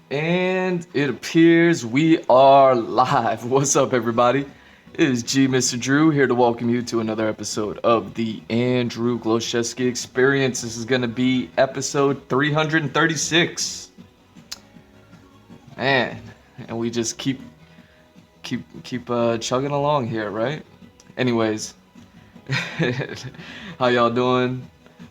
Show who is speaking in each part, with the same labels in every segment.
Speaker 1: And it appears we are live. What's up, everybody? It is Mr. Drew here to welcome you to another episode of the Andrew Glowczewski Experience. This is going to be episode 336. Man, and we just keep chugging along here, right? Anyways, how y'all doing?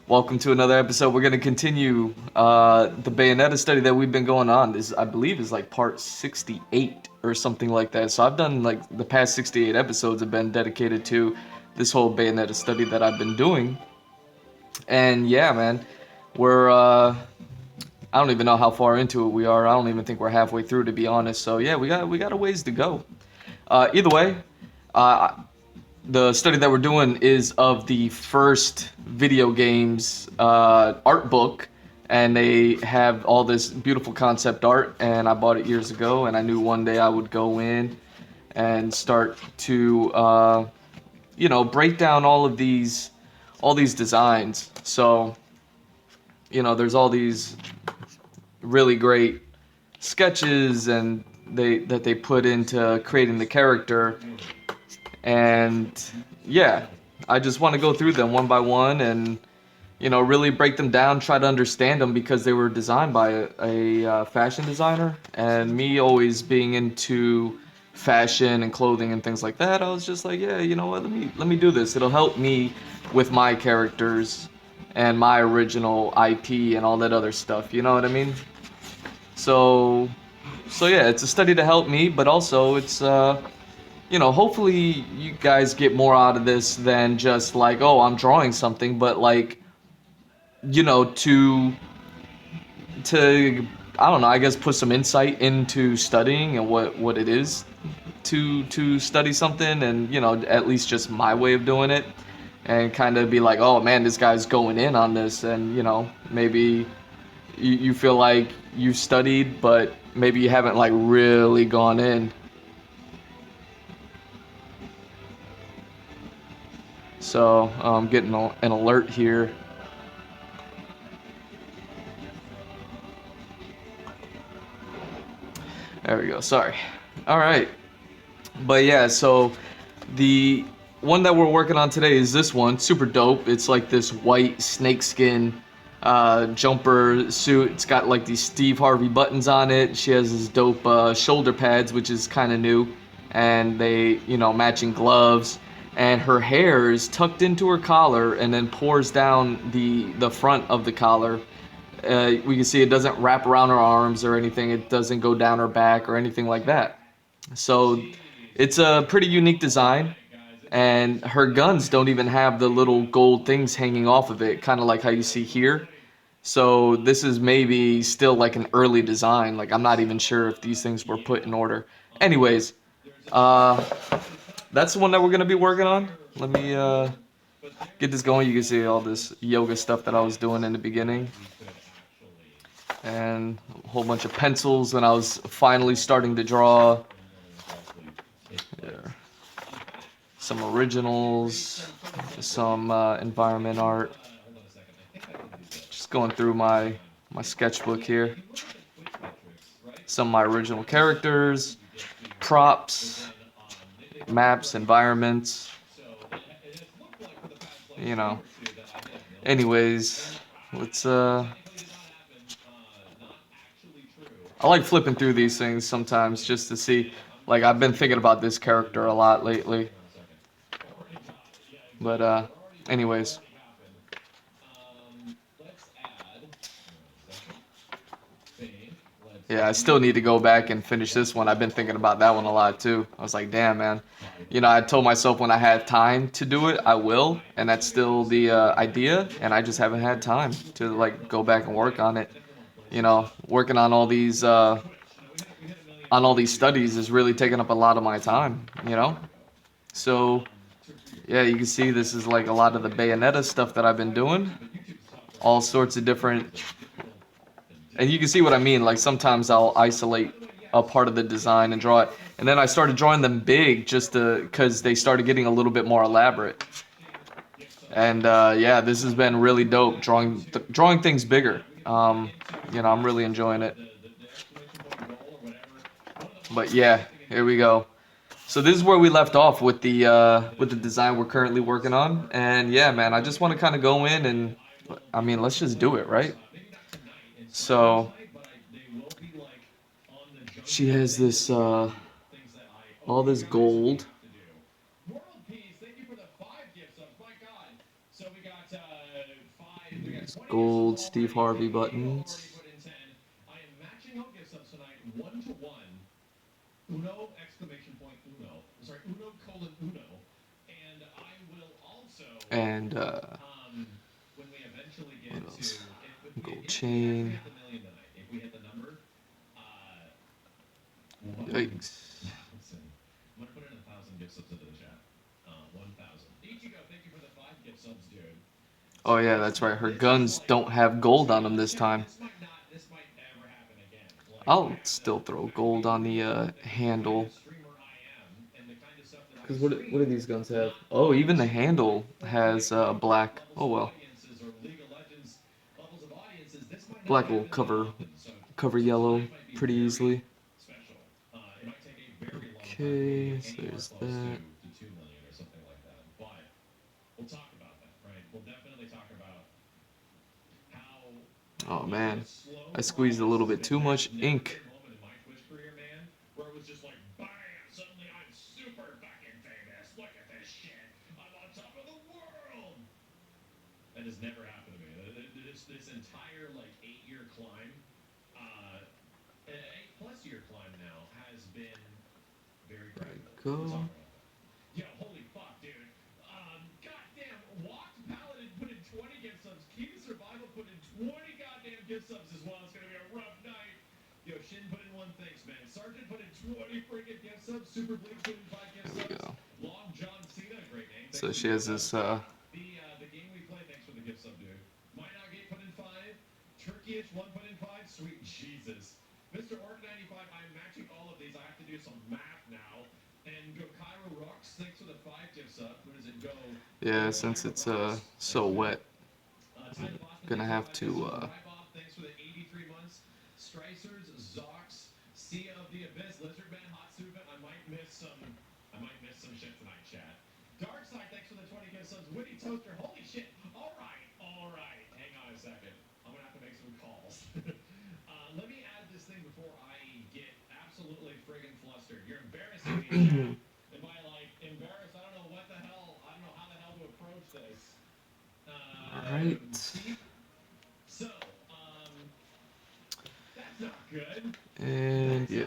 Speaker 1: Welcome to another episode. We're going to continue the Bayonetta study that we've been going on. This, I believe, is like part 68 or something like that. So I've done like the past 68 episodes have been dedicated to this whole Bayonetta study that I've been doing. And yeah, man, we're I don't even know how far into it we are. I don't even think we're halfway through, to be honest. So yeah, we got a ways to go. Either way, the study that we're doing is of the first video games art book, and they have all this beautiful concept art, and I bought it years ago, and I knew one day I would go in and start to break down all these designs. So there's all these really great sketches and that they put into creating the character. And yeah, I just want to go through them one by one and, really break them down, try to understand them, because they were designed by a fashion designer. And me always being into fashion and clothing and things like that, I was just like, yeah, you know what, let me do this. It'll help me with my characters and my original IP and all that other stuff. You know what I mean? So yeah, it's a study to help me, but also it's hopefully you guys get more out of this than just like, oh, I'm drawing something, but like, to I don't know, I guess put some insight into studying and what it is to study something, and at least just my way of doing it, and kind of be like, oh man, this guy's going in on this, and maybe you feel like you've studied, but maybe you haven't like really gone in. So I'm getting an alert here. There we go. Sorry. All right. But yeah, so the one that we're working on today is this one. Super dope. It's like this white snakeskin jumper suit. It's got like these Steve Harvey buttons on it. She has this dope shoulder pads, which is kind of new. And they, matching gloves. And her hair is tucked into her collar and then pours down the front of the collar. We can see it doesn't wrap around her arms or anything. It doesn't go down her back or anything like that. So it's a pretty unique design. And her guns don't even have the little gold things hanging off of it, kind of like how you see here. So this is maybe still like an early design. Like, I'm not even sure if these things were put in order. Anyways, that's the one that we're going to be working on. Let me get this going. You can see all this yoga stuff that I was doing in the beginning. And a whole bunch of pencils when I was finally starting to draw. Yeah. Some originals, some environment art. Just going through my sketchbook here. Some of my original characters, props, maps, environments, anyways, let's I like flipping through these things sometimes just to see, like, I've been thinking about this character a lot lately, but anyways. Yeah, I still need to go back and finish this one. I've been thinking about that one a lot too. I was like, damn, man. I told myself when I have time to do it, I will. And that's still the idea. And I just haven't had time to like go back and work on it. Working on all these studies is really taking up a lot of my time, So, yeah, you can see this is like a lot of the Bayonetta stuff that I've been doing. All sorts of different. And you can see what I mean. Like, sometimes I'll isolate a part of the design and draw it. And then I started drawing them big just because they started getting a little bit more elaborate. And yeah, this has been really dope, drawing things bigger. I'm really enjoying it. But yeah, here we go. So this is where we left off with the design we're currently working on. And yeah, man, I just want to kind of go in and I mean, let's just do it, right? So she has this all this gold. These gold Steve Harvey buttons. And what else? Gold chain. Yikes. Oh yeah, that's right. Her guns don't have gold on them this time. I'll still throw gold on the handle. Because what do these guns have? Oh, even the handle has black. Oh well. Black will cover yellow pretty easily. Okay, so there's that. Oh man, I squeezed a little bit too much ink. There we go. There we go. So she has this yeah, since it's so wet, I'm gonna have to Alright. And yeah.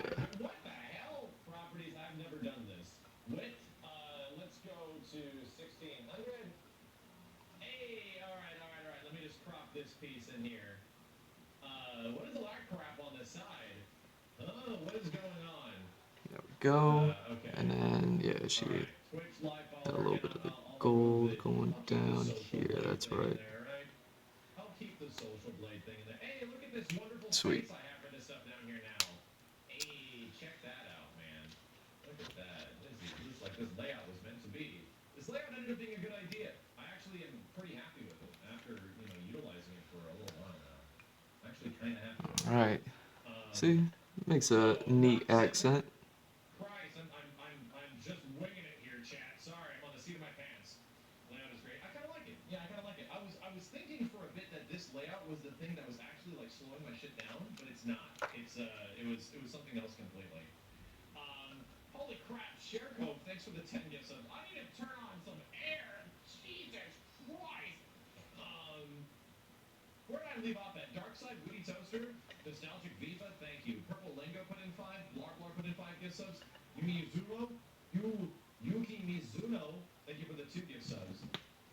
Speaker 1: There we go. And then yeah, she got a little bit of the gold going down here, that's right. Sweet. Alright. See? Makes a neat accent.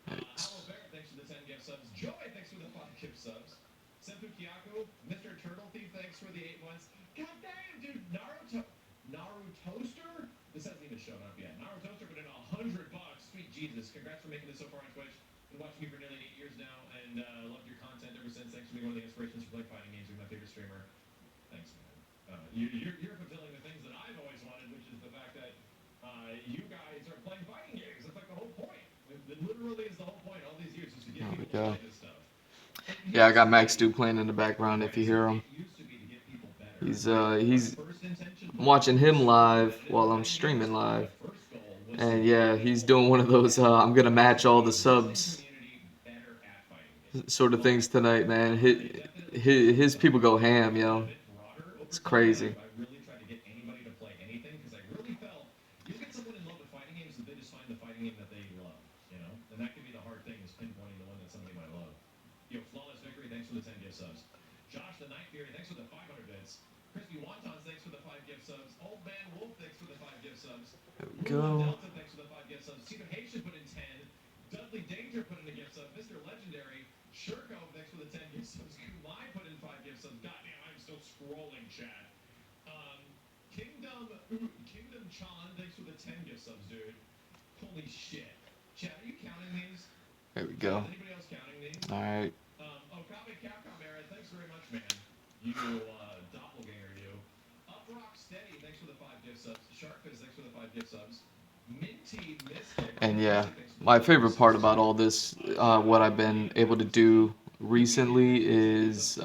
Speaker 1: Yikes. There we go. Yeah, I got Max Stu playing in the background if you hear him. He's I'm watching him live while I'm streaming live. And yeah, he's doing one of those I'm gonna match all the subs sort of things tonight, man. His people go ham, yo. It's crazy. There we go. There we go. All right. And yeah, my favorite part about all this, what I've been able to do recently is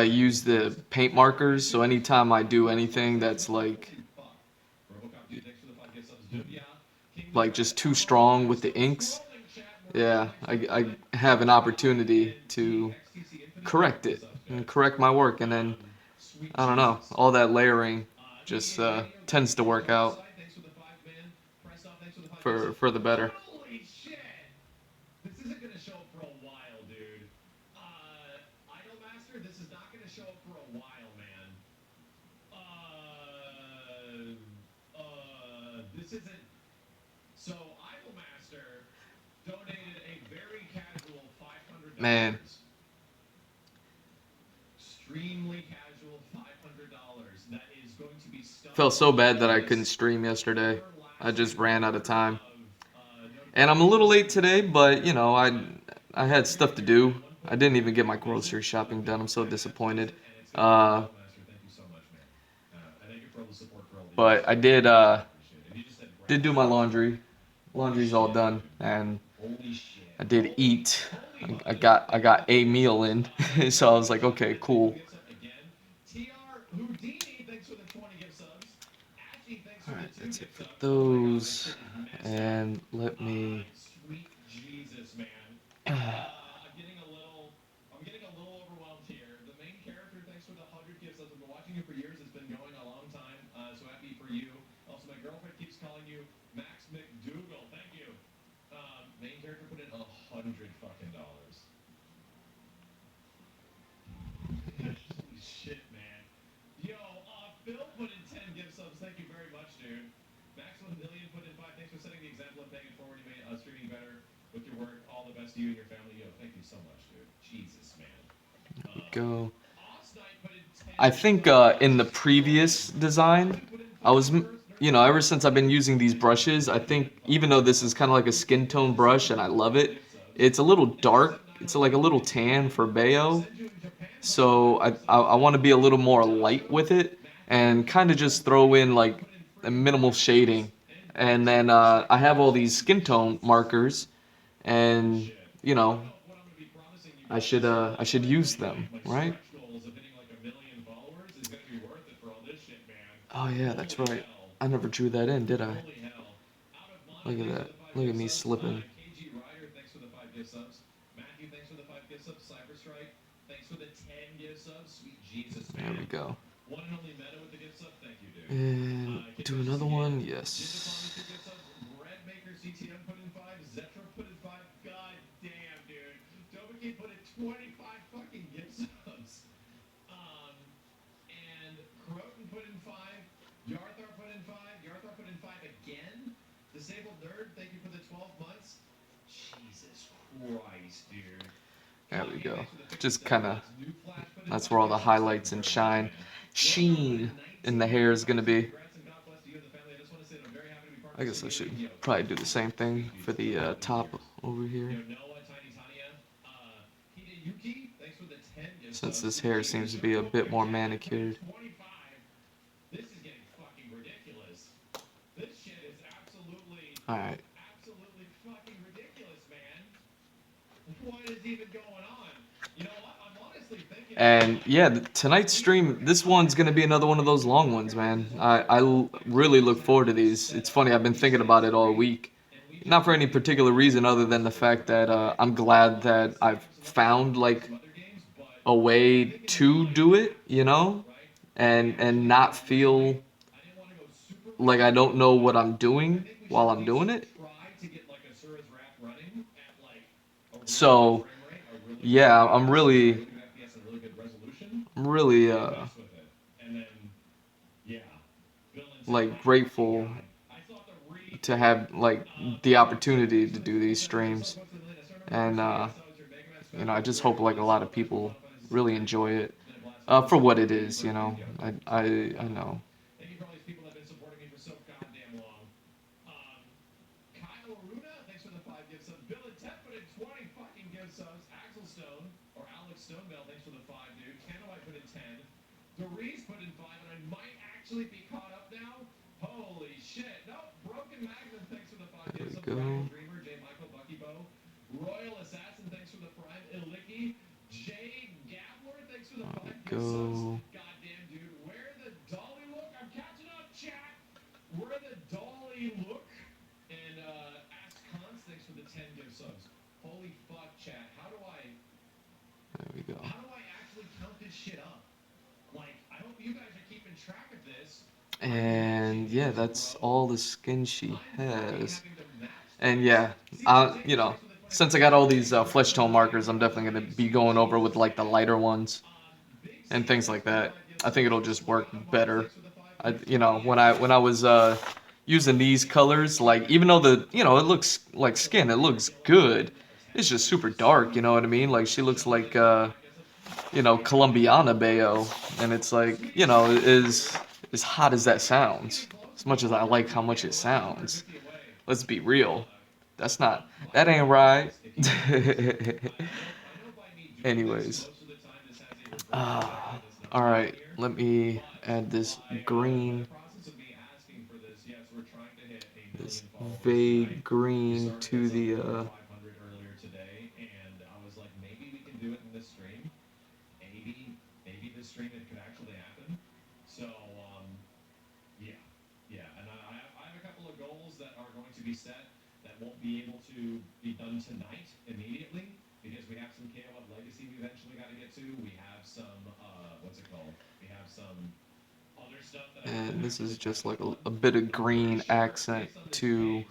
Speaker 1: use the paint markers. So anytime I do anything that's like just too strong with the inks, yeah, I have an opportunity to correct it and correct my work, and then I don't know, all that layering just tends to work out for the better. Man, felt so bad that I couldn't stream yesterday. I just ran out of time. And I'm a little late today, but you know, I had stuff to do. I didn't even get my grocery shopping done. I'm so disappointed. Uh, but I did do my laundry. Laundry's all done, and I did eat. I got a meal in, so I was like, okay, cool. All right, that's it for those. And let me. Go. I think in the previous design, I was, you know, ever since I've been using these brushes, I think even though this is kind of like a skin tone brush and I love it, it's a little dark. It's like a little tan for Bayo. So I want to be a little more light with it and kind of just throw in like a minimal shading. And then I have all these skin tone markers and, you know, I should use them, right? Oh yeah, that's right. I never drew that in, did I? Look at that. Look at me slipping. There we go. And do another one. Yes. There we go. Just kind of, that's where all the highlights and sheen in the hair is going to be. I guess I should probably do the same thing for the top over here. since this hair seems to be a bit more manicured. All right. And yeah, tonight's stream, this one's gonna be another one of those long ones, man. Really look forward to these. It's funny, I've been thinking about it all week. Not for any particular reason other than the fact that I'm glad that I've found like a way to do it, you know, and not feel like I don't know what I'm doing while I'm doing it. So yeah, I'm really like grateful to have like the opportunity to do these streams, and I just hope like a lot of people really enjoy it for what it is. I know. There we go. Go. There we go. And yeah, that's all the skin she has. And yeah, since I got all these flesh tone markers, I'm definitely gonna be going over with like the lighter ones and things like that. I think it'll just work better. When I was using these colors, like even though it looks like skin, it looks good. It's just super dark, you know what I mean? Like she looks like Colombiana Bayo, and it's like is as hot as that sounds. As much as I like how much it sounds, let's be real. That ain't right. Anyways, all right. Let me add this vague green to the and this is just like a bit of green accent to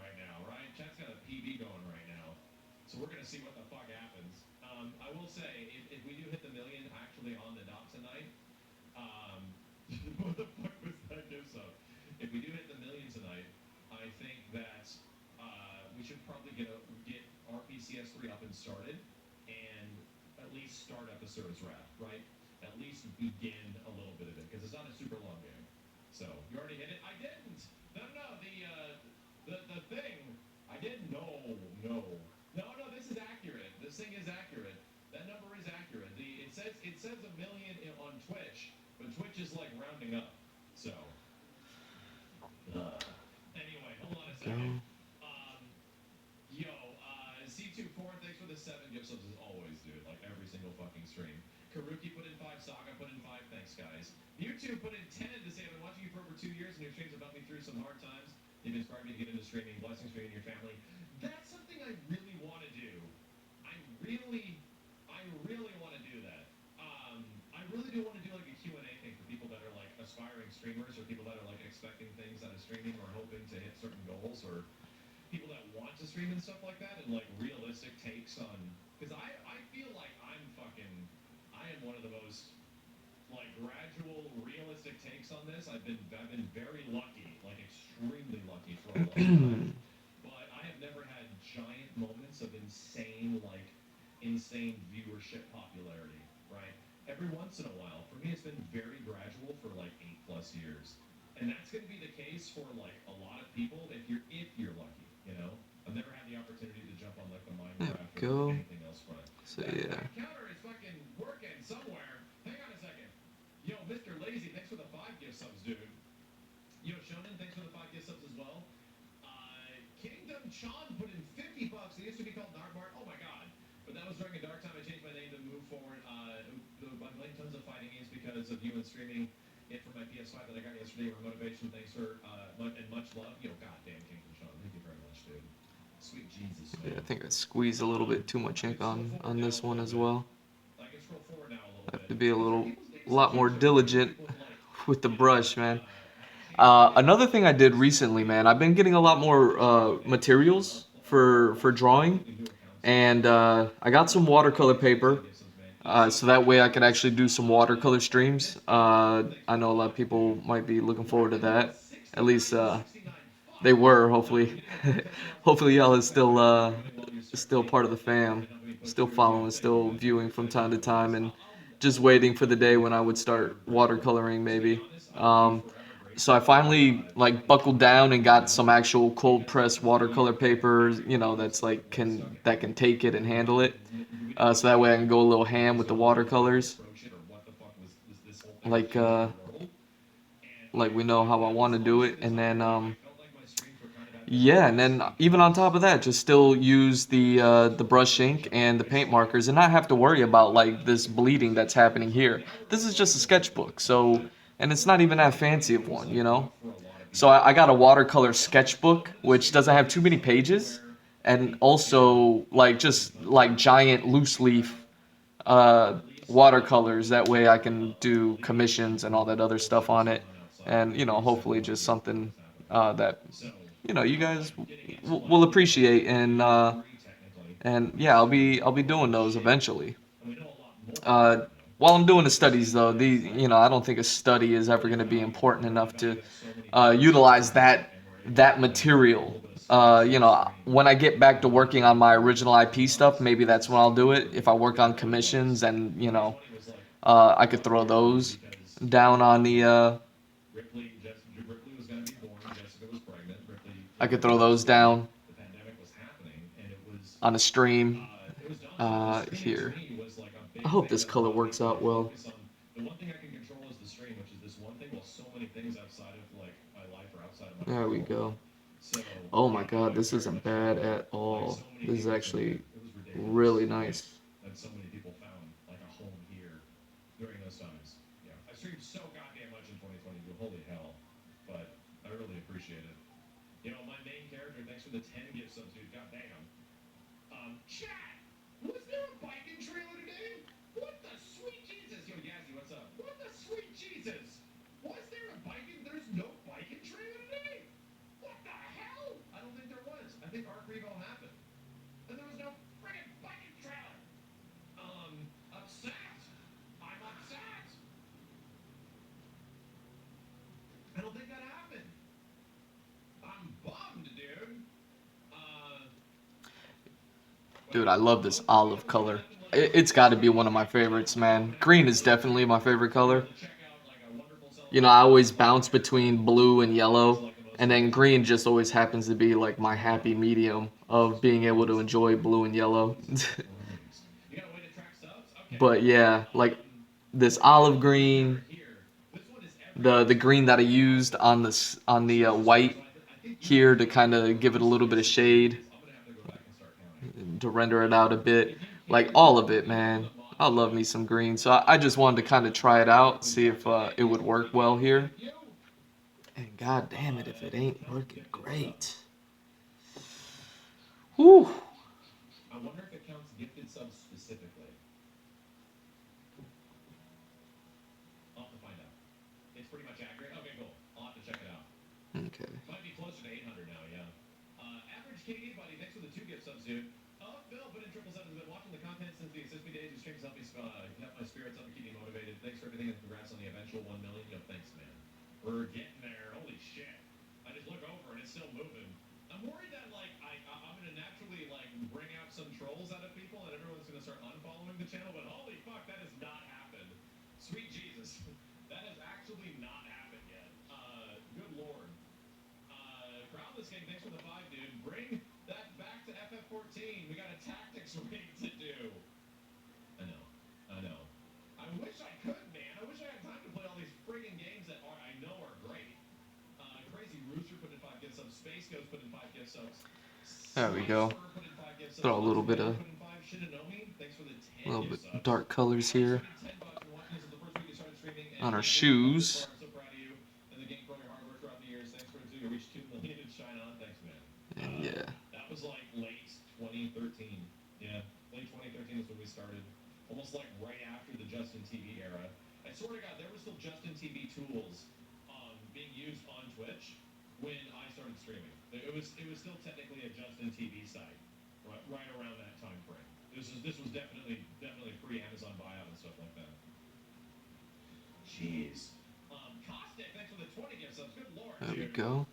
Speaker 1: go. There we go. So yeah. Yeah, I think I squeezed a little bit too much ink on this one as well. I have to be a lot more diligent with the brush, man. Another thing I did recently, man, I've been getting a lot more materials for drawing, and I got some watercolor paper, so that way I could actually do some watercolor streams. I know a lot of people might be looking forward to that. At least they were, hopefully. Hopefully y'all is still part of the fam, still following, still viewing from time to time, and just waiting for the day when I would start watercoloring maybe. So I finally like buckled down and got some actual cold press watercolor paper, you know, that's like that can take it and handle it. So that way I can go a little ham with the watercolors, like uh, like we know how I want to do it, and then yeah, and then even on top of that, just still use the brush ink and the paint markers, and not have to worry about like this bleeding that's happening here. This is just a sketchbook, so and it's not even that fancy of one, you know. So I got a watercolor sketchbook, which doesn't have too many pages, and also like just like giant loose leaf uh, watercolors. That way I can do commissions and all that other stuff on it, and you know hopefully just something that you know you guys will appreciate, and yeah I'll be doing those eventually. Uh, while I'm doing the studies though, I don't think a study is ever going to be important enough to utilize that material. When I get back to working on my original IP stuff, maybe that's when I'll do it. If I work on commissions and I could throw those down on the I could throw those down on a stream here. I hope this color works out well. There we go. Oh my god, this isn't bad at all. This is actually really nice. Dude, I love this olive color. It's got to be one of my favorites, man. Green is definitely my favorite color. You know, I always bounce between blue and yellow, and then green just always happens to be like my happy medium of being able to enjoy blue and yellow. But yeah, like this olive green, the green that I used on the white here to kind of give it a little bit of shade to render it out a bit, like all of it, man. I love me some green, so I just wanted to kind of try it out, see if it would work well here. And god damn it if it ain't working great. Whew. Okay. There we go. Throw a little bit dark colors here on our shoes. And yeah. There we go.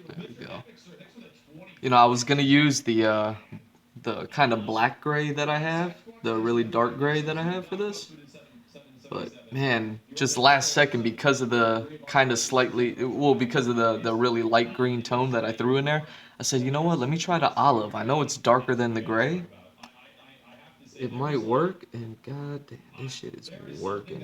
Speaker 1: There we go. You know, I was gonna use the kind of black gray that I have, the really dark gray that I have for this. But man, just last second because of the kind of because of the really light green tone that I threw in there, I said, you know what? Let me try the olive. I know it's darker than the gray. It might work, and god damn, this shit is working.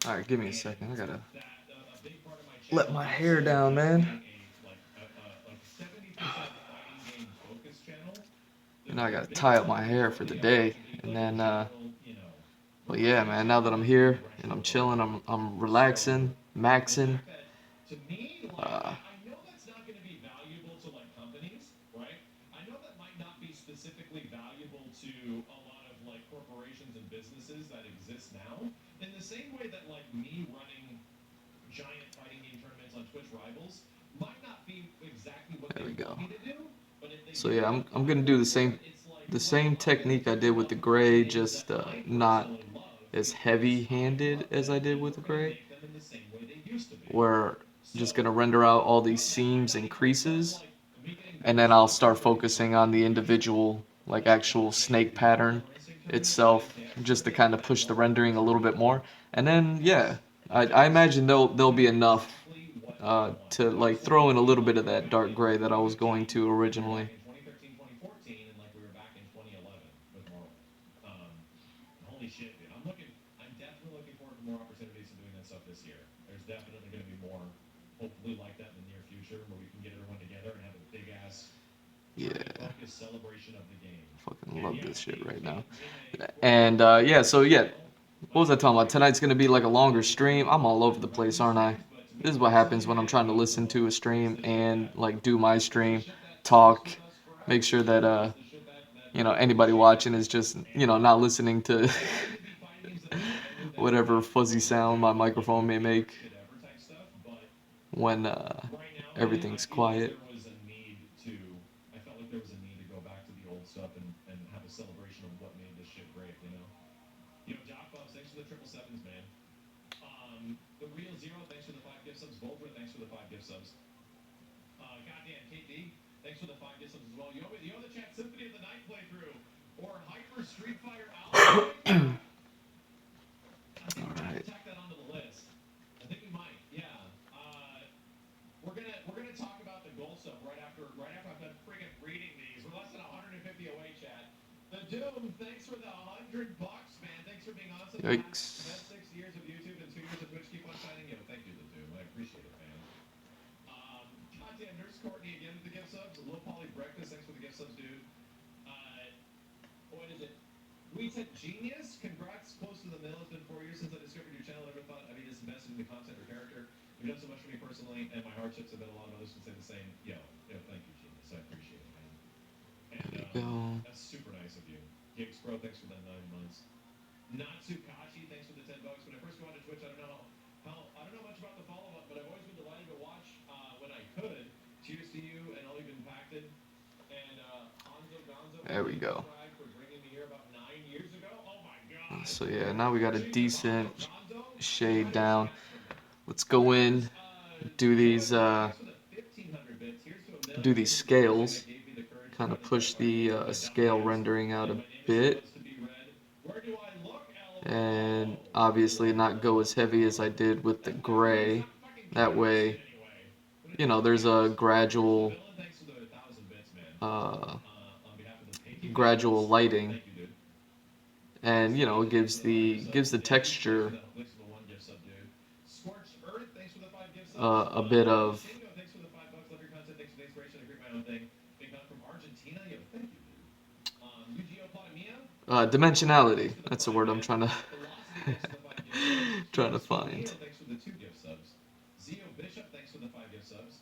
Speaker 1: All right, give me a second. I gotta let my hair down, man. And I gotta tie up my hair for the day, and then but yeah, man. Now that I'm here and I'm chilling, I'm relaxing, maxing. Uh, there we go. So yeah, I'm gonna do the same technique I did with the gray, just not as heavy-handed as I did with the gray. Where I'm just gonna render out all these seams and creases, and then I'll start focusing on the individual, like actual snake pattern itself, just to kind of push the rendering a little bit more. And then yeah, I imagine there'll be enough to like throw in a little bit of that dark gray that I was going to originally. Yeah, fucking love this shit right now. And yeah, so yeah, what was I talking about? Tonight's gonna be like a longer stream. I'm all over the place, aren't I? This is what happens when I'm trying to listen to a stream and like do my stream, talk, make sure that anybody watching is just not listening to whatever fuzzy sound my microphone may make when everything's quiet. All right. Yikes. There we go.
Speaker 2: Natsukashi, thanks for the $10. When I first got onto Twitch, I don't know much about the follow-up, but I've always been delighted to watch when I could. Cheers to you and all you've impacted. And Hanzo Gonzo,
Speaker 1: There we
Speaker 2: thank you,
Speaker 1: go.
Speaker 2: Frag, for bringing me here about 9 years ago. Oh my God!
Speaker 1: So yeah, now we
Speaker 2: Holy
Speaker 1: got a
Speaker 2: Jesus, Hanzo
Speaker 1: decent
Speaker 2: Gonzo, you
Speaker 1: shade
Speaker 2: might have
Speaker 1: down.
Speaker 2: snatched from me.
Speaker 1: Let's go in, do these
Speaker 2: Joe, thanks for the 1,500 bits. Here's to a
Speaker 1: do
Speaker 2: million.
Speaker 1: these
Speaker 2: This is the blessing
Speaker 1: scales.
Speaker 2: that gave me the courage to
Speaker 1: Kind of
Speaker 2: run into
Speaker 1: push
Speaker 2: hard
Speaker 1: the
Speaker 2: games with my
Speaker 1: scale
Speaker 2: dumbass.
Speaker 1: rendering out
Speaker 2: And
Speaker 1: a
Speaker 2: my name is
Speaker 1: bit,
Speaker 2: supposed to be red. Where do I look, LOL?
Speaker 1: and
Speaker 2: Oh,
Speaker 1: obviously not go as heavy as I
Speaker 2: LOL.
Speaker 1: did with the
Speaker 2: That's not right. It's
Speaker 1: gray.
Speaker 2: not fucking
Speaker 1: That
Speaker 2: chaos
Speaker 1: way,
Speaker 2: anyway. What
Speaker 1: you
Speaker 2: is
Speaker 1: know,
Speaker 2: this,
Speaker 1: there's a
Speaker 2: chaos? Here's to the
Speaker 1: gradual,
Speaker 2: villain. Thanks for the 1,000 bits, man.
Speaker 1: uh,
Speaker 2: On behalf of the Pinky
Speaker 1: gradual
Speaker 2: Bandits,
Speaker 1: lighting,
Speaker 2: thank you, dude.
Speaker 1: and you know,
Speaker 2: Sally,
Speaker 1: it
Speaker 2: thanks for the 5 gift
Speaker 1: gives
Speaker 2: subs.
Speaker 1: the
Speaker 2: David,
Speaker 1: texture
Speaker 2: thanks for the 1 gift sub, dude. Scorched Earth, thanks for the 5 gift subs.
Speaker 1: a bit of
Speaker 2: Shingo, thanks for the $5. Love your content. Thanks for the inspiration. I create my own thing. Big hug from Argentina. Yo, thank you, dude. Yu-Gi-Oh! Potamia.
Speaker 1: dimensionality.
Speaker 2: Thanks for the
Speaker 1: That's the
Speaker 2: Prime,
Speaker 1: word I'm
Speaker 2: man.
Speaker 1: trying to
Speaker 2: Velocity, thanks for the 5 gift subs.
Speaker 1: trying to
Speaker 2: Kiyosuke
Speaker 1: find.
Speaker 2: Neo, thanks for the 2 gift subs. Zio Bishop, thanks for the 5 gift subs.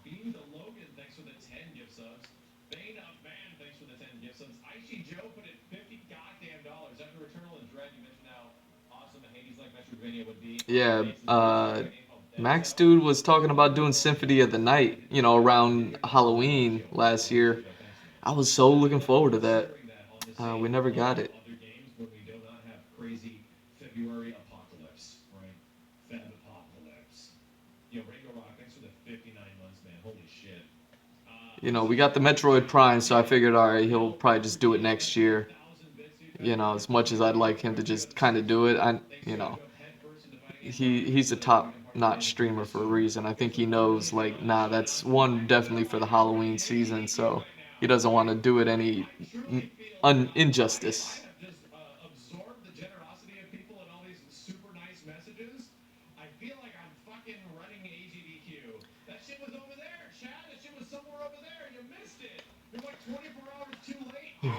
Speaker 2: Beam the Logan, thanks for the 10 gift subs. Bane of Man, thanks for the 10 gift subs. Aishi Joe put in 50 goddamn dollars. After Returnal and Dread, you mentioned how awesome a Hades-like Metroidvania would be.
Speaker 1: Yeah,
Speaker 2: Based inspiration on a game called Dead
Speaker 1: Max
Speaker 2: Cell.
Speaker 1: Dude was talking about doing
Speaker 2: Ooh,
Speaker 1: Symphony of the Night, you know, around
Speaker 2: hear that.
Speaker 1: Halloween
Speaker 2: Gio,
Speaker 1: last year.
Speaker 2: Gio, thanks, man.
Speaker 1: I was so looking
Speaker 2: I'm
Speaker 1: forward to that.
Speaker 2: considering that on the
Speaker 1: We
Speaker 2: same
Speaker 1: never
Speaker 2: level
Speaker 1: got
Speaker 2: of
Speaker 1: it.
Speaker 2: other games when we do not have crazy February apocalypse, right? Feb apocalypse. Yo, Radio Rock, thanks for the 59 months, man. Holy shit.
Speaker 1: You know, we got the
Speaker 2: Shimazaki,
Speaker 1: Metroid Prime, so I
Speaker 2: Shimazaki.
Speaker 1: figured, all right, he'll
Speaker 2: Yo,
Speaker 1: probably just do it
Speaker 2: Portillo,
Speaker 1: next
Speaker 2: thanks for the
Speaker 1: year.
Speaker 2: 1,000 bits, dude.
Speaker 1: You
Speaker 2: February
Speaker 1: know, as much as
Speaker 2: 15th.
Speaker 1: I'd like him to
Speaker 2: Quickly got
Speaker 1: just
Speaker 2: the
Speaker 1: kind of
Speaker 2: six.
Speaker 1: do it,
Speaker 2: Thanks,
Speaker 1: you
Speaker 2: Joe.
Speaker 1: know,
Speaker 2: Dove headfirst into fighting against Rock. Thanks
Speaker 1: he's
Speaker 2: for
Speaker 1: a
Speaker 2: the becoming part of the
Speaker 1: top-notch
Speaker 2: family. Thank
Speaker 1: streamer
Speaker 2: you
Speaker 1: for a
Speaker 2: so much.
Speaker 1: reason. I think
Speaker 2: Here's to
Speaker 1: he
Speaker 2: a million
Speaker 1: knows,
Speaker 2: days of
Speaker 1: like,
Speaker 2: no
Speaker 1: nah,
Speaker 2: shout
Speaker 1: that's
Speaker 2: outs.
Speaker 1: one
Speaker 2: Why do you
Speaker 1: definitely
Speaker 2: know
Speaker 1: for
Speaker 2: why
Speaker 1: the
Speaker 2: you're
Speaker 1: Halloween
Speaker 2: fucking
Speaker 1: season,
Speaker 2: AGDQ
Speaker 1: so
Speaker 2: right
Speaker 1: he
Speaker 2: now,
Speaker 1: doesn't want
Speaker 2: right?
Speaker 1: to do it
Speaker 2: I
Speaker 1: any
Speaker 2: truly feel like I
Speaker 1: injustice.
Speaker 2: have just absorbed the generosity of people and all these super nice messages. I feel like I'm fucking running AGDQ. That shit was over there, Chad. That shit was somewhere over there. You missed it. You're like 24 hours too late, dude.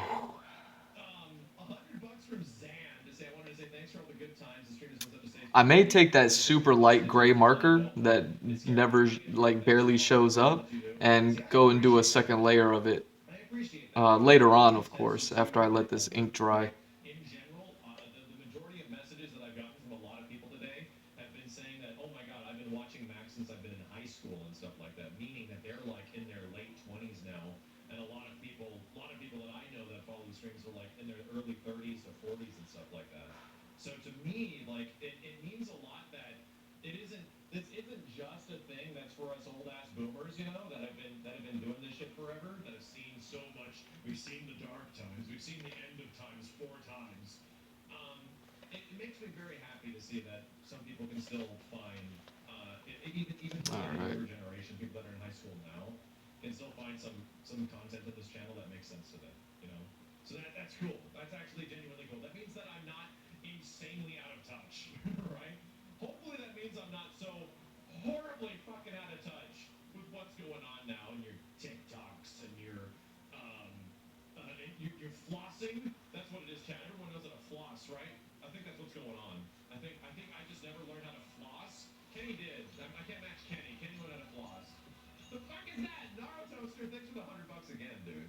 Speaker 2: $100 from Zan to say I wanted to say thanks for all the good times. The stream has been such a safe
Speaker 1: I
Speaker 2: space for
Speaker 1: may
Speaker 2: me.
Speaker 1: take that
Speaker 2: This has
Speaker 1: super
Speaker 2: been one
Speaker 1: light
Speaker 2: since
Speaker 1: gray
Speaker 2: year one.
Speaker 1: marker
Speaker 2: Dope
Speaker 1: that
Speaker 2: one is here.
Speaker 1: never,
Speaker 2: Thank you again, Joe.
Speaker 1: like,
Speaker 2: Thanks for
Speaker 1: barely
Speaker 2: all the
Speaker 1: shows
Speaker 2: love
Speaker 1: up,
Speaker 2: that you do. See,
Speaker 1: and
Speaker 2: I
Speaker 1: go and do a
Speaker 2: appreciate
Speaker 1: second
Speaker 2: that,
Speaker 1: layer
Speaker 2: man.
Speaker 1: of it
Speaker 2: I appreciate that, dude.
Speaker 1: later on,
Speaker 2: It
Speaker 1: of
Speaker 2: tends
Speaker 1: course,
Speaker 2: to
Speaker 1: after I
Speaker 2: super
Speaker 1: let
Speaker 2: ripple
Speaker 1: this ink
Speaker 2: through,
Speaker 1: dry.
Speaker 2: right? In general, the majority of messages that I've gotten from a lot of people today have been saying that, oh my God, I've been watching Max since I've been in high school and stuff like that, meaning that they're like in their late 20s now. And a lot of people that I know that follow the streams are like in their early 30s to 40s and stuff like that. So to me, like it means a lot that this isn't just a thing that's for us old ass boomers, you know, that have been doing this shit forever, that have seen so much. We've seen the dark times, we've seen the end of times 4 times. It makes me very happy to see that some people can still find, even from
Speaker 1: All
Speaker 2: like a
Speaker 1: right.
Speaker 2: younger generation, people that are in high school now, can still find some content in this channel that makes sense to them, you know. So that's cool. That's actually genuinely cool. That means that I'm not insanely out of touch, right? Hopefully that means I'm not so horribly fucking out of touch with what's going on now in your TikToks and um, your flossing. That's what it is, Chad. Everyone knows how to floss, right? I think that's what's going on. I think I just never learned how to floss. Kenny did. I can't match Kenny. Kenny learned how to floss. The fuck is that? Narutoaster, thanks for the $100 again, dude.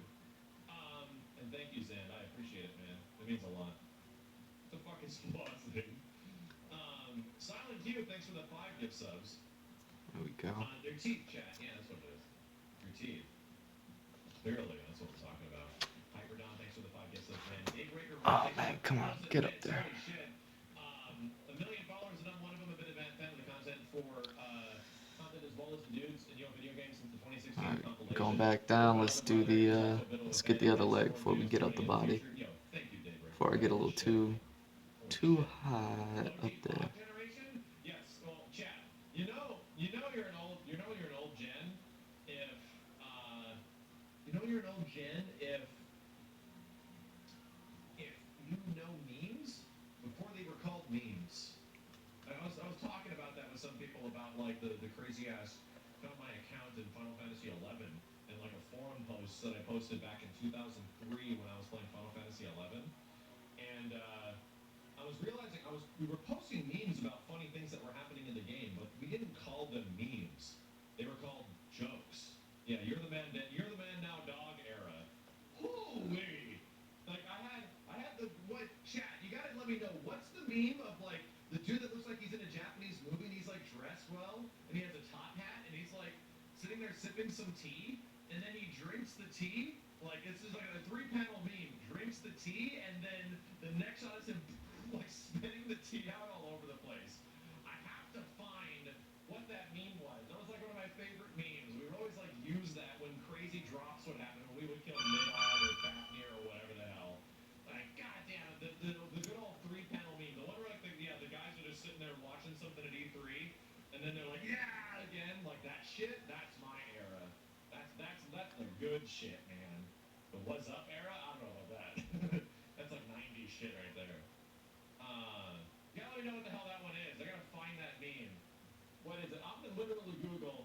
Speaker 2: And thank you, Zand. I appreciate it, man. It means a lot. What the fuck is flossing? Silent Q, thanks for the 5 gift subs.
Speaker 1: There we go.
Speaker 2: Their teeth, chat. Yeah, that's what it is. Your teeth. Clearly, that's what we're talking about. Hyperdon, thanks for the 5 gift subs, man. Daybreaker,
Speaker 1: Oh
Speaker 2: thanks for
Speaker 1: man,
Speaker 2: the
Speaker 1: come on,
Speaker 2: 1,000
Speaker 1: get up
Speaker 2: bits.
Speaker 1: there.
Speaker 2: Holy shit. A million followers, and I'm one of them. I've been a fan of the content for content as well as the dudes in video games since the 2016
Speaker 1: All right, going
Speaker 2: compilation.
Speaker 1: back
Speaker 2: For a
Speaker 1: down.
Speaker 2: while,
Speaker 1: Let's
Speaker 2: the
Speaker 1: do
Speaker 2: brother is
Speaker 1: the.
Speaker 2: also a bit of a
Speaker 1: Let's get
Speaker 2: fan
Speaker 1: the
Speaker 2: and
Speaker 1: other
Speaker 2: makes some
Speaker 1: leg
Speaker 2: more
Speaker 1: before we
Speaker 2: videos
Speaker 1: get
Speaker 2: for
Speaker 1: up
Speaker 2: me
Speaker 1: the
Speaker 2: in the
Speaker 1: body.
Speaker 2: future. Yo, thank you, Daybreaker.
Speaker 1: Before I get a
Speaker 2: Holy
Speaker 1: little
Speaker 2: shit. Holy
Speaker 1: too
Speaker 2: shit.
Speaker 1: high
Speaker 2: OG
Speaker 1: up there.
Speaker 2: pod generation? Yes. Well, chat. You're an old gen if you're an old gen if you know memes before they were called memes. I was talking about that with some people about like the crazy ass found my account in Final Fantasy 11 and like a forum post that I posted back in 2003 when I was playing Final Fantasy 11, and I was realizing we were posting memes about funny things that were happening in the game, but we didn't call them memes. They were called jokes. Yeah, you're the man. You're the man now, dog era. Holy! Like I had the what chat? You gotta let me know meme of like the dude that looks like he's in a Japanese movie and he's like dressed well and he has a top hat and he's like sitting there sipping some tea and then he drinks the tea. Like this is like a three-panel meme. Drinks the tea and then the next shot is him like spitting the tea out all over the place. I have to find what that meme was. That was like one of my favorite memes. We would always like use that when crazy drops would happen when we would kill Midog or Fafnir or whatever the hell. Like, goddamn, the good old three-panel meme. The one where like the guys are just sitting there watching something at E3, and then they're like, yeah, again, like that shit. That's my era. That's the good shit, man. The what's up era? I don't know about that. That's like 90s shit right there. Yeah, I don't know what the hell that one is. I gotta find that meme. What is it? I'm gonna literally Google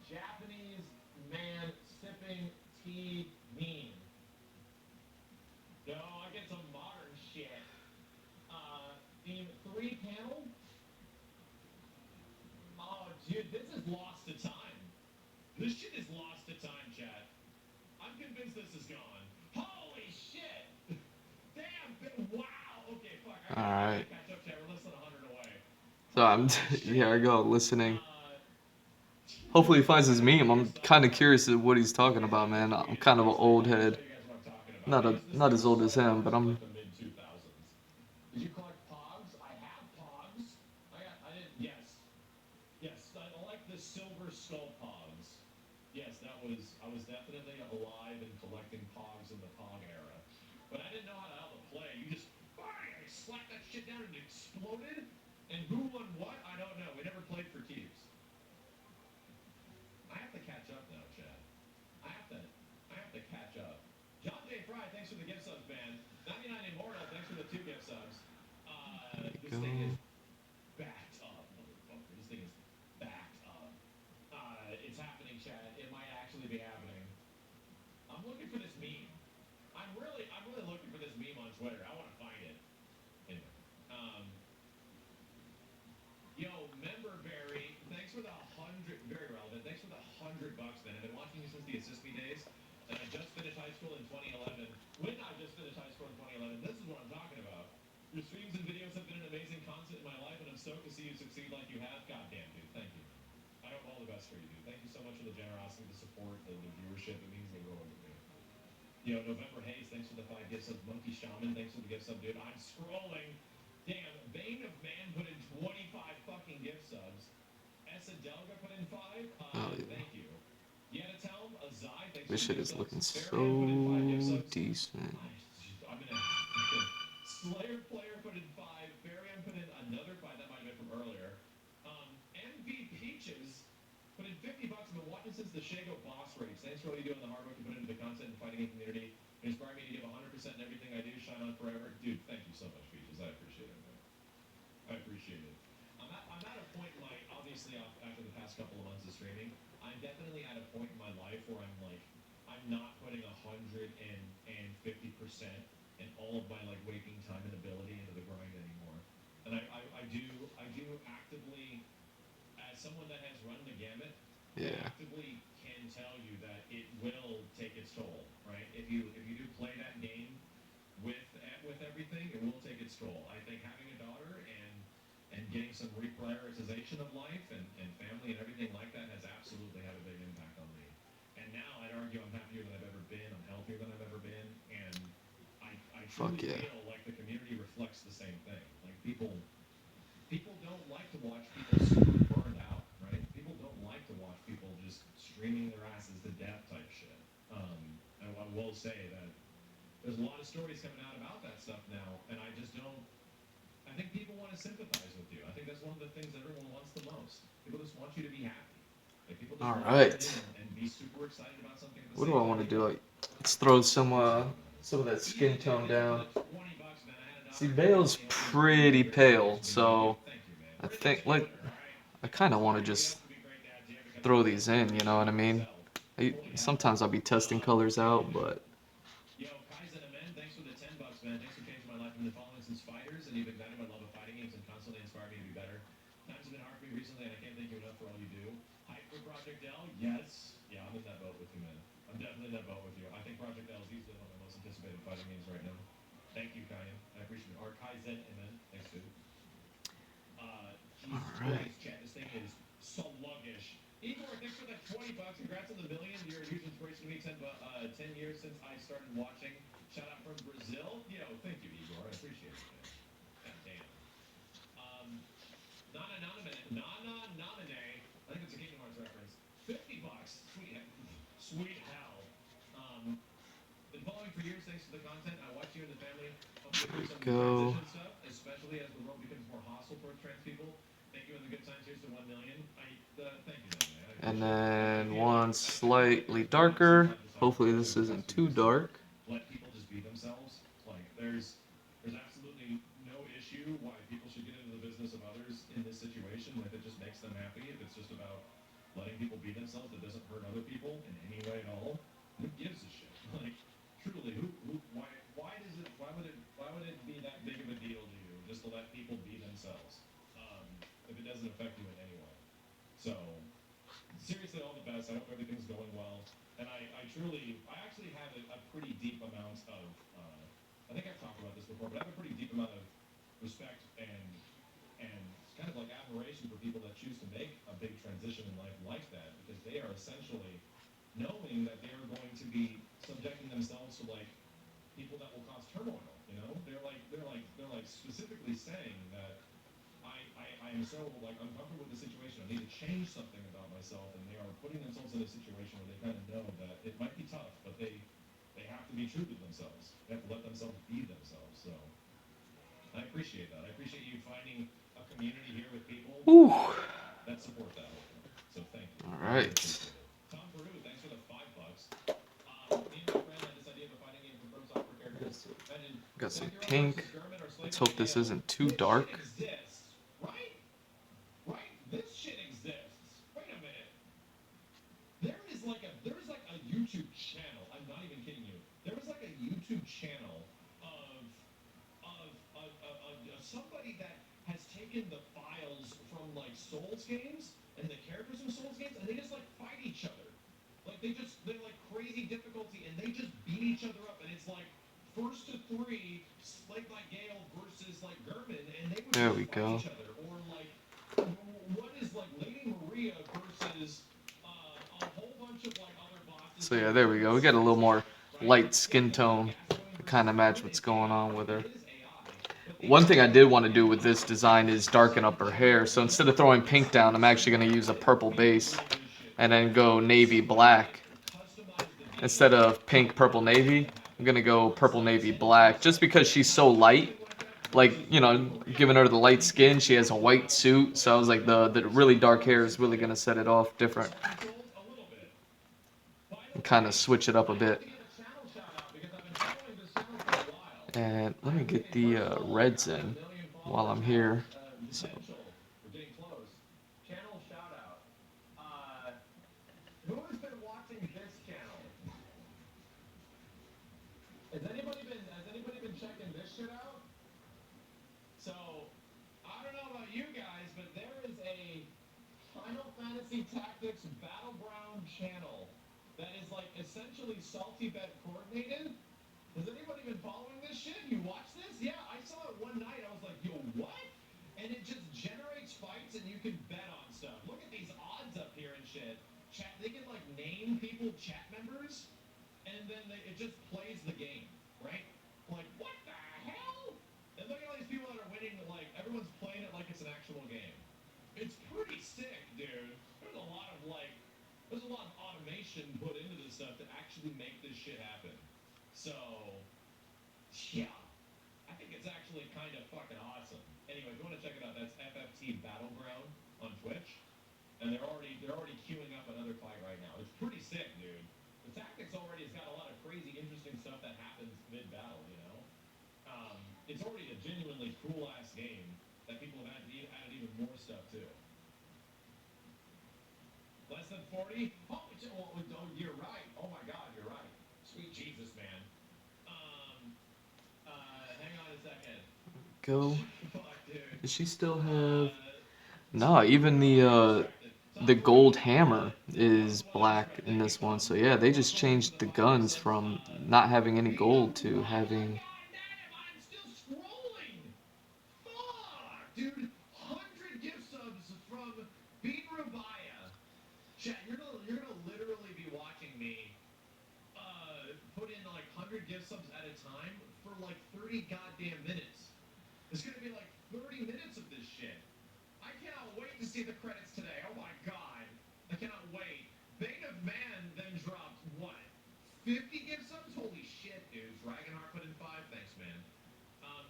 Speaker 2: Japanese man sipping tea meme. No, I get some modern shit. Theme three panel. Oh, dude, this is lost to time. This shit is lost to time, chat. I'm convinced this is gone. Holy shit! Damn! Wow. Okay, fuck.
Speaker 1: All
Speaker 2: I
Speaker 1: right.
Speaker 2: gotta catch up, chat. We're less than 100 away.
Speaker 1: So I'm here I go listening. Hopefully he finds his meme. I'm kind of curious at what he's talking about, man. I'm kind of an old head. Not as old as him, but I'm.
Speaker 2: The mid 2000s. Did you collect Pogs? I have Pogs. I didn't. Yes. Yes. I like the silver skull Pogs. Yes, I was definitely alive and collecting Pogs in the Pog era. But I didn't know how to play. You just bang, I slapped that shit down and it exploded. And who won what? I don't know. We never played for keeps. I have to catch up now, Chad. I have to catch up. John J. Fry, thanks for the gift subs, man. 99 Immortal, thanks for the 2 gift subs. This thing is backed up, motherfucker. This thing is backed up. It's happening, Chad. It might actually be happening. I'm looking for this meme. I'm really looking for this meme on Twitter. I want to find it. Anyway. Yo, member Barry, thanks for the 100, very relevant. Thanks for the $100, man. I've been watching you since the Assist Me days, and I just finished high school in 2011. When I just finished high school in 2011, this is what I'm talking about. Your streams and videos have been an amazing constant in my life, and I'm stoked to see you succeed like you have. Goddamn, dude, thank you. I hope all the best for you, dude. Thank you so much for the generosity, the support, the viewership. It means the world to me. Yo, November Hayes, thanks for the 5 gift subs. Monkey Shaman, thanks for the gift sub, dude. I'm scrolling. Damn, Bane of Man put in 25 fucking gift subs. Esadelga put in 5.
Speaker 1: Oh, yeah.
Speaker 2: Thank you. Yetatelm, Azai, thanks
Speaker 1: This
Speaker 2: for
Speaker 1: shit
Speaker 2: the
Speaker 1: is
Speaker 2: gift
Speaker 1: looking
Speaker 2: subs.
Speaker 1: so
Speaker 2: Faraday put in 5 gift subs.
Speaker 1: decent.
Speaker 2: I'm gonna Slayer player put in 5. Farion put in another 5. That might have been from earlier. MV Peaches put in $50. I've been watching since the Shago boss race. Thanks for all you do on the hard work you put into the content and fighting game community. It inspired me to give 100% in everything I do. Shine on forever, dude. Thank you so much, Peaches. I appreciate it, man. I appreciate it. I'm at a point in my obviously after the past couple of months of streaming, I'm definitely at a point in my life where I'm like I'm not putting 150% and all of my like waking time and ability into the grind anymore. And I do actively, as someone that has run the gamut,
Speaker 1: Yeah.
Speaker 2: actively can tell you that it will take its toll, right? If you do play that game with everything, it will take its toll. I think having a daughter and getting some reprioritization of life and family and everything like that has absolutely had a big impact on me. And now I'd argue I'm happier than I've ever been. I'm healthier than I've ever been, and I truly
Speaker 1: Fuck yeah.
Speaker 2: feel like the community reflects the same thing. Like people don't like to watch people super burned out, right? People don't like to watch people just streaming their asses to death type shit. And I will say that there's a lot of stories coming out about that stuff now, and I just don't. I think people want to sympathize with you. I think that's one of the things everyone wants the most. People just want you to be happy. Like people just
Speaker 1: All
Speaker 2: want
Speaker 1: right.
Speaker 2: to and be super excited about something. At the
Speaker 1: What do
Speaker 2: same
Speaker 1: I want to
Speaker 2: time.
Speaker 1: do? Like, let's throw some of that skin tone down. See, Bale's pretty pale, so I think like I kind of want to just throw these in. You know what I mean? Sometimes I'll be testing colors out, but
Speaker 2: Yo, Kaizen Amen, thanks for the $10, man. Thanks for changing my life. I've been following since fighters, and you've ignited my love of fighting games and constantly inspired me to be better. Times have been hard for me recently, and I can't thank you enough for all you do. Hype for Project L? Yes. Yeah, I'm in that boat with you, man. I'm definitely in that boat with you. I think Project L is easily one of my most anticipated fighting games right now. Thank you, Kyan. I appreciate it. Or Kaizen Amen. Thanks, dude. Jesus
Speaker 1: Alright.
Speaker 2: Christ, chat, this thing is sluggish. Igor, thanks for the $20. Congrats on the million. You're a huge inspiration to me. 10 years since I started watching. Shout out from Brazil. Yo, thank you, Igor. I appreciate it, man. God damn. Nana Nomine. I think it's a Kingdom Hearts reference. $50. Sweet hell. Been following for years thanks to the content. I watch you and the family. Hopefully through some
Speaker 1: Go.
Speaker 2: transition stuff, especially as the world becomes more hostile towards trans people. Thank you and the good times. Here's to 1 million. Thank you, man. I
Speaker 1: And
Speaker 2: appreciate it.
Speaker 1: then one slightly darker. Hopefully this isn't too dark.
Speaker 2: Let people just be themselves. Like there's absolutely no issue why people should get into the business of others in this situation if it just makes them happy. If it's just about letting people be themselves, that doesn't hurt other people in any way at all. Who gives a shit? Like truly, why would it be that big of a deal to you just to let people be themselves? If it doesn't affect you in any way. So seriously, all the best. I hope everything's going well. And I actually have a pretty deep amount of, I think I've talked about this before, but I have a pretty deep amount of respect and kind of like admiration for people that choose to make a big transition in life like that, because they are essentially knowing that they are going to be subjecting themselves to like people that will cause turmoil. You know, they're like specifically saying that I am so like uncomfortable with the situation. I need to change something about myself, and they are putting themselves in a situation where they kind of know that it might be tough, but they have to be true to themselves. They have to let themselves be themselves. So I appreciate that. I appreciate you finding a community here with people
Speaker 1: Whew.
Speaker 2: that support that whole thing. So thank you.
Speaker 1: All
Speaker 2: I really
Speaker 1: right.
Speaker 2: appreciate it. Tom Peru, thanks for the $5. Me and my friend had this idea of a fighting game for Pro Soccer characters. Imagine
Speaker 1: Got some
Speaker 2: Sekiro
Speaker 1: pink.
Speaker 2: versus Gurman or Slay
Speaker 1: Let's
Speaker 2: by
Speaker 1: hope this
Speaker 2: KO.
Speaker 1: isn't too
Speaker 2: This
Speaker 1: dark.
Speaker 2: shit exists, right? Right? This shit exists. Wait a minute. There's like a YouTube channel. I'm not even kidding you. There was like a YouTube channel of somebody that has taken the files from like Souls games and the characters from Souls games, and they just like fight each other. Like they're like crazy difficulty, and they just beat each other up, and it's like first to 3, Slate by Gale versus like Gurman, and they would
Speaker 1: There
Speaker 2: just
Speaker 1: we
Speaker 2: fight
Speaker 1: go.
Speaker 2: each other, or like what is like Lady Maria versus a whole bunch of like other bosses.
Speaker 1: So yeah, there we go. We got a little more light skin tone to kind of match what's going on with her. One thing I did want to do with this design is darken up her hair. So instead of throwing pink down, I'm actually going to use a purple base and then go navy black. Instead of pink, purple, navy, I'm going to go purple, navy, black. Just because she's so light. Like, you know, giving her the light skin, she has a white suit. So I was like, the really dark hair is really going to set it off different. And kind of switch it up a bit. And let me get the reds in while I'm here. So.
Speaker 2: We're getting close. Channel shout out. Who has been watching this channel? Has anybody been checking this shit out? So, I don't know about you guys, but there is a Final Fantasy Tactics Battleground channel that is like essentially salty bet coordinated. Has anybody been following this shit? You watch this? Yeah, I saw it one night. I was like, yo, what? And it just generates fights, and you can bet on stuff. Look at these odds up here and shit. Chat, they can like name people chat members, and then it just plays the game, right? Like, what the hell? And look at all these people that are winning. Like, everyone's playing it like it's an actual game. It's pretty sick, dude. There's a lot of automation put into this stuff to actually make this shit happen. So, yeah, I think it's actually kind of fucking awesome. Anyway, if you want to check it out, that's FFT Battleground on Twitch, and they're already queuing up another fight right now. It's pretty sick, dude. The Tactics already has got a lot of crazy, interesting stuff that happens mid-battle. You know, it's already a genuinely cool ass game that people have added even more stuff to. Less than 40? Oh, you're right. Oh my God, you're right. Sweet Jesus, man. Hang on a second.
Speaker 1: Go.
Speaker 2: Fuck, dude.
Speaker 1: Does she still have... No, even the gold hammer is black in this one. So yeah, they just changed the guns from not having any gold to having...
Speaker 2: I'm still scrolling. Fuck, dude. 100 gift subs 30 goddamn minutes. It's gonna be like 30 minutes of this shit. I cannot wait to see the credits today. Oh my god. I cannot wait. Bane of Man then dropped what? 50 gift subs? Holy shit, dude. Dragonheart put in 5. Thanks, man.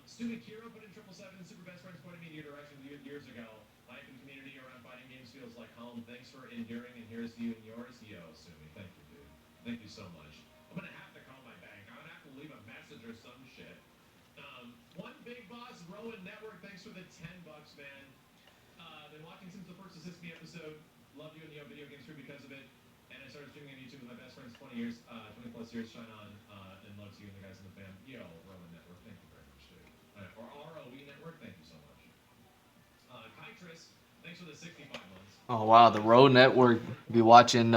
Speaker 2: Stupid Kiro put in 777. Super Best Friends pointed me in your direction years ago. Life and community around fighting games feels like home. Thanks for enduring, and here's you and yours. Yo, Sumi. Thank you, dude. Thank you so much. I'm gonna have to call my bank. I'm gonna have to leave a message or some shit. One Big Boss, Rowan Network, thanks for the $10, man. Been watching since the first Assist Me episode. Love you and your video games crew because of it. And I started streaming on YouTube with my best friends 20 years, 20 plus years. Shine on, and love to you and the guys in the fam. Yo, Rowan Network, thank you very much, dude. Or ROE Network, thank you so much. Kytris, thanks for the 65 months.
Speaker 1: Oh wow, the Road Network be watching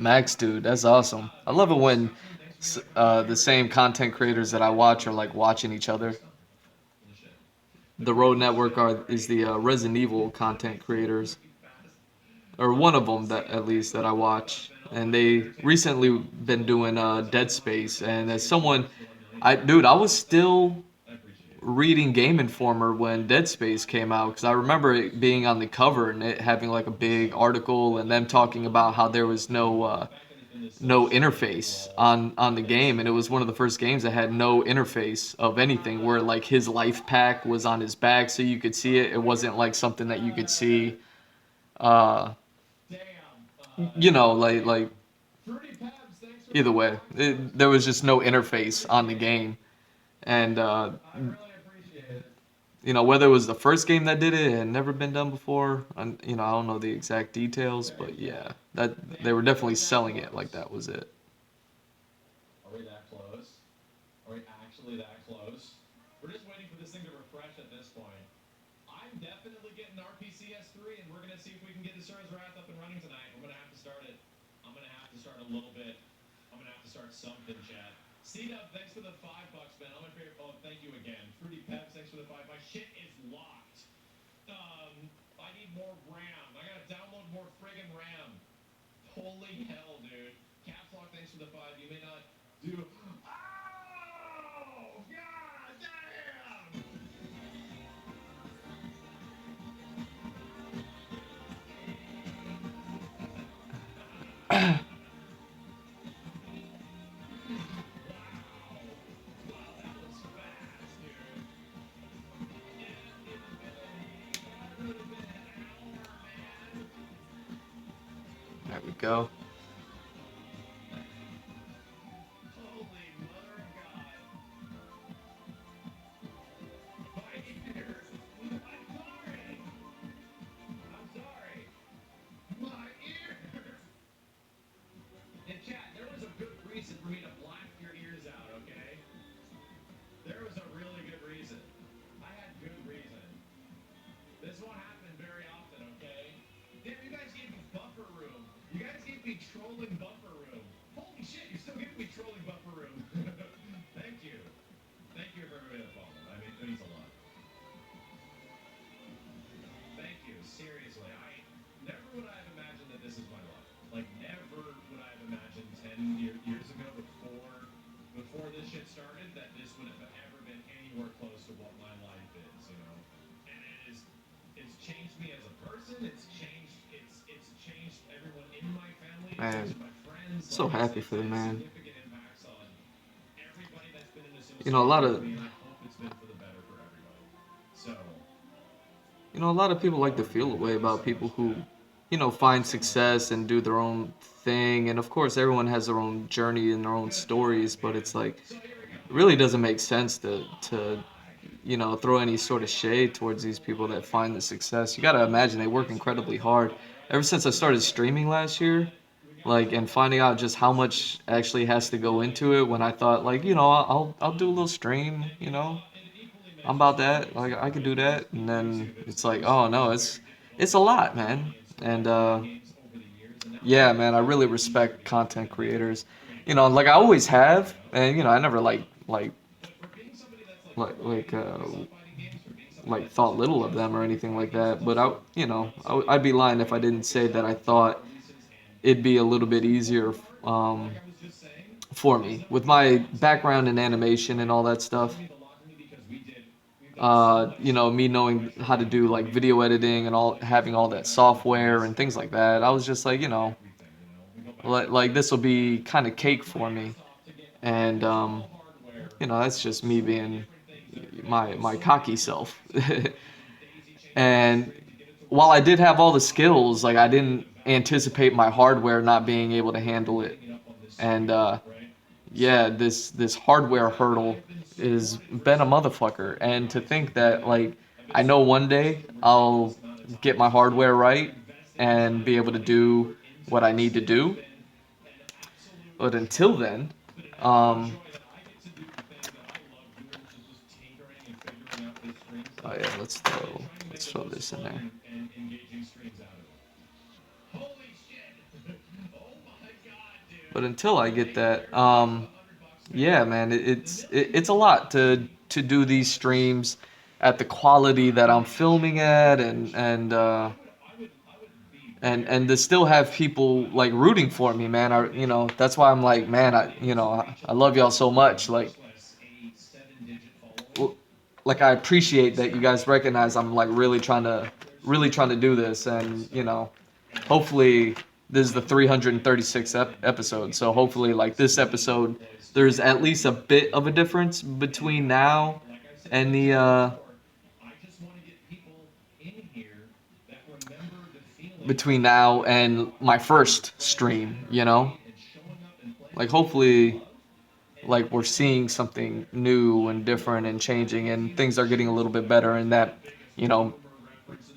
Speaker 1: Max, dude. That's awesome. I love it when the same content creators that I watch are like watching each other. The Road Network is the Resident Evil content creators, or one of them that at least that I watch, and they recently been doing Dead Space. And as someone, I was still reading Game Informer when Dead Space came out because I remember it being on the cover and it having like a big article and them talking about how there was no interface on the game, and it was one of the first games that had no interface of anything, where like his life pack was on his back so you could see it. It wasn't like something that you could see, uh, like either way, there was just no interface on the game. And whether it was the first game that did it, it had never been done before. And I don't know the exact details, but yeah, that they were definitely selling it like that was it.
Speaker 2: Are we that close? Are we actually that close? We're just waiting for this thing to refresh at this point. I'm definitely getting RPCS3, and we're going to see if we can get the Asura's Wrath up and running tonight. I'm going to have to start it. I'm going to have to start a little bit. I'm going to have to start something, chat. C-Dub, thanks for the $5, man. All my favorite. Oh, thank you again. Fruity Peps, thanks for the 5. My shit is locked. I need more RAM. I got to download more friggin' RAM. Holy hell, dude. Caps Lock, thanks for the 5. You may not do. Oh, god damn!
Speaker 1: There we go.
Speaker 2: Holy mother of God. My ears. I'm sorry. I'm sorry. My ears. And chat, there was a good reason for me to black your ears out, okay? There was a really good reason. I had good reason. This won't happen very often, okay? Damn, you guys gave me buffer room. You guys gave me trolling buffer room. Holy shit, you're still giving me trolling buffer room. Thank you. Thank you for everybody that followed. I mean, it means a lot. Thank you. Seriously, I never would I have imagined that this is my life. Like, never would I have imagined 10 years ago before this shit started that this would have ever been anywhere close to what my life is, you know? And it's changed me as a person. It's changed everyone in my family. It's
Speaker 1: Man,
Speaker 2: changed my friends.
Speaker 1: so
Speaker 2: Like,
Speaker 1: happy
Speaker 2: it's
Speaker 1: for the
Speaker 2: had
Speaker 1: man.
Speaker 2: significant impacts on everybody that's been in
Speaker 1: A lot
Speaker 2: association
Speaker 1: of
Speaker 2: with me, and I hope it's been for the better for everybody. So,
Speaker 1: a lot of people like to feel a way about people who, find success and do their own thing. And of course, everyone has their own journey and their own stories, but it's like, it really doesn't make sense to throw any sort of shade towards these people that find the success. You got to imagine they work incredibly hard. Ever since I started streaming last year, like, and finding out just how much actually has to go into it, when I thought, like, I'll do a little stream, I'm about that. Like, I could do that. And then it's like, oh no, it's a lot, man. And yeah, man, I really respect content creators. Like I always have, and I never like like uh like thought little of them or anything like that. But I'd be lying if I didn't say that I thought it'd be a little bit easier um, for me with my background in animation and all that stuff. You know, me knowing how to do like video editing and all, having all that software and things like that. I was just like, you know, like this will be kind of cake for me. And you know, that's just me being my cocky self. And while I did have all the skills, like I didn't anticipate my hardware not being able to handle it. And yeah, this hardware hurdle is been a motherfucker. And to think that like I know one day I'll get my hardware right and be able to do what I need to do. But until then, um, oh yeah, let's throw this in there. But until I get that, yeah, man, it's a lot to do these streams at the quality that I'm filming at, and to still have people like rooting for me, man. I you know that's why I'm like, man, I love y'all so much, l- like I appreciate that you guys recognize I'm like really trying to do this, and you know, hopefully this is the 336th episode, so hopefully like this episode there's at least a bit of a difference between now and the between now and my first stream, you know, like hopefully like we're seeing something new and different and changing and things are getting a little bit better, and that you know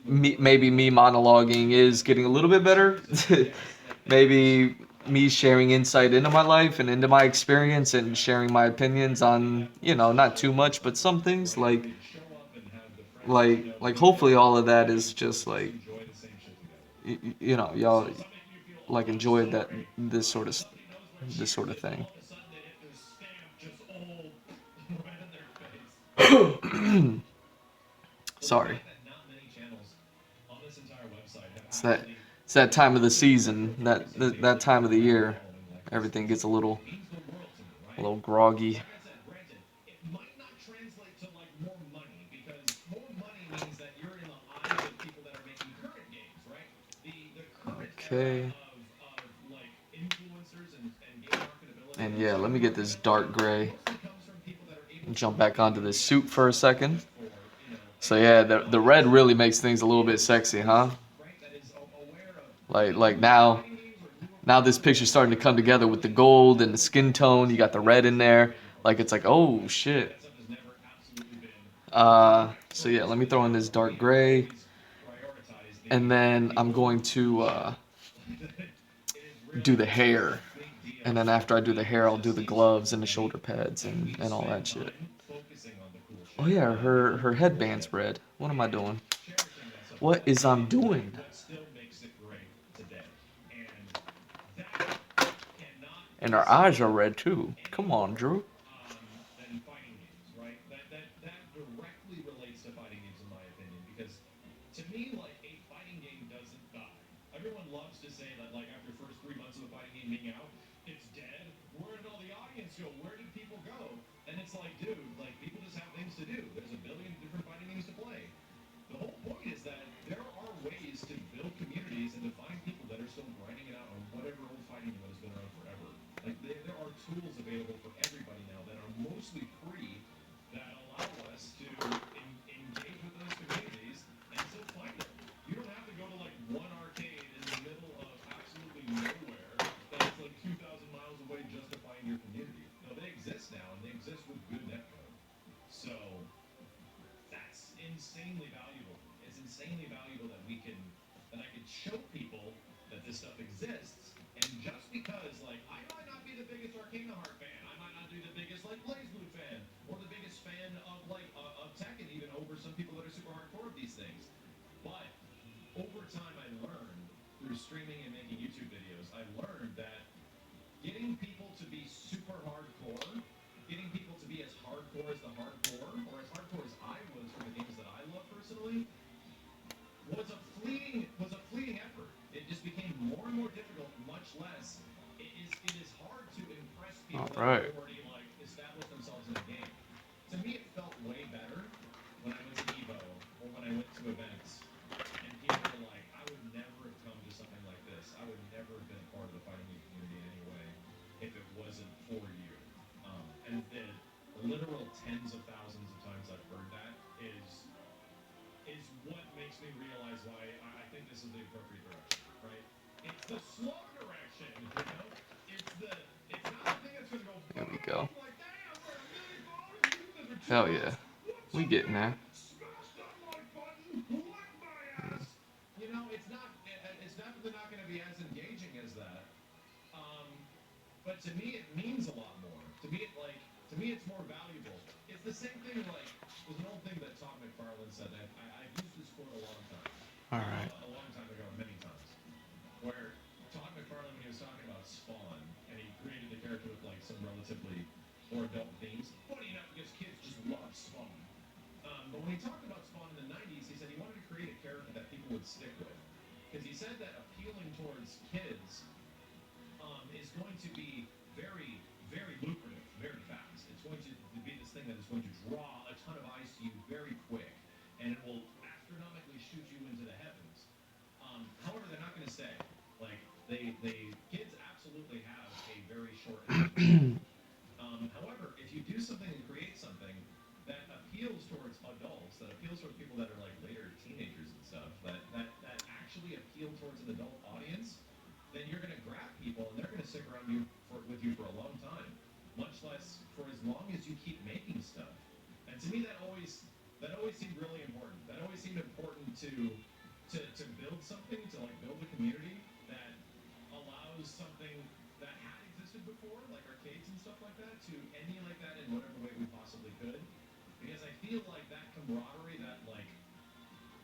Speaker 1: maybe me monologuing is getting a little bit better. Maybe me sharing insight into my life and into my experience and sharing my opinions on, you know, not too much, but some things like hopefully all of that is just like you know, y'all like enjoyed that this sort of thing. Sorry. It's that it's that time of the season, that time of the year. Everything gets a little groggy. Okay. And yeah, let me get this dark gray. Jump back onto this suit for a second. So yeah, the red really makes things a little bit sexy, huh? Like now this picture's starting to come together with the gold and the skin tone. You got the red in there. Like it's like, oh shit. So yeah, let me throw in this dark gray, and then I'm going to do the hair, and then after I do the hair, I'll do the gloves and the shoulder pads and all that shit. Oh yeah, her headband's red. What am I doing? What is I'm doing? And her eyes are red too. Come on, Drew. All right.
Speaker 2: events, and people were like, I would never have come to something like this. I would never have been a part of the fighting game community in any way if it wasn't for you. And the literal tens of thousands of times I've heard that is what makes me realize why I think this is the appropriate direction, right? It's the slow direction, you know? It's not the thing that's gonna go
Speaker 1: Here we
Speaker 2: boom,
Speaker 1: go.
Speaker 2: like damn, for $1 million, you did it for 2
Speaker 1: Hell yeah.
Speaker 2: months. What's
Speaker 1: We
Speaker 2: up,
Speaker 1: getting
Speaker 2: man?
Speaker 1: there.
Speaker 2: Smash that like button, lick my ass. You know, it's definitely not gonna be as engaging as that. Um, but to me, it means a lot more. To me, it's more valuable. It's the same thing. Like, there's an old thing that Todd McFarlane said. I've used this quote a long time,
Speaker 1: All right.
Speaker 2: a long time ago, many times. Where Todd McFarlane, when he was talking about Spawn, and he created the character with like some relatively more adult themes. Funny enough, because kids just love Spawn. But when he talked about Spawn in the '90s, he said he wanted to create a character that people would stick with, because he said that appealing towards kids is going to be very, very lucrative, very fast. It's going to be this thing that is going to draw a ton of eyes to you very quick, and it will astronomically shoot you into the heavens. However, they're not going to stay. Like kids absolutely have a very short attention. However, if you do something and create something that appeals towards adults, that appeals towards people that are like later teenagers and stuff, that actually appeal towards an adult audience, then you're going to grab people and they're going to stick around with you for a long time, much less for as long as you keep making stuff. And to me, that always seemed really important. That always seemed important to build something, to like build a community that allows something that had existed before, like arcades and stuff like that, to emulate that in whatever way we possibly could. Because I feel like that camaraderie,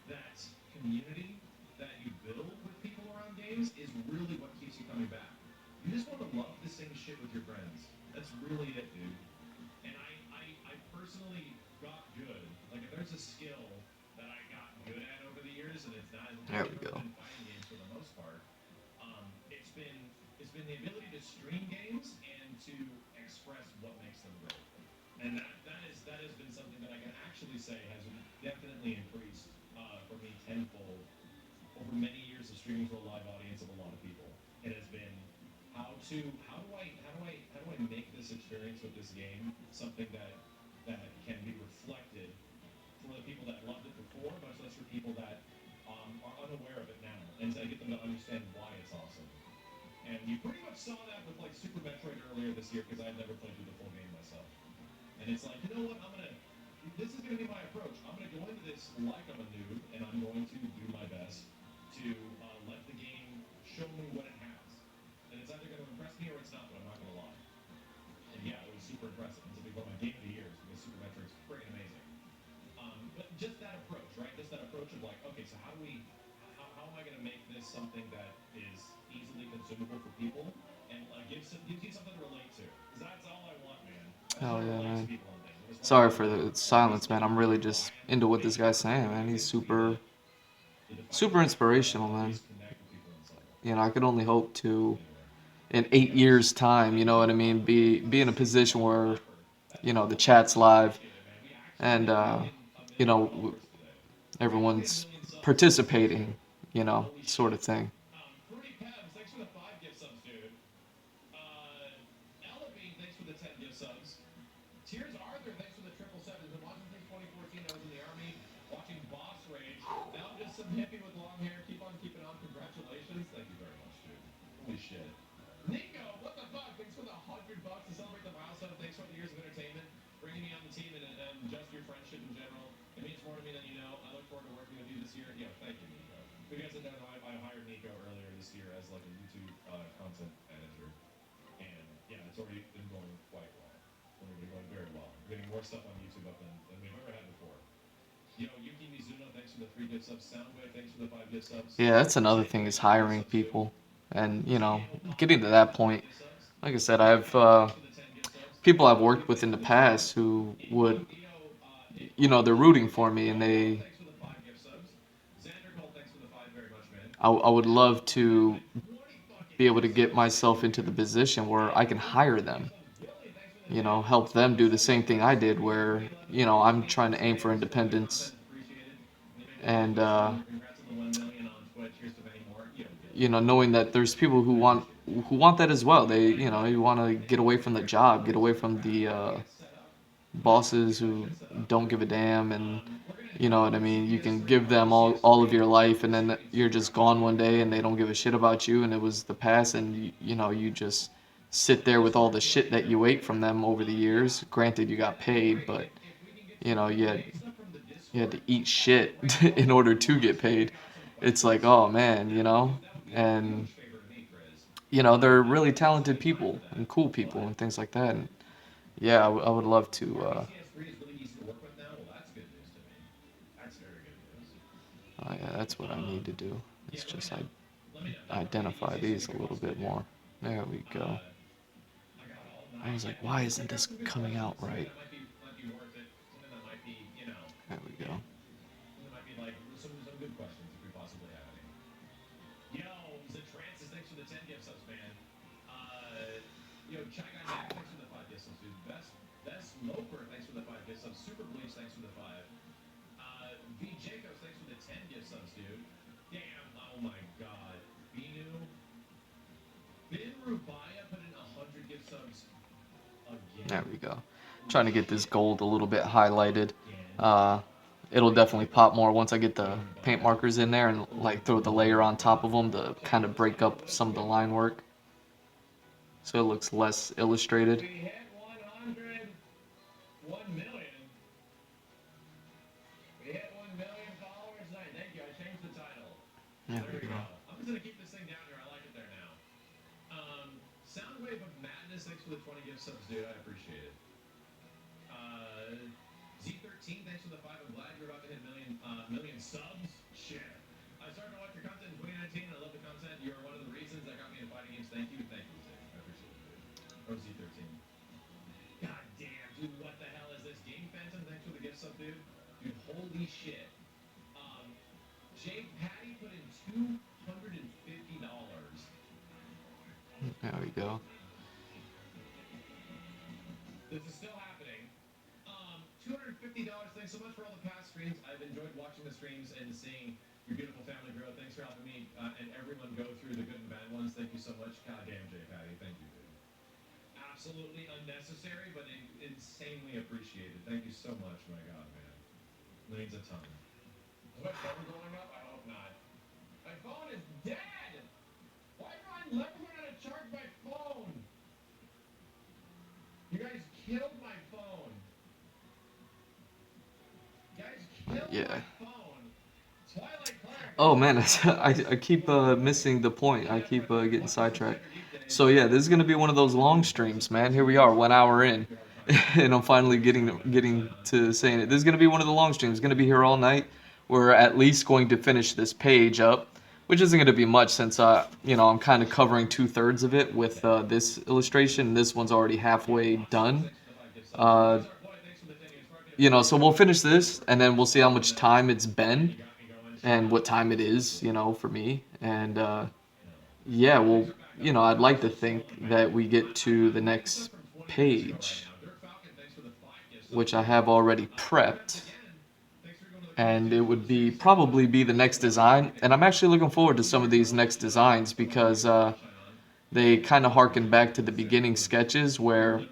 Speaker 2: that community that you build with people around games is really what keeps you coming back. You just want to love the same shit with your friends. That's really it, dude. And I personally got good. Like, if there's a skill that I got good at over the years, and it's not
Speaker 1: There we go.
Speaker 2: been fighting games for the most part, it's been the ability to stream games and to express what makes them great. And that has been something that I can actually say has definitely increased for me tenfold over many years of streaming to a live audience of a lot of people. It has been how do I make this experience with this game something that can be reflected for the people that loved it before, much less for people that are unaware of it now, and to get them to understand why it's awesome. And you pretty much saw that with like Super Metroid earlier this year, because I had never played through the full game myself. And it's like, you know what, this is gonna be my approach. I'm gonna go into this like I'm a noob, and I'm going to do my best to let the game show me what it has. And it's either gonna impress me or it's not, but I'm not gonna lie. And yeah, it was super impressive. It's a big one of my game of the years, because Super Metroid's friggin' amazing. But just that approach, right? Just that approach of like, okay, so how am I gonna make this something that is easily consumable for people, and gives you something to relate to? Because that's all I want, man.
Speaker 1: Hell yeah, man. Sorry for the silence, man. I'm really just into what this guy's saying, man. He's super, super inspirational, man. You know, I could only hope to, in 8 years' time, you know what I mean, be in a position where, you know, the chat's live, and you know, everyone's participating, you know, sort of thing.
Speaker 2: Fruity Pebs, thanks for the 5 gift subs, dude. Ella Bean, thanks for the 10 gift subs. Tears Arthur, thanks for the triple sevens. Been watching since 2014. I was in the army, watching Boss Rage. Now I'm just some hippie with long hair. Keep on keeping on. Congratulations. Thank you very much, dude. Holy shit. Nico, what the fuck? Thanks for the $100 to celebrate the milestone. Thanks for the years of entertainment, bringing me on the team, and just your friendship in general. It means more to me than you know. I look forward to working with you this year. Yeah, thank you, Nico. If you guys didn't know, I hired Nico earlier this year as like a YouTube content manager, and yeah, it's already been going quite well. It's already been going very well. We're getting more stuff on YouTube up than we've ever had before. You know, Yuki Mizuno, thanks for the 3 gift subs. Soundwave, thanks for the 5 gift subs.
Speaker 1: Yeah, that's another thing is hiring people, and you know, getting to that point. Like I said, I've people I've worked with in the past who would, you know, they're rooting for me, and I would love to be able to get myself into the position where I can hire them, you know, help them do the same thing I did, where, you know, I'm trying to aim for independence and
Speaker 2: Congrats on the 1 million on Twitch. Here's to many more.
Speaker 1: you know, knowing that there's people who want that as well. They, you know, you want to get away from the job, get away from the bosses who don't give a damn, and you know what I mean. You can give them all of your life, and then you're just gone one day, and they don't give a shit about you, and it was the past, and you know, you just sit there with all the shit that you ate from them over the years. Granted, you got paid, but you know, you had to eat shit in order to get paid. It's like, oh man, you know, and you know, they're really talented people and cool people and things like that. And yeah, I would love to.
Speaker 2: CS3 is really easy to work with now. Well, that's good news to me. That's very good news.
Speaker 1: Yeah, that's what I need to do.
Speaker 2: Yeah,
Speaker 1: It's just
Speaker 2: let me know. That really
Speaker 1: identify
Speaker 2: easy.
Speaker 1: these
Speaker 2: So
Speaker 1: a
Speaker 2: your
Speaker 1: little
Speaker 2: boss
Speaker 1: bit
Speaker 2: video.
Speaker 1: more. There we go.
Speaker 2: I got all
Speaker 1: I
Speaker 2: night.
Speaker 1: was like,
Speaker 2: Yeah,
Speaker 1: why
Speaker 2: let's
Speaker 1: isn't
Speaker 2: grab
Speaker 1: this
Speaker 2: some good
Speaker 1: coming out
Speaker 2: questions. Something
Speaker 1: right?
Speaker 2: that might be worth it. Something that might be,
Speaker 1: There we go.
Speaker 2: something that might be like some good questions if we possibly have any. Yo, Zatrancis, thanks for the 10 gift subs, man. Chai Guy Mac, thanks for the 5 gift subs, dude. Best Smoker, thanks for the 5 gift subs. Super Bleach, thanks for the 5. V Jacobs, thanks for the 10 gift subs, dude. Damn, oh my god. Binu. Bin Rubaya put in 100 gift subs again.
Speaker 1: There we go. Trying to get this gold a little bit highlighted. It'll definitely pop more once I get the paint markers in there and like throw the layer on top of them to kind of break up some of the line work, so it looks less illustrated.
Speaker 2: We hit 100. 1 million. We hit 1 million followers tonight. Thank you. I changed the title.
Speaker 1: There
Speaker 2: There
Speaker 1: we
Speaker 2: we
Speaker 1: go.
Speaker 2: go. I'm just gonna keep this thing down here. I like it there now. Soundwave of Madness, thanks for the 20 gift subs, dude. I appreciate it. Z13, thanks for the 5. I'm glad you're about to hit million subs. Shit. I started to watch your content in 2019 and I love the content. You're one of the reasons that got me into fighting games. Thank you. Thank you, Zay. I appreciate it, dude. Or Z13. God damn, dude, what the hell is this? Game Phantom, thanks for the gift sub, dude. Dude, holy shit. Jake Patty put in $250.
Speaker 1: There we go.
Speaker 2: This is still happening. $250. Thanks so much for all the past streams. I've enjoyed watching the streams and seeing your beautiful family grow. Thanks for helping me and everyone go through the good and bad ones. Thank you so much. Goddamn, Jay Patty. Thank you, dude. Absolutely unnecessary, but insanely appreciated. Thank you so much. My God, man. Means a ton. Is my phone going up? I hope not. My phone is dead! Why do I never learn how to charge my phone? You guys killed my phone. You guys killed
Speaker 1: Yeah.
Speaker 2: my phone. Twilight Clark.
Speaker 1: Oh man, I keep missing the point. I keep getting sidetracked. So yeah, this is gonna be one of those long streams, man. Here we are, 1 hour in, and I'm finally getting to saying it. This is gonna be one of the long streams. It's gonna be here all night. We're at least going to finish this page up, which isn't gonna be much since you know, I'm kind of covering 2/3 of it with this illustration. This one's already halfway done. You know, so we'll finish this, and then we'll see how much time it's been and what time it is, you know, for me. And yeah, well, you know, I'd like to think that we get to the next page, which I have already prepped, and it would be probably be the next design. And I'm actually looking forward to some of these next designs because they kind of harken back to the beginning sketches where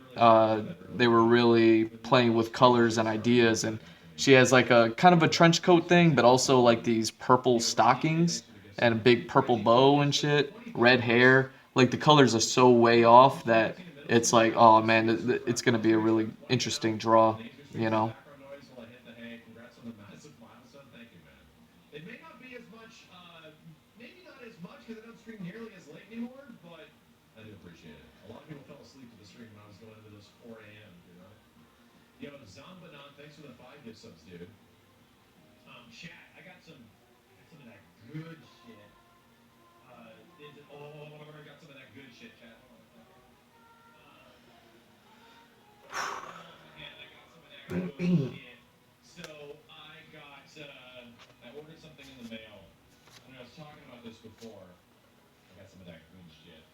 Speaker 1: they were really playing with colors and ideas. And she has like a kind of a trench coat thing, but also like these purple stockings and a big purple bow and shit, red hair. Like the colors are so way off that it's like, oh man, it's gonna be a really interesting draw, you know.
Speaker 2: It may not be as much, maybe not as much because I don't stream nearly as late anymore, but I do appreciate it. A lot of people fell asleep to the stream when I was going into those 4 a.m., you know? Yo, Zombanon, thanks for the 5 gift subs, dude. Chat, I got some of that good shit. I got some of that good shit, chat. Hold on a second. And I got some of that good shit. So I ordered something in the mail. And I was talking about this before. I got some of that good shit.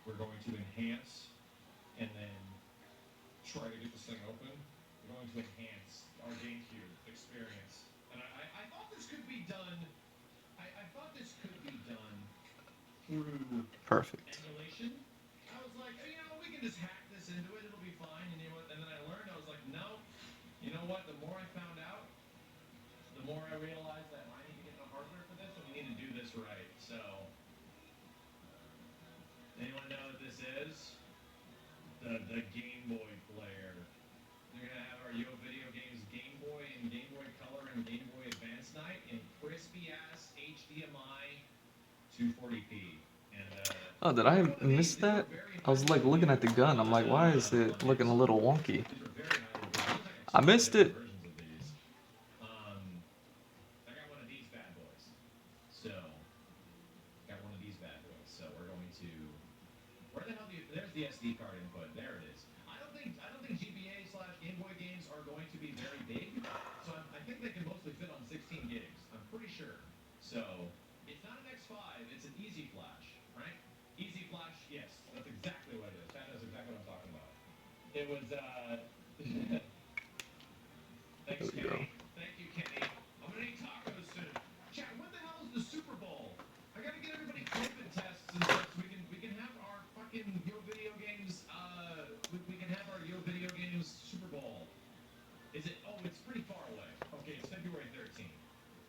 Speaker 2: We're going to enhance and then try to get this thing open. We're going to enhance our GameCube experience And I thought this could be done. I thought this could be done through
Speaker 1: Perfect.
Speaker 2: emulation. I was like, oh, we can just hack this into it. It'll be fine. And and then I learned. I was like, no. You know what? The more I found out, the more I realized that I need to get the hardware for this, and we need to do this right. So, anyone know what this is? The Game Boy player. We're gonna have our Yo Video Games Game Boy and Game Boy Color and Game Boy Advance night in crispy ass HDMI 240p. And
Speaker 1: Oh, did I
Speaker 2: every one of
Speaker 1: miss
Speaker 2: these
Speaker 1: that?
Speaker 2: were very
Speaker 1: I was
Speaker 2: highly
Speaker 1: like looking at the
Speaker 2: reviewed.
Speaker 1: gun. I'm like, why is it looking a little wonky?
Speaker 2: These were very highly reviewed. There's like a
Speaker 1: I
Speaker 2: ton of
Speaker 1: missed
Speaker 2: different
Speaker 1: it.
Speaker 2: versions of these. Um, I got one of these bad boys. So, got one of these bad boys. So we're going to. Where the hell do you? There's the SD card input. There it is. I don't think GBA slash Game Boy games are going to be very big. So I think they can mostly fit on 16 gigs. I'm pretty sure. So it's not an X5. It's an Easy Flash, right? Easy Flash. Yes, that's exactly what it is. That is exactly what I'm talking about. It was.
Speaker 1: There
Speaker 2: Thanks,
Speaker 1: we go.
Speaker 2: Kenny. Thank you, Kenny. I'm gonna eat tacos soon. Chat, when the hell is the Super Bowl? I gotta get everybody COVID tests and stuff so we can have our fucking Yo Video Games. We can have our Yo Video Games Super Bowl. Is it? Oh, it's pretty far away. Okay, it's February 13th.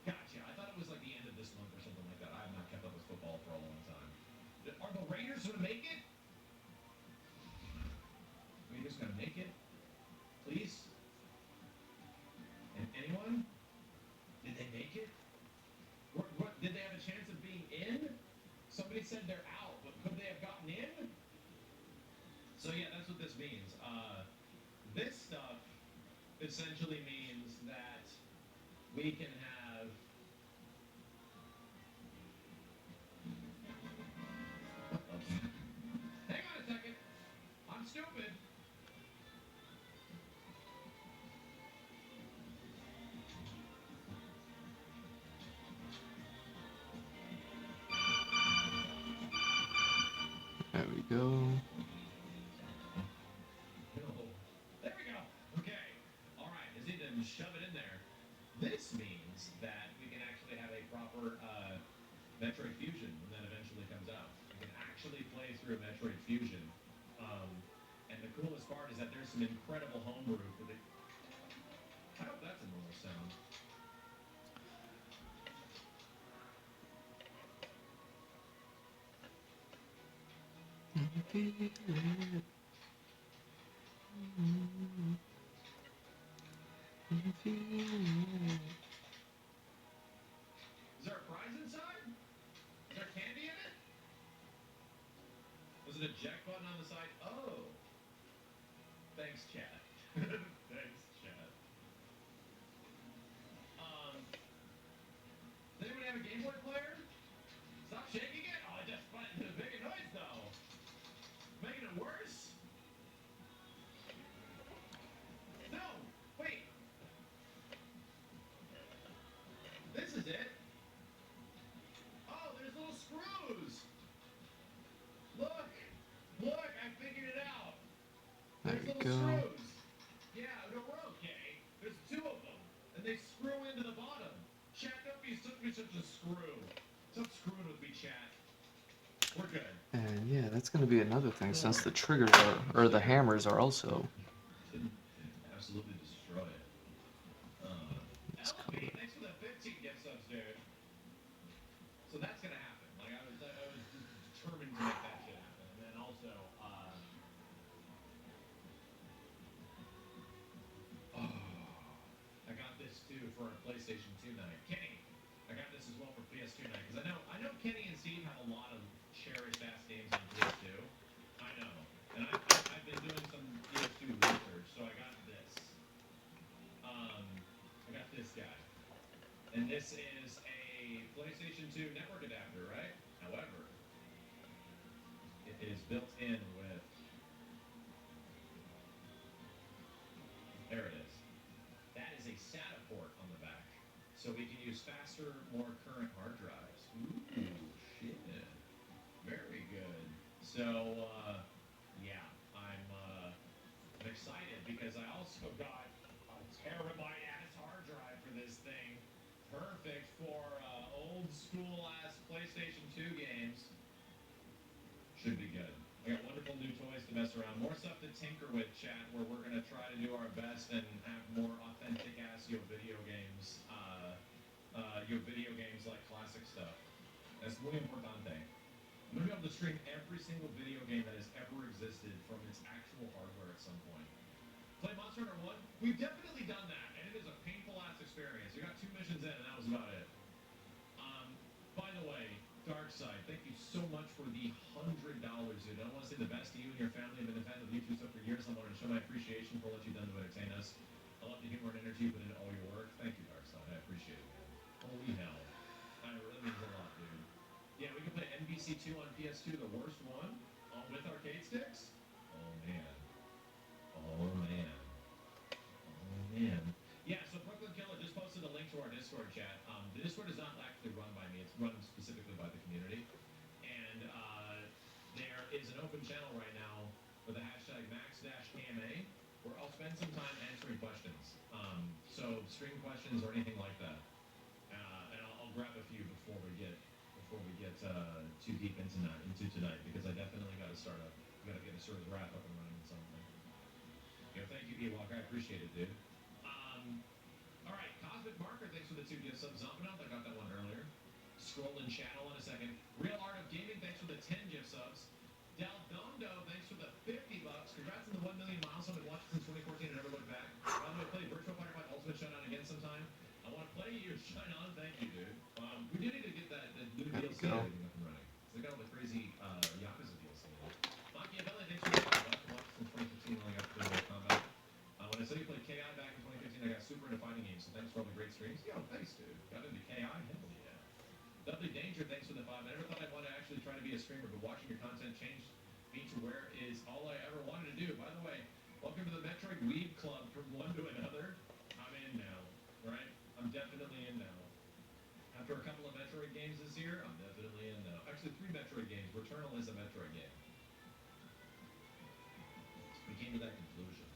Speaker 2: Gotcha. I thought it was like the end of this month or something like that. I have not kept up with football for a long time. Are the Raiders gonna make it? Raiders gonna make it? Please? And anyone? Did they make it? What, did they have a chance of being in? Somebody said they're out, but could they have gotten in? So yeah, that's what this means. This stuff essentially means that we can have. Hang on a second. I'm stupid.
Speaker 1: There we go.
Speaker 2: There we go. Okay. All right. Just need to shove it in there. This means that we can actually have a proper Metroid Fusion when that eventually comes out. We can actually play through Metroid Fusion. And the coolest part is that there's some incredible homebrew for the. I hope that's a normal sound. Is there a prize inside? Is there candy in it? Was it a jack button on the side? Oh. Thanks, chat. Thanks, chat. Does anyone have a Game Boy player? Stop shaking it. Oh, I just making noise though. Making it worse. No, wait. This is it. Oh, there's little screws. Look, I figured it out.
Speaker 1: There
Speaker 2: There's
Speaker 1: we
Speaker 2: little
Speaker 1: go.
Speaker 2: screws. Yeah, no, we're okay. There's two of them, and they screw into the bottom. Chat, don't be such a screw. Stop screwing with me, chat. We're good.
Speaker 1: And yeah, that's gonna be another thing since the triggers are, or the hammers are also
Speaker 2: Absolutely destroy it.
Speaker 1: this color.
Speaker 2: Elevate, thanks for the 15 gift subs, dude. So that's gonna happen. Like I was just determined to make that shit happen. And then also, I got this too for our PlayStation 2 night. Kenny, I got this as well for PS2 night because I know Kenny and Steve have a lot of cherished ass games on PS2. I know, and I've been doing some PS2 research, so I got this. I got this guy, and this is a PlayStation 2 network adapter, right? However, it is built in with. There it is. That is a SATA port on the back. So we can use faster, more current hard drives. Ooh, shit. Very good. So, yeah, I'm excited because I also got a terabyte ass hard drive for this thing. Perfect for old school ass PlayStation 2 games. Should be good. I got wonderful new toys to mess around. More stuff to tinker with, chat, where we're gonna try to do our best and have more authentic ass video games. Video games like classic stuff. That's muy importante. I'm gonna be able to stream every single video game that has ever existed from its actual hardware at some point. Play Monster Hunter 1? We've definitely done that, and it is a painful ass experience. We got 2 missions in, and that was about it. By the way, Darkside, thank you so much for the $100, dude. I want to say the best to you and your family. I've been a fan of YouTube stuff for years. I wanted to show my appreciation for what you've done to entertain us. I love the humor and energy you put into all your work. Thank you, Darkside. I appreciate it, man. Holy hell. That really means a lot, dude. Yeah, we can play NBC2 on PS2, the worst one, with arcade sticks. Oh, man. Oh, man. Oh, man. Yeah, so Brooklyn Killer just posted a link to our Discord chat. The Discord is not actually run by me. It's run specifically by the community. And there is an open channel right now with the hashtag max-kma where I'll spend some time answering questions. So stream questions or anything like that. And I'll grab a few before we get too deep into tonight, because I definitely got to start up. We got to get a sort of wrap up and running with something. Thank you, Ewok. I appreciate it, dude. All right, Cosmic Marker, thanks for the 2 gift subs. Zombinout, I got that one earlier. Scrolling channel in a second. Real Art of Gaming, thanks for the 10 gift subs. Del Dondo, thanks for the $50. Congrats on the 1 million milestone. I've watched since 2014 and never looked back. By the way, play Virtual Firefight Ultimate Showdown again sometime. I want to play you Shine On. Thank you, dude. We do need to get that new DLC up and running. So they got all the crazy Yakuza DLC. Machiavelli, thanks for the $5. I've watched since 2015 when I got to Mortal Kombat. When I saw you played KI back in 2015, I got super into fighting games, so thanks for all the great streams. Yo, thanks, dude. Got into KI? Hell yeah. Dudley Danger, thanks for the 5. I never thought I'd want to actually try to be a streamer, but watching your content changed me to where is all I ever wanted to do. By the way, welcome to the Metroid Weeb Club from one to another. I'm in now, right? I'm definitely in now. After a couple of Metroid games this year, I'm definitely in now. Actually, 3 Metroid games. Returnal is a Metroid game. We came to that conclusion.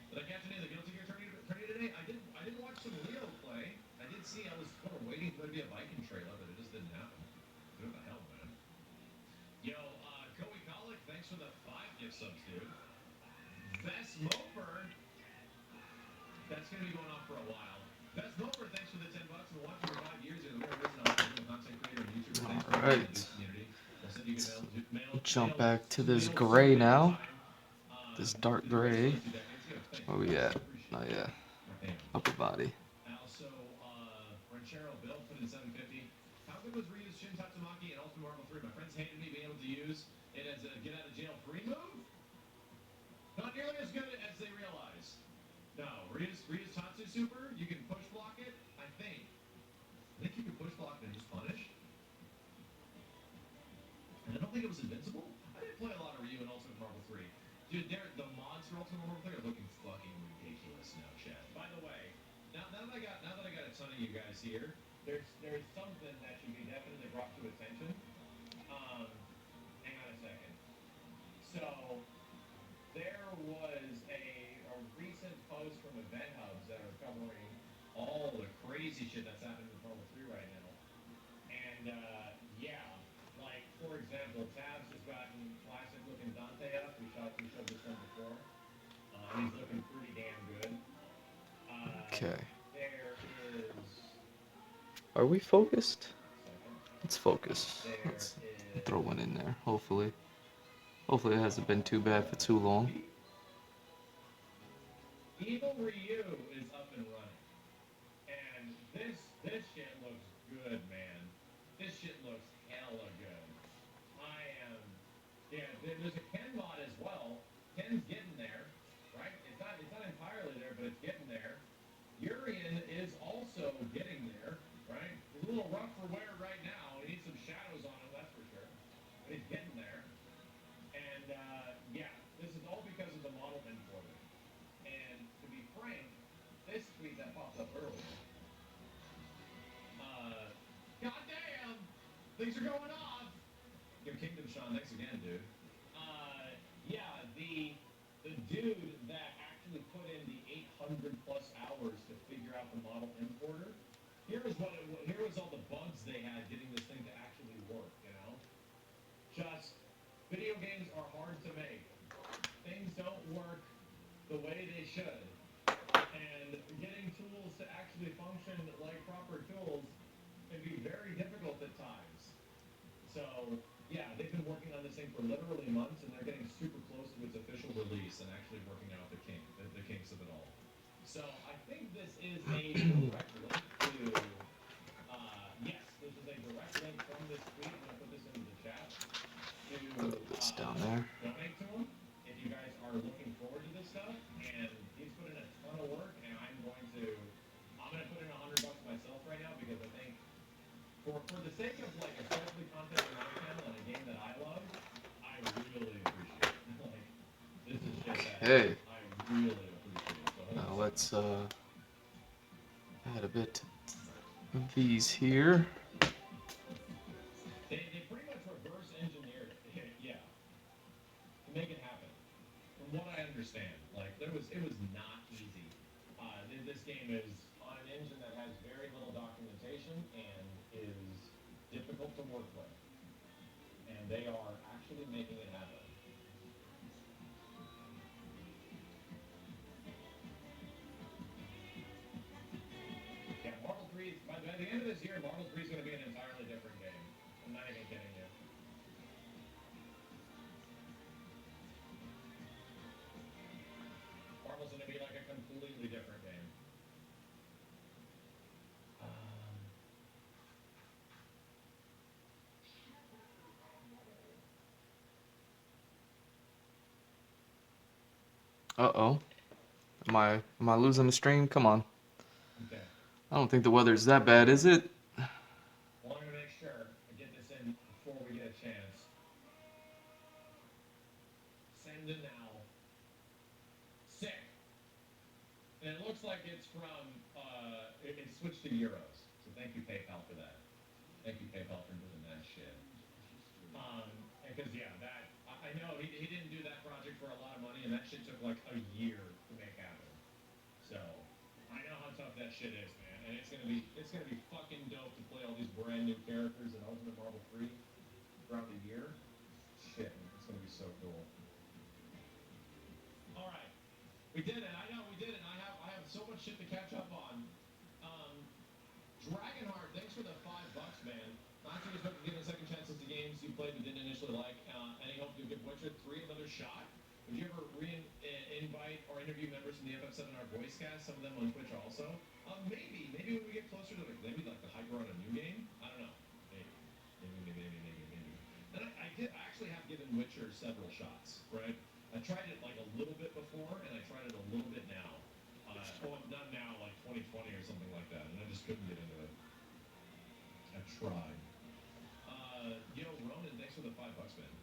Speaker 2: Did I catch any of the Guilty Gear tourney today? I didn't watch some Leo play. I did see. I was kind of waiting for there to be a Viking trailer, but it just didn't happen. What the hell, man? Yo, Goey Colic, thanks for the 5 gift subs, dude. Best Moper. That's gonna be going on for a while. Best Moper, thanks for the $10. I've been watching for 5 years. You're the very reason I'm a content creator and YouTuber. Thanks for the community.
Speaker 1: Jump back to this gray now. This dark gray. Where we at? Oh yeah. Upper body.
Speaker 2: Also, Ranchero Bill put in 750. How good was Ryu's Shin Tatsumaki and Ultimate Marvel 3? My friends hated me being able to use it as a get out of jail free move. Not nearly as good as they realized. No, Ryu's Tatsu Super, you can push block it, I think. I think you can push block it and just punish. And I don't think it was invincible. I didn't play a lot of Ryu and Ultimate Marvel 3. Dude, the mods for Ultimate Marvel 3 are looking fucking ridiculous now, chat. By the way, now that I got a ton of you guys here, there's something that should be definitely brought to attention. Hang on a second. So there was a recent post from Event Hubs that are covering all the crazy shit that's happening with Marvel 3 right now. And yeah, like for example, Tabs has gotten classic looking Dante up. We showed this one before. He's looking pretty damn good.
Speaker 1: Okay.
Speaker 2: There is.
Speaker 1: Are we focused? Let's focus. Let's throw one in there. Hopefully it hasn't been too bad for too long.
Speaker 2: Evil Ryu is up and running. And this shit looks good, man. This shit looks hella good. Yeah, there's a Ken mod as well. Ken's getting there, right? It's not entirely there, but it's getting there. Urian is also getting there, right? He's a little rough for wear right now. He needs some shadows on him, that's for sure. But he's getting there. And yeah, this is all because of the model importer. And to be frank, this tweet that popped up earlier. Goddamn! Things are going off! Yo, Kingdom Sean, thanks again, dude. here was all the bugs they had getting this thing to actually work, you know? Just, video games are hard to make. Things don't work the way they should. And getting tools to actually function like proper tools can be very difficult at times. So, yeah, they've been working on this thing for literally months, and they're getting super close to its official release and actually working out the kinks of it all. So, I think this is a direct link to, yes, this is a direct link from this tweet. I'm going to put this into the chat to
Speaker 1: Put this down there.
Speaker 2: donate to him if you guys are looking forward to this stuff. And he's put in a ton of work, and I'm going to put in $100 myself right now because I think for the sake of like especially content on my channel and a game that I love, I really appreciate it. Like this is shit that
Speaker 1: Okay.
Speaker 2: I really appreciate. So
Speaker 1: Now let's add a bit of these here.
Speaker 2: they pretty much reverse engineered it, yeah, to make it happen. From what I understand, like it was not easy. This game is on an engine that has very little documentation and is difficult to work with, and they are actually making it happen. Yeah, Marvel 3, by the end of this year, Marvel 3 is going to be an entirely different game. I'm not even kidding you. Marvel's going to be like a completely different game.
Speaker 1: Uh-oh. Am I losing the stream? Come on.
Speaker 2: Okay.
Speaker 1: I don't think the weather's that bad, is it?
Speaker 2: Well, I'm going to make sure I get this in before we get a chance. Send it now. Sick. And it looks like it's from, it switched to euros. So thank you, PayPal, for that. Thank you, PayPal, for doing that shit. Because, yeah, that, I know he didn't do that project for a lot of money, and that shit took like a year to make happen. So, I know how tough that shit is, man. And it's gonna be fucking dope to play all these brand new characters in Ultimate Marvel 3 throughout the year. Shit, man, it's gonna be so cool. Alright. We did it, I know we did it. I have so much shit to catch up on. Dragonheart, thanks for the $5, man. Not too much for giving second chances to games you played but didn't initially like. Any hope to give Witcher 3 another shot? Would you ever invite or interview members from the FF7R voice cast, some of them on Twitch also? Maybe when we get closer to maybe like the hype around a new game. I don't know. Maybe. And I actually have given Witcher several shots, right? I tried it like a little bit before, and I tried it a little bit now. Not now, like 2020 or something like that, and I just couldn't get into it. I tried. Yo, Ronan, thanks for the $5, man.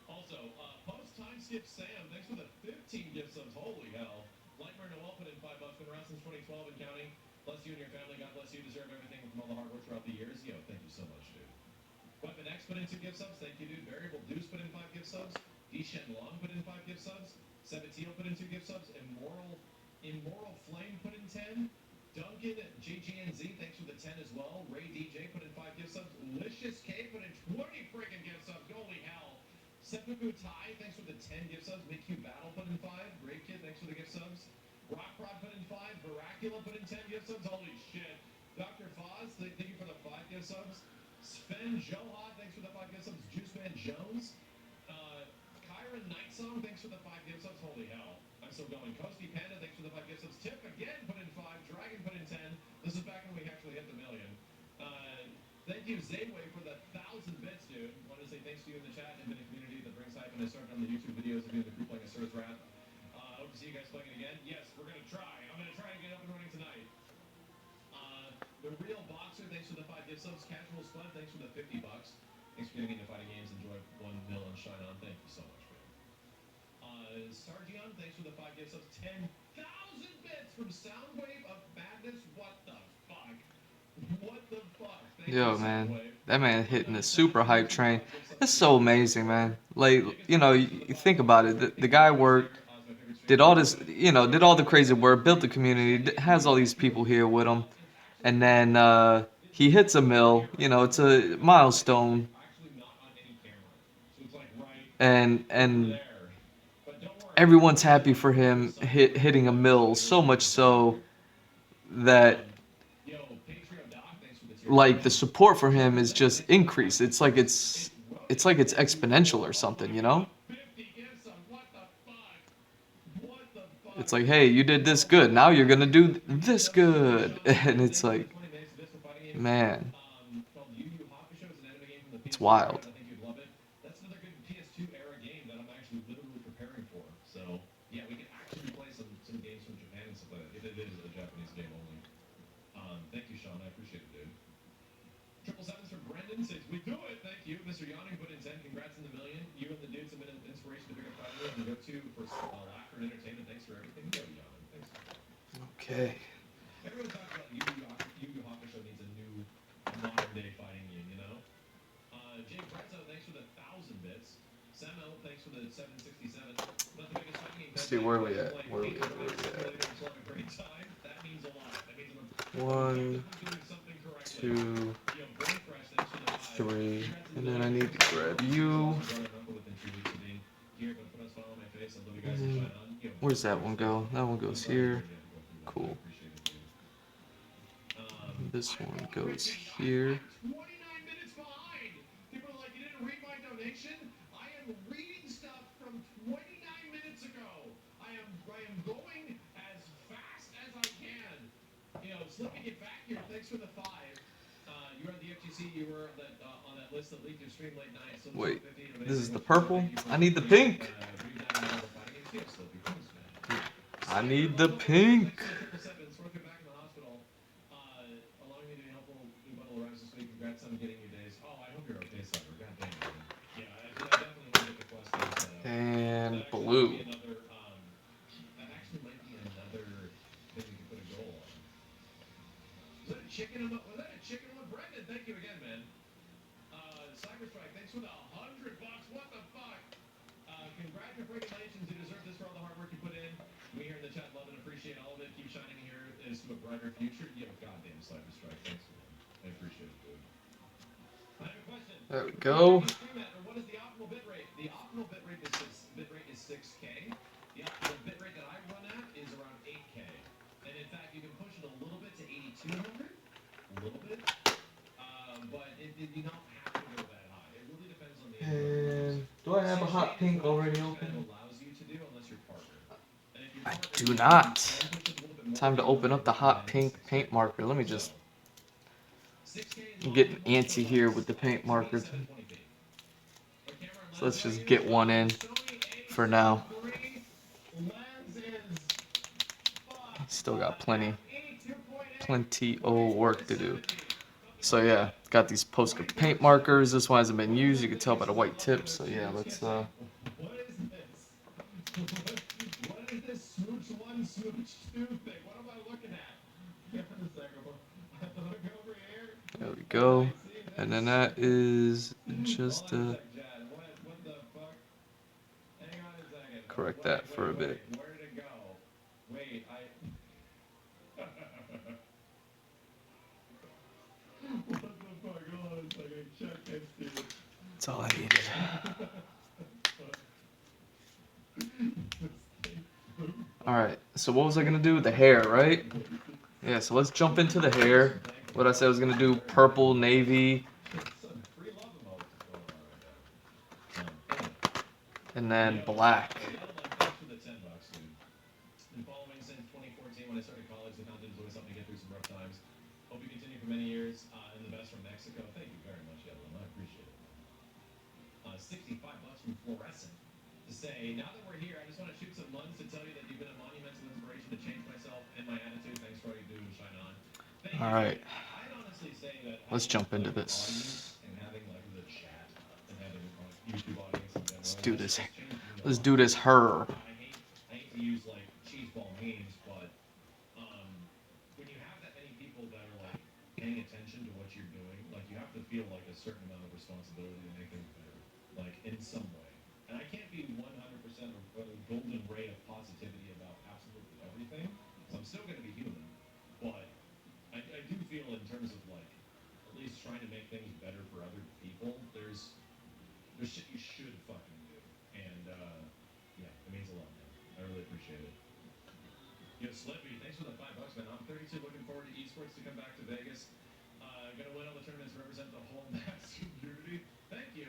Speaker 2: Also, post-time skip Sam, thanks for the 15 gift subs. Holy hell. Lightmer Noel put in $5, been around since 2012 and counting. Bless you and your family. God bless you. Deserve everything from all the hard work throughout the years. Yo, thank you so much, dude. Weapon X put in 2 gift subs. Thank you, dude. Variable Deuce put in 5 gift subs. D Shen Long put in 5 gift subs. Sabatino put in 2 gift subs. Immoral Flame put in 10. Duncan JGNZ, thanks for the 10 as well. Ray DJ put in 5 gift subs. Licious K put in 20 freaking gift subs. Holy hell. Seppuku Tai, thanks for the 10 gift subs. MidQ Battle put in 5. Great Kid, thanks for the gift subs. Rockprod put in 5. Baracula put in 10 gift subs. Holy shit. Dr. Foz, thank you for the 5 gift subs. Sven Joha, thanks for the 5 gift subs. Juiceman Jones. Kyron Night Song, thanks for the 5 gift subs. Holy hell. I'm still going. Coasty Panda, thanks for the 5 gift subs. Tip again put in 5. Dragon put in 10. This is back when we actually hit the million. Thank you, Zayway, for the 1,000 bits, dude. Want to say thanks to you in the chat and been a community that brings hype and I started on the YouTube videos of you and the group playing Asura's Wrath. Hope to see you guys playing it again. Yes, we're going to try. I'm going to try and get up and running tonight. The Real Boxer, thanks for the 5 gift subs. Casual Spud, thanks for the $50. Thanks for getting into fighting games. Enjoy 1 mil and shine on. Thank you so much, man. Sargion, thanks for the 5 gift subs. 10,000 bits from Soundwave of Madness. What the fuck? What the fuck? Thank
Speaker 1: Yo,
Speaker 2: you,
Speaker 1: man.
Speaker 2: Soundwave.
Speaker 1: That man hitting the super hype train. That's so amazing, man. Like, you know, you think about it. The guy worked, did all this, you know, did all the crazy work, built the community, has all these people here with him. and then he hits a mill. You know, it's a milestone,
Speaker 2: Actually, not on any camera. So it's like right
Speaker 1: and
Speaker 2: there. But don't worry, I
Speaker 1: everyone's
Speaker 2: promise you,
Speaker 1: happy
Speaker 2: I'm
Speaker 1: for
Speaker 2: gonna put
Speaker 1: him
Speaker 2: this up here for you
Speaker 1: hitting a
Speaker 2: guys so
Speaker 1: mill.
Speaker 2: that
Speaker 1: So
Speaker 2: you'll
Speaker 1: much
Speaker 2: see exactly
Speaker 1: so
Speaker 2: what.
Speaker 1: that
Speaker 2: Yo, Patreon Doc, thanks for the tier 2,
Speaker 1: like the
Speaker 2: man.
Speaker 1: support for him
Speaker 2: Triple
Speaker 1: is
Speaker 2: seven,
Speaker 1: just
Speaker 2: thanks for the 5
Speaker 1: increased.
Speaker 2: gifted subs.
Speaker 1: It's like it's
Speaker 2: Thank you for.
Speaker 1: exponential or
Speaker 2: Oh
Speaker 1: something,
Speaker 2: my
Speaker 1: you know?
Speaker 2: God, 50 gift subs. What the fuck? What the
Speaker 1: It's
Speaker 2: fuck?
Speaker 1: like, hey, you did this
Speaker 2: Yo,
Speaker 1: good. Now you're gonna
Speaker 2: thank you
Speaker 1: do
Speaker 2: for 3 gift
Speaker 1: this
Speaker 2: subs.
Speaker 1: good.
Speaker 2: Sean
Speaker 1: And
Speaker 2: Mayfield,
Speaker 1: it's
Speaker 2: thanks for the
Speaker 1: like,
Speaker 2: 20 minutes of this fighting game.
Speaker 1: man,
Speaker 2: Called Yu Yu Hakusho. It's an anime game from the
Speaker 1: it's
Speaker 2: PS2 era,
Speaker 1: wild.
Speaker 2: and I think you'd love it. That's another good PS2 era game that I'm actually literally preparing for. So yeah, we can actually play some games from Japan and stuff like that. If it is a Japanese game only. Thank you, Sean. I appreciate it, dude. Triple sevens for Brendan says we do it. Thank you, Mr. Yanni put in 10. Congrats on the million. You and the dudes have been an inspiration to pick up fighting games and go to for laughter and entertainment. Thanks for everything. Yo, Yanni. Thanks.
Speaker 1: Okay.
Speaker 2: Everyone talks about Yu Yu Hakusho needs a new modern day fighting game. You know. Jake Bretzo, thanks for the 1,000 bits. Sam L, thanks for the 767. Not the biggest fighting game
Speaker 1: Let's
Speaker 2: fan,
Speaker 1: see,
Speaker 2: but
Speaker 1: where are
Speaker 2: you
Speaker 1: we
Speaker 2: guys
Speaker 1: at?
Speaker 2: play
Speaker 1: Where are we
Speaker 2: Paint
Speaker 1: at?
Speaker 2: and
Speaker 1: Where
Speaker 2: Ride
Speaker 1: are we at?
Speaker 2: Simulator and still have a great time. That means a lot. That means I'm
Speaker 1: One,
Speaker 2: doing something correctly.
Speaker 1: two,
Speaker 2: You know, Brain Fresh, thanks for the 5.
Speaker 1: three,
Speaker 2: Congrats on the
Speaker 1: and then I
Speaker 2: million.
Speaker 1: need
Speaker 2: Thanks
Speaker 1: to
Speaker 2: for the
Speaker 1: grab
Speaker 2: follow. Super
Speaker 1: you.
Speaker 2: awesome brother and uncle within 2 weeks of being here, but put a smile on my face. I love you guys and
Speaker 1: And
Speaker 2: shine on. You know,
Speaker 1: where's that
Speaker 2: cheers.
Speaker 1: one
Speaker 2: Thank
Speaker 1: go?
Speaker 2: you.
Speaker 1: That one
Speaker 2: I'm
Speaker 1: goes
Speaker 2: sorry
Speaker 1: here.
Speaker 2: you had to go through that. I
Speaker 1: Cool.
Speaker 2: appreciate it, dude.
Speaker 1: This
Speaker 2: I'm
Speaker 1: one
Speaker 2: going
Speaker 1: goes
Speaker 2: Richie.
Speaker 1: here.
Speaker 2: I'm 29 minutes behind. People are like, you didn't read my donation. I am reading stuff from 29 minutes ago. I am going as fast as I can. You know, so let me get back here. Thanks for the 5. You were at the FGC. You were on that list that leaked your stream late night. So
Speaker 1: Wait,
Speaker 2: 50,
Speaker 1: this is the
Speaker 2: amazing.
Speaker 1: purple?
Speaker 2: Thank you for
Speaker 1: I need the
Speaker 2: reading
Speaker 1: pink.
Speaker 2: reading all the fighting games. Slippy, thanks, man.
Speaker 1: I
Speaker 2: Cyber
Speaker 1: need the
Speaker 2: 100,
Speaker 1: pink.
Speaker 2: thanks for the triple sevens. Worth it back in the hospital. Allowing me to be helpful. New bundle arrives this week. Congrats on getting your days. Oh, I hope you're okay, Cyber. God damn it, man. Yeah, I definitely want to get the quest thing set up.
Speaker 1: And
Speaker 2: That actually might
Speaker 1: blue.
Speaker 2: be another. That actually might be another thing we can put a goal on. Was that a chicken? Was that a chicken with Brendan? Thank you again, man. Cyberstrike, thanks for the $100. What the fuck? Congratulations, you deserve this for all the hard work you put in. We here in the chat love and appreciate all of it. Keep shining here is to a brighter future. Yo, goddamn Cyberstrike, thanks, man. I appreciate it, dude. I have a question.
Speaker 1: There we
Speaker 2: What
Speaker 1: go.
Speaker 2: do you stream at, or what is the optimal bit rate? The optimal bit rate is 6K. The bit rate that I run at is around 8K. And in fact, you can push it a little bit to 8,200, a little bit. But you don't have to go that high. It really depends on the
Speaker 1: And do I have a hot pink already open?
Speaker 2: allows you to do unless you're partner. And if you're
Speaker 1: I
Speaker 2: partner,
Speaker 1: do
Speaker 2: you
Speaker 1: not.
Speaker 2: can push it a little bit more.
Speaker 1: Time to open up the hot pink paint marker. Let me just
Speaker 2: 6K
Speaker 1: get antsy here with the paint marker. So let's just get one in for now. Still got plenty of work to do. So yeah, got these Posca paint markers. This one hasn't been used. You can tell by the white tip. So yeah, let's
Speaker 2: What is this? What is this smooch 1, smooch 2 thing? What am I looking at? Give it a second. I have to look over here.
Speaker 1: there we go. And then that is just
Speaker 2: Hold on a sec, Chad. What the fuck? Hang on a second.
Speaker 1: correct that for a bit.
Speaker 2: Where did it go? Wait, what the fuck? Hold on a second. Check this, dude.
Speaker 1: That's all I needed. Alright, so what was I gonna do? The hair, right? Yeah, so let's jump into the hair. What I said I was gonna do, purple, navy, and then black.
Speaker 2: Thanks for the $10, dude. Been following since 2014 when I started college. The content is always something to get through some rough times. Hope you continue for many years. And the best from Mexico. Thank you very much, Evelyn. I appreciate it. $65 from Fluorescent to say, now that we're here, I just want to shoot some months to tell you that you've been a monumental inspiration to change myself and my attitude. Thanks for all you do and shine on. Thank you.
Speaker 1: Alright,
Speaker 2: I'd honestly say that
Speaker 1: let's jump into
Speaker 2: audience
Speaker 1: this.
Speaker 2: and having like the chat and having a YouTube audience in general.
Speaker 1: Let's do this.
Speaker 2: It's changed me a
Speaker 1: Let's
Speaker 2: lot.
Speaker 1: do this her.
Speaker 2: I hate to use like cheeseball memes, but when you have that many people that are like paying attention to what you're doing, like you have to feel like a certain amount of responsibility to make things better, like in some way. And I can't be 100% a golden ray of positivity about absolutely everything. So I'm still going to be human, but I do feel appreciate it. Yo, Slippy, thanks for the $5, man. I'm 32, looking forward to esports to come back to Vegas. Gonna win all the tournaments, represent the whole Max community. Thank you.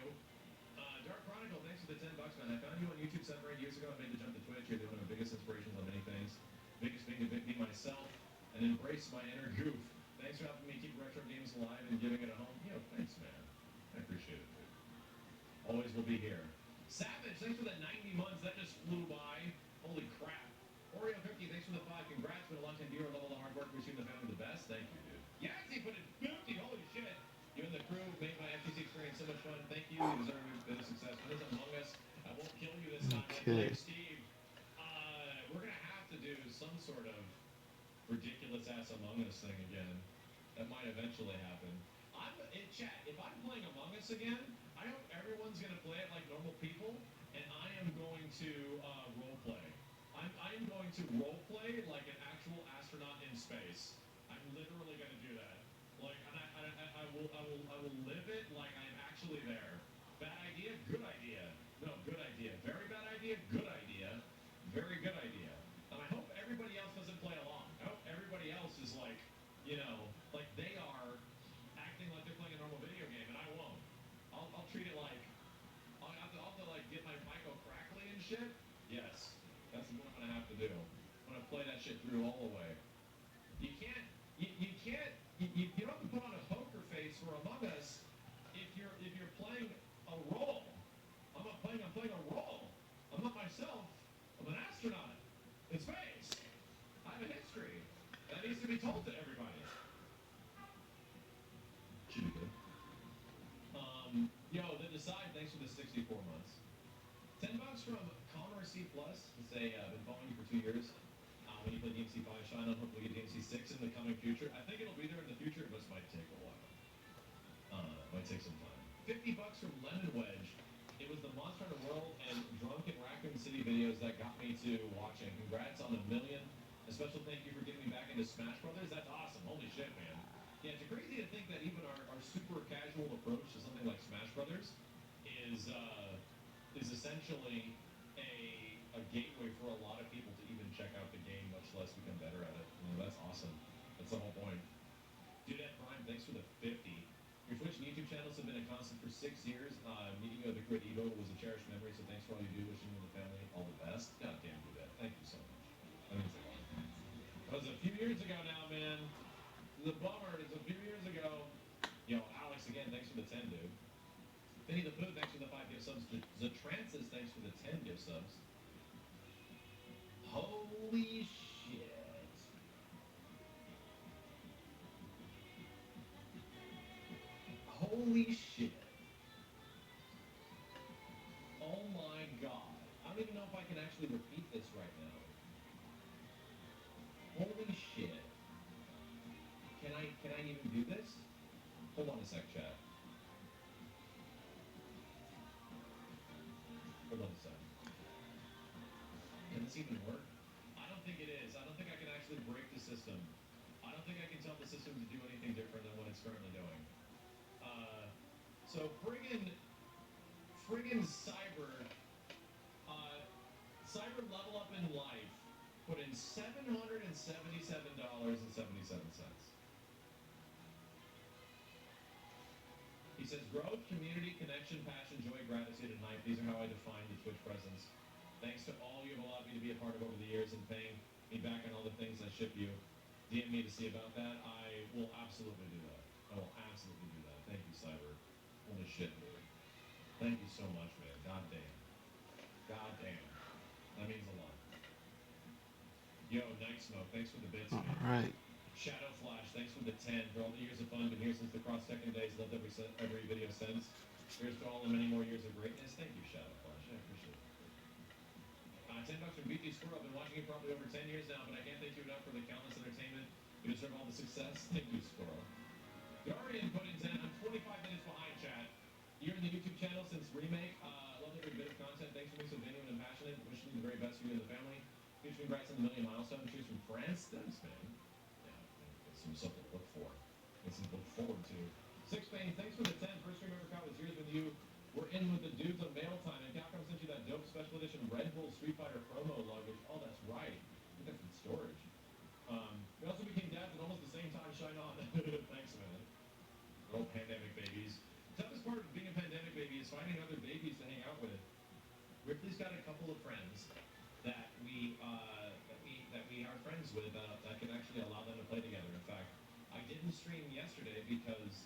Speaker 2: Dark Chronicle, thanks for the $10, man. I found you on YouTube 7 or 8 years ago. I made the jump to Twitch. You're one of my biggest inspirations on many things. Biggest being to be myself and embrace my inner goof. Thanks for helping me keep retro games alive and giving it a home. Yo, thanks, man. I appreciate it, dude. Always will be here. Savage, thanks for the 90 months. That just flew by. Holy crap. Oreo Cookie, thanks for the 5. Congrats, been a long time viewer. Love all the hard work. Wishing the family the best. Thank you, dude. Yahtzee put in 50. Holy shit. You and the crew made my FTC experience so much fun. Thank you. You deserve a bit of success. What is Among Us? I won't kill you this time.
Speaker 1: Okay.
Speaker 2: Like Steve, we're going to have to do some sort of ridiculous ass Among Us thing again. That might eventually happen. In chat, if I'm playing Among Us again, I hope everyone's going to play it like normal people, and I am going to role play. I am going to role play like an actual astronaut in space. I'm literally going to do that. Like, and I will live it like I'm actually there. Bad idea, good idea. No, good idea. Very bad idea, good idea. Very good idea. And I hope everybody else doesn't play along. I hope everybody else is like, you know, like they are acting like they're playing a normal video game, and I won't. I'll treat it like I'll have to like get my Michael crackly and shit. Yes, that's what I'm gonna have to do. I'm gonna play that shit through all the way. You can't. You don't have to put on a poker face for Among Us if you're playing a role. I'm playing a role. I'm not myself. I'm an astronaut in space. I have a history. That needs to be told to everybody. Should be good. Yo, the Decide, thanks for the 64 months. $10 from Connor C+. To say, been following you for 2 years. When you play DMC 5, shine on, hopefully get DMC 6 in the coming future. I think it'll be there in the future, but it might take a while. Might take some time. $50 from Lemon Wedge. It was the Monster Hunter World and Drunken Raccoon City videos that got me to watching. Congrats on the 1,000,000. A special thank you for getting me back into Smash Brothers. That's awesome. Holy shit, man. Yeah, it's crazy to think that even our super casual approach to something like Smash Brothers is essentially a gateway for a lot of people to even check out the game, much less become better at it. You know, that's awesome. That's the whole point. Dudette Prime, thanks for the 50. Your Twitch and YouTube channels have been a constant for 6 years. Meeting you at the Great Evo was a cherished memory, so thanks for all you do. Wishing you and the family all the best. God damn, Dudette. Thank you so much. That means a lot. That was a few years ago now, man. The bummer is a few years ago. Yo, Alex, again, thanks for the 10, dude. Vinny the Pooh, thanks for the 5 gift subs. Zatrancis, thanks for the 10 gift subs. Holy shit. Holy shit. Oh my god. I don't even know if I can actually repeat this right now. Holy shit. Can I even do this? Hold on a sec, chat. Hold on a sec. Can this even work? I don't think it is. I don't think I can actually break the system. I don't think I can tell the system to do anything different than what it's currently doing. So friggin' Cyber Level Up in Life put in $777.77. He says, growth, community, connection, passion, joy, gratitude, and life. These are how I define the Twitch presence. Thanks to all you have allowed me to be a part of over the years and paying me back on all the things I ship you. DM me to see about that. I will absolutely do that. I will absolutely do that. Thank you, Cyber. Holy shit, dude. Thank you so much, man. God damn. God damn. That means a lot. Yo, Night Smoke, thanks for the bits, man.
Speaker 1: All right.
Speaker 2: Shadow Flash, thanks for the 10. For all the years of fun, been here since the cross-teching days. Loved every video since. Here's to all the many more years of greatness. Thank you, Shadow Flash. I appreciate it. $10 from BT Squirrel. I've been watching you probably over 10 years now, but I can't thank you enough for the countless entertainment. You deserve all the success. Thank you, Squirrel. Darian put in 10. I'm 25 minutes behind, chat. You're in the YouTube channel since Remake. Love every bit of content. Thanks for being so genuine and passionate. Wishing you the very best for you and the family. Huge congrats on the 1,000,000 milestone. Cheers from France. Thanks, man. Yeah, it's something to look for. It's something to look forward to. Six Bane, thanks for the 10. First stream I ever caught was yours when you were in with the dudes on Mail Time. And Capcom sent you that dope special edition Red Bull Street Fighter promo luggage. Oh, that's right. storage. We also became dads at almost the same time. Shine on. Thanks, man. Oh, pandemic babies. Toughest part of being a pandemic baby is finding other babies to hang out with. Ripley's got a couple of friends that we are friends with that can actually allow them to play together. In fact, I didn't stream yesterday because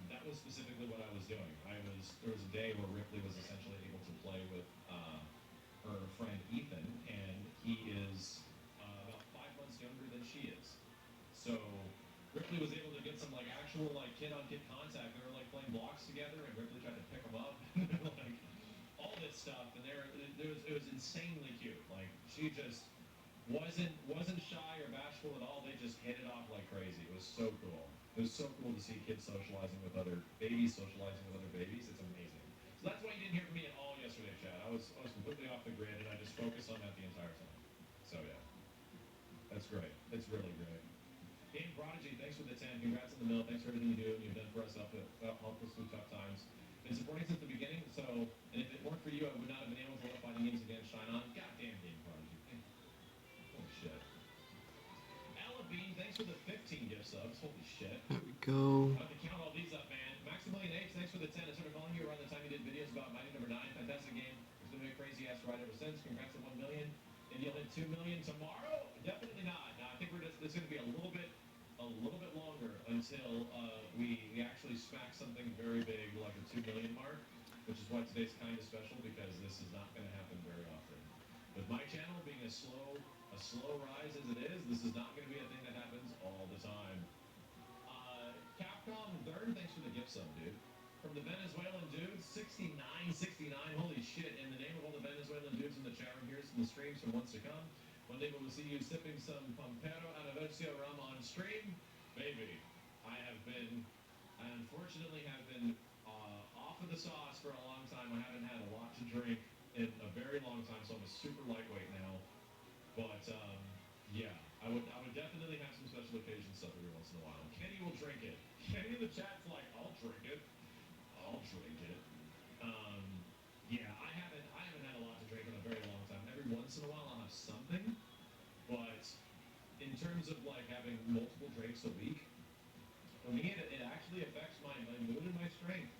Speaker 2: that was specifically what I was doing. There was a day where Ripley was essentially able to play with her friend Ethan, and he is about 5 months younger than she is. So Ripley was able to get some like actual like kid-on-kid contact. They were like playing blocks together, and Ripley tried to pick them up, like all this stuff. And it was insanely cute. Like she just wasn't shy or bashful at all. They just hit it off like crazy. It was so cool. It was so cool to see kids socializing with other babies, socializing with other babies. It's amazing. So that's why you didn't hear from me at all yesterday, Chad. I was completely off the grid, and I just focused on that the entire time. So yeah, that's great. It's really great. Game Prodigy, thanks for the 10. Congrats on the mill. Thanks for everything you do and you've done for us helped us through tough times. Been supporting since the beginning, and if it weren't for you, I would not have been able to let fighting games again shine on. Goddamn Game Prodigy. Holy shit. Ella Bean, thanks for the 15 gift subs. Holy shit.
Speaker 1: There we go.
Speaker 2: I have to count all these up, man. Maximilian H, thanks for the 10. I started following you around the time you did videos about Mighty Number 9. Fantastic game. It's been a crazy ass ride ever since. Congrats on 1 million. And you'll hit 2 million tomorrow? Definitely not. No, I think it's going to be a little bit longer until we actually smack something very big like a 2 million mark, which is why today's kind of special because this is not going to happen very often. With my channel being a slow rise as it is, this is not going to be a thing that happens all the time. Capcom Third, thanks for the gift sub, dude. From the Venezuelan dudes, 69. Holy shit! In the name of all the Venezuelan dudes in the chat room, here's some the streams for months to come. One day we will see you sipping some Pampero Aniversario rum on stream. Maybe. I unfortunately have been off of the sauce for a long time. I haven't had a lot to drink in a very long time, so I'm a super lightweight now. But yeah, I would definitely have some special occasion stuff every once in a while. Kenny will drink it. Kenny in the chat's like, I'll drink it. Yeah, I haven't had a lot to drink in a very long time. Every once in a while I'll have something, but in terms of like having multiple drinks a week, for me it actually affects my mood and my strength.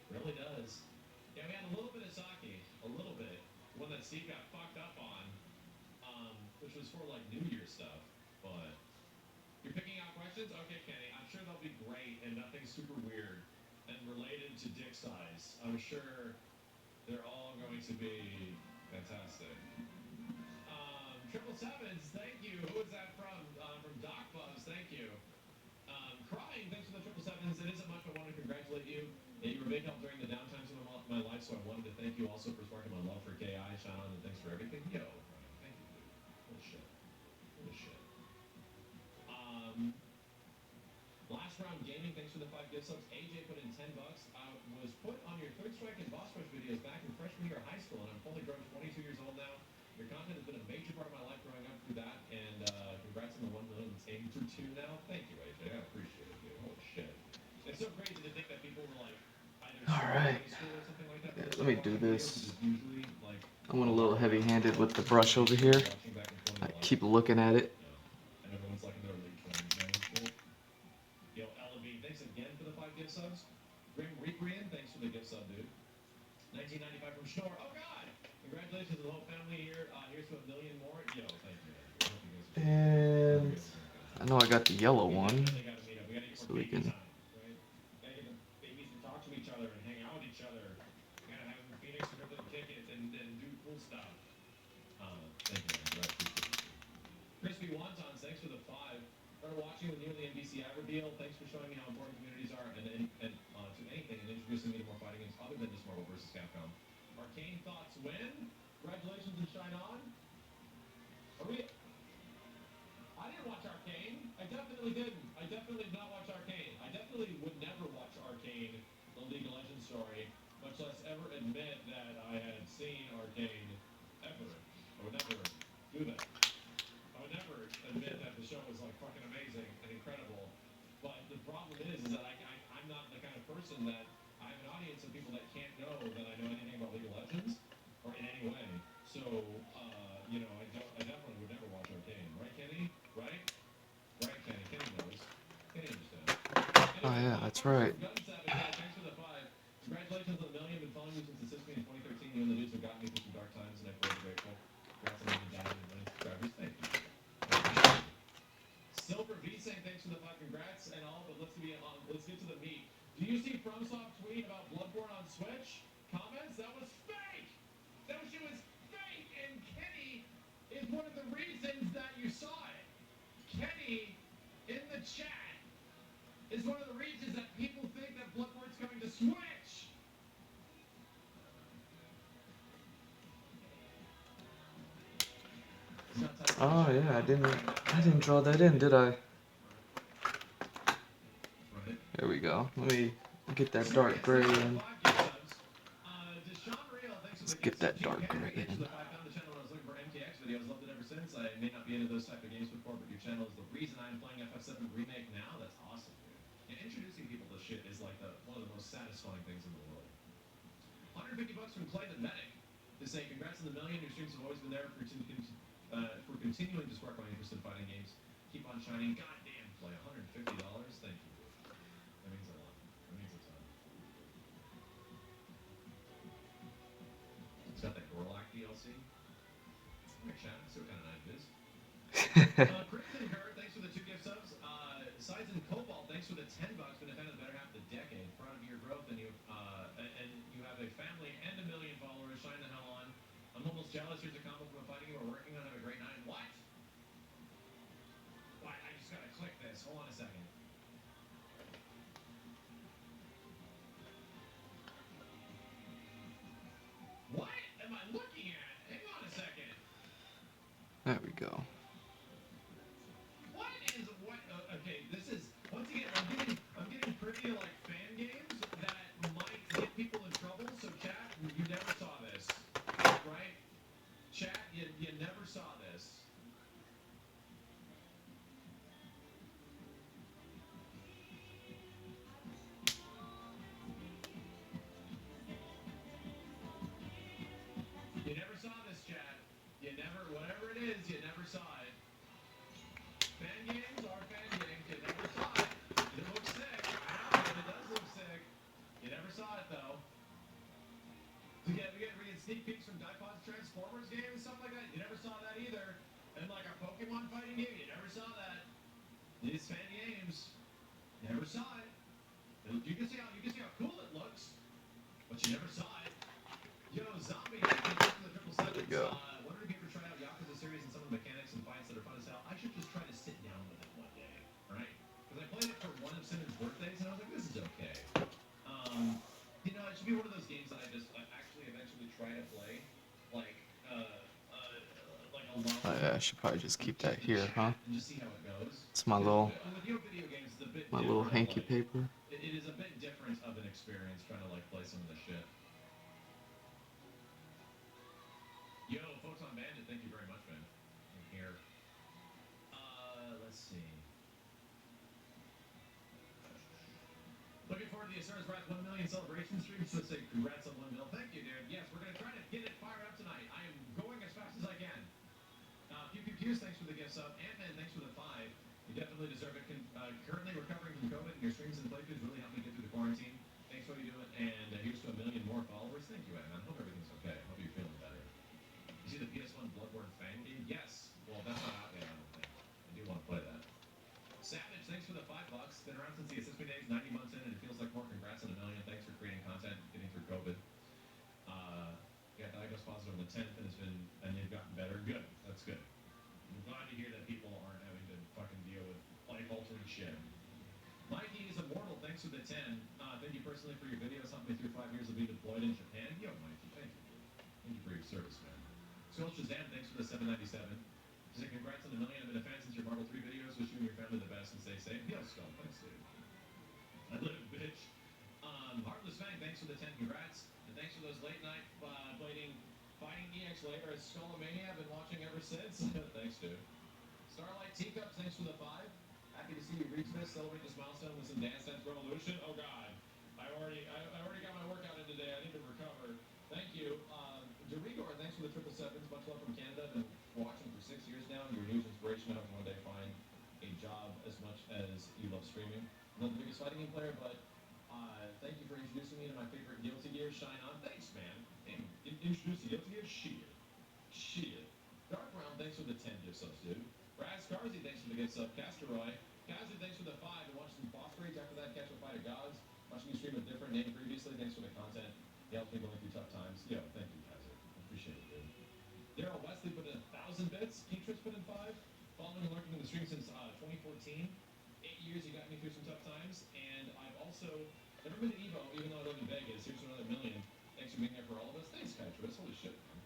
Speaker 2: It really does. Yeah, we had a little bit of sake, a little bit. One that Steve got fucked up on, which was for like New Year's stuff. But you're picking out questions? Okay, Kenny, I'm sure they'll be great and nothing super weird and related to dick size. I'm sure they're all going to be fantastic. Triple Sevens, thank you. Who is that from? From Doc Buzz, thank you. Crying, thanks for the triple sevens. It isn't much, but I want to congratulate you. Yeah, you were a big help during the downtimes of my life, so I wanted to thank you also for sparking my love for KI, Sean, and thanks for everything. Yo, thank you, dude. Holy shit. Last round gaming, thanks for the 5 gift subs. AJ put in $10. I was put on your Third Strike and Boss Rush videos back in freshman year of high school, and I'm fully grown, 22 years old now. Your content has been a major part of my life growing up through that, and congrats on the 1 million. It's aiming for 2 now. Thank you, AJ. I appreciate it, dude. Holy shit. It's so crazy to think that people were like either
Speaker 1: All right.
Speaker 2: high school or something like that.
Speaker 1: Yeah, let me do this.
Speaker 2: Usually, like,
Speaker 1: I went a little heavy-handed with the brush over here. I keep looking at it.
Speaker 2: And everyone's like in their late 20s now and shit. Yo, Ella Bean, thanks again for the 5 gift subs. Grim Reaprian, thanks for the gift sub, dude. 1995 from Schnorr. Oh, God! Congratulations to the whole family here. Here's to 1 million more. Yo, thank you, man. I hope you guys are
Speaker 1: And I know I got the yellow one,
Speaker 2: definitely gotta meet up. We gotta get
Speaker 1: so
Speaker 2: more
Speaker 1: we
Speaker 2: baby
Speaker 1: can.
Speaker 2: time, right? Gotta get the babies to talk to each other and hang out with each other. We gotta have them in Phoenix to rip the tickets and do cool stuff. Thank you, man. I appreciate it. Crispy Wontons, thanks for the 5. Started watching with you in the NBC Ever deal. Thanks for showing me how important communities are and to anything and introducing me to more fighting games other than just Marvel vs. Capcom. Arcane thoughts win. Congratulations and shine on. Are we? I didn't watch Arcane. I definitely didn't. I definitely did not watch Arcane. I definitely would never watch Arcane, the League of Legends story, much less ever admit that I had seen Arcane ever. I would never do that. I would never admit that the show was like fucking amazing and incredible. But the problem is that I'm not the kind of person that I have an audience of people that can't know that I know anything about League of Legends or in any way. So, I definitely would never watch Arcane.
Speaker 1: That's right.
Speaker 2: Thanks for the 5. Congratulations on the million. Been following you since the 6th in 2013. You and the dudes have gotten me through some dark times, and I'm forever grateful. Congrats on making down and winning subscribers. Thank you. Silver V saying thanks for the 5 congrats and all, but let's get to the meat. Do you see FromSoft tweet about Bloodborne on Switch? Comments? That was fake! That shit was fake! And Kenny is one of the reasons that you saw it. Kenny, in the chat, is one of the reasons that people think that Bloodborne's coming to Switch!
Speaker 1: Oh yeah, I didn't draw that in, did I? There we go. Let me get that dark gray in. Let's get that dark gray in.
Speaker 2: I may not be into those type of games before, but your channel is the reason I'm playing FF7 Remake now. That's awesome, dude. And introducing people to shit is like one of the most satisfying things in the world. 150 bucks from Clay the Medic to say congrats on the million. Your streams have always been there for continuing to spark my interest in fighting games. Keep on shining. Goddamn, Clay, $150. Thank you. That means a lot. That means a ton. It's got that Gorlock DLC. Alright, chat. Let's see what kind of night it is. Crimson Heart, thanks for the 2 gift subs. Sides and Cobalt, thanks for the 10 bucks. Been a fan of the better half of the decade. Proud of your growth, and you have a family and a million followers. Shine the hell on. I'm almost jealous. Here's a combo from a fighting game we're working on. Have a great night. What? What? I just gotta click this. Hold on a second. What am I looking at? Hang on a second.
Speaker 1: There we go.
Speaker 2: Okay, this is once again I'm getting privy to like fan games that might get people in trouble. So chat, you never saw this, right? Chat, you never saw this. You never saw this, chat. You never, whatever it is, you never saw it. Fan games are fan games. You never saw it. It looks sick. I know, it does look sick. You never saw it though. We get sneak peeks from Dipod's Transformers game and stuff like that. You never saw that either. And like a Pokemon fighting game, you never saw that. These fan games, never saw it. You can see how cool it looks, but you never saw it. Yo, Zombie,
Speaker 1: There we go.
Speaker 2: Wondering if you ever tried out Yakuza series and some of the mechanics and fights that are fun as hell. I should just try to sit down with it one day, right? Because I played it for one of Sinner's birthdays, and I was like, this is okay. It should be one of those games that I just actually eventually try to play, like alone.
Speaker 1: Oh yeah, I should probably just keep that here, huh?
Speaker 2: And just see how it goes.
Speaker 1: It's my little
Speaker 2: With video games, it's a bit
Speaker 1: little
Speaker 2: different,
Speaker 1: hanky
Speaker 2: like,
Speaker 1: paper.
Speaker 2: It is a bit different of an experience trying to like play some of the shit. Yo, Photon Bandit, thank you very much, man. I'm here. Let's see. Looking forward to the Asura's Wrath 1 million celebration stream. So say congrats on 1 mil. Thank you, dude. Yes, we're gonna try to get it fired up tonight. I am going as fast as I can. Pew thanks for the gift sub. Ant-Man, thanks for the 5. You definitely deserve it. Currently recovering from COVID, and your streams and playthroughs really helped me get through the quarantine. Thanks for what you doing, and here's to 1 million more followers. Thank you, Ant-Man. Hope everything's okay. Hope you're feeling better. You see the PS1 Bloodborne fan game? Yes. Well, that's not out yet, I don't think. I do want to play that. Savage, thanks for the $5. Been around since the assessment days, 90 months in, and it feels like more. Congrats on 1 million. Thanks for creating content, getting through COVID. You got diagnosed positive on the 10th, and they've gotten better. Good. That's good. I'm glad to hear that people aren't having to fucking deal with life-altering shit. Mikey is immortal. Thanks for the 10. Thank you personally for your videos. Helped me through 5 years of being deployed in Japan. Yo, Mikey, thank you. Thank you for your service, man. Skull Shazam, thanks for the 797. She said, congrats on 1 million. I've been a fan since your Marvel 3 videos. Wish you and your family the best and stay safe. Yo, Skull, thanks, dude. I live, bitch. Heartless Fang, thanks for the 10. Congrats. And thanks for those late night fighting EX later as Skullomania. I've been watching ever since. Thanks, dude. Starlight Teacups, thanks for the 5. Happy to see you reach this. Celebrate this milestone with some Dance Dance Revolution. Oh, God. I already got my workout in today. I need to recover. Thank you. Derigor, thanks for the 777s. Much love from Canada. Been watching for 6 years now. Your news inspiration. I hope one day find a job as much as you love streaming. not the biggest fighting game player, but thank you for introducing me to my favorite Guilty Gear. Shine on. Thanks, man. Hey, introduce the Guilty Gear. Shit. Shit. Dark Brown, thanks for the 10 gift subs, dude. Raz Carzy, thanks for the gift sub. Casteroy. Kazi, thanks for the 5. And watch some boss raids. After that, catch a fight of gods. Watching you stream a different name previously. Thanks for the content. He helped me going through tough times. Yo, thank you, Kazi. Appreciate it, dude. Daryl Wesley put in 1,000 bits. Keatris put in 5. Following and lurking in the stream since 2014. 8 years, you got me through some tough times. And I've also never been to Evo, even though I live in Vegas. Here's to another million. Thanks for being there for all of us. Thanks, Keatris. Holy shit, man.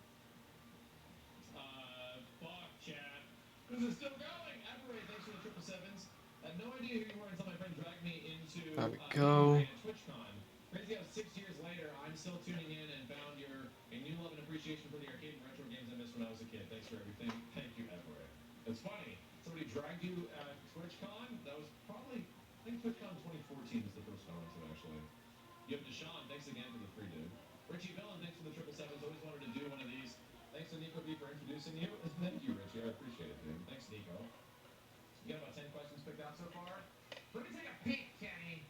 Speaker 2: Fuck, chat. This is still going. Aberray, thanks for the triple sevens. I had no idea who you were until my friend dragged me into
Speaker 1: There we go.
Speaker 2: TwitchCon. Crazy how 6 years later, I'm still tuning in and found a new love and appreciation for the arcade and retro games I missed when I was a kid. Thanks for everything. Thank you, Aberray. It's funny. Somebody dragged you at TwitchCon. That was probably, I think TwitchCon 2014 was the first con I went to, actually. You have Deshaun. Thanks again for the free dude. Richie Villain, thanks for the triple sevens. Always wanted to do one of these. Thanks to Nico B for introducing you. Thank you, Richie. I appreciate it, dude. Thanks, Nico. You got about 10 questions picked out so far. Let me take a peek, Kenny.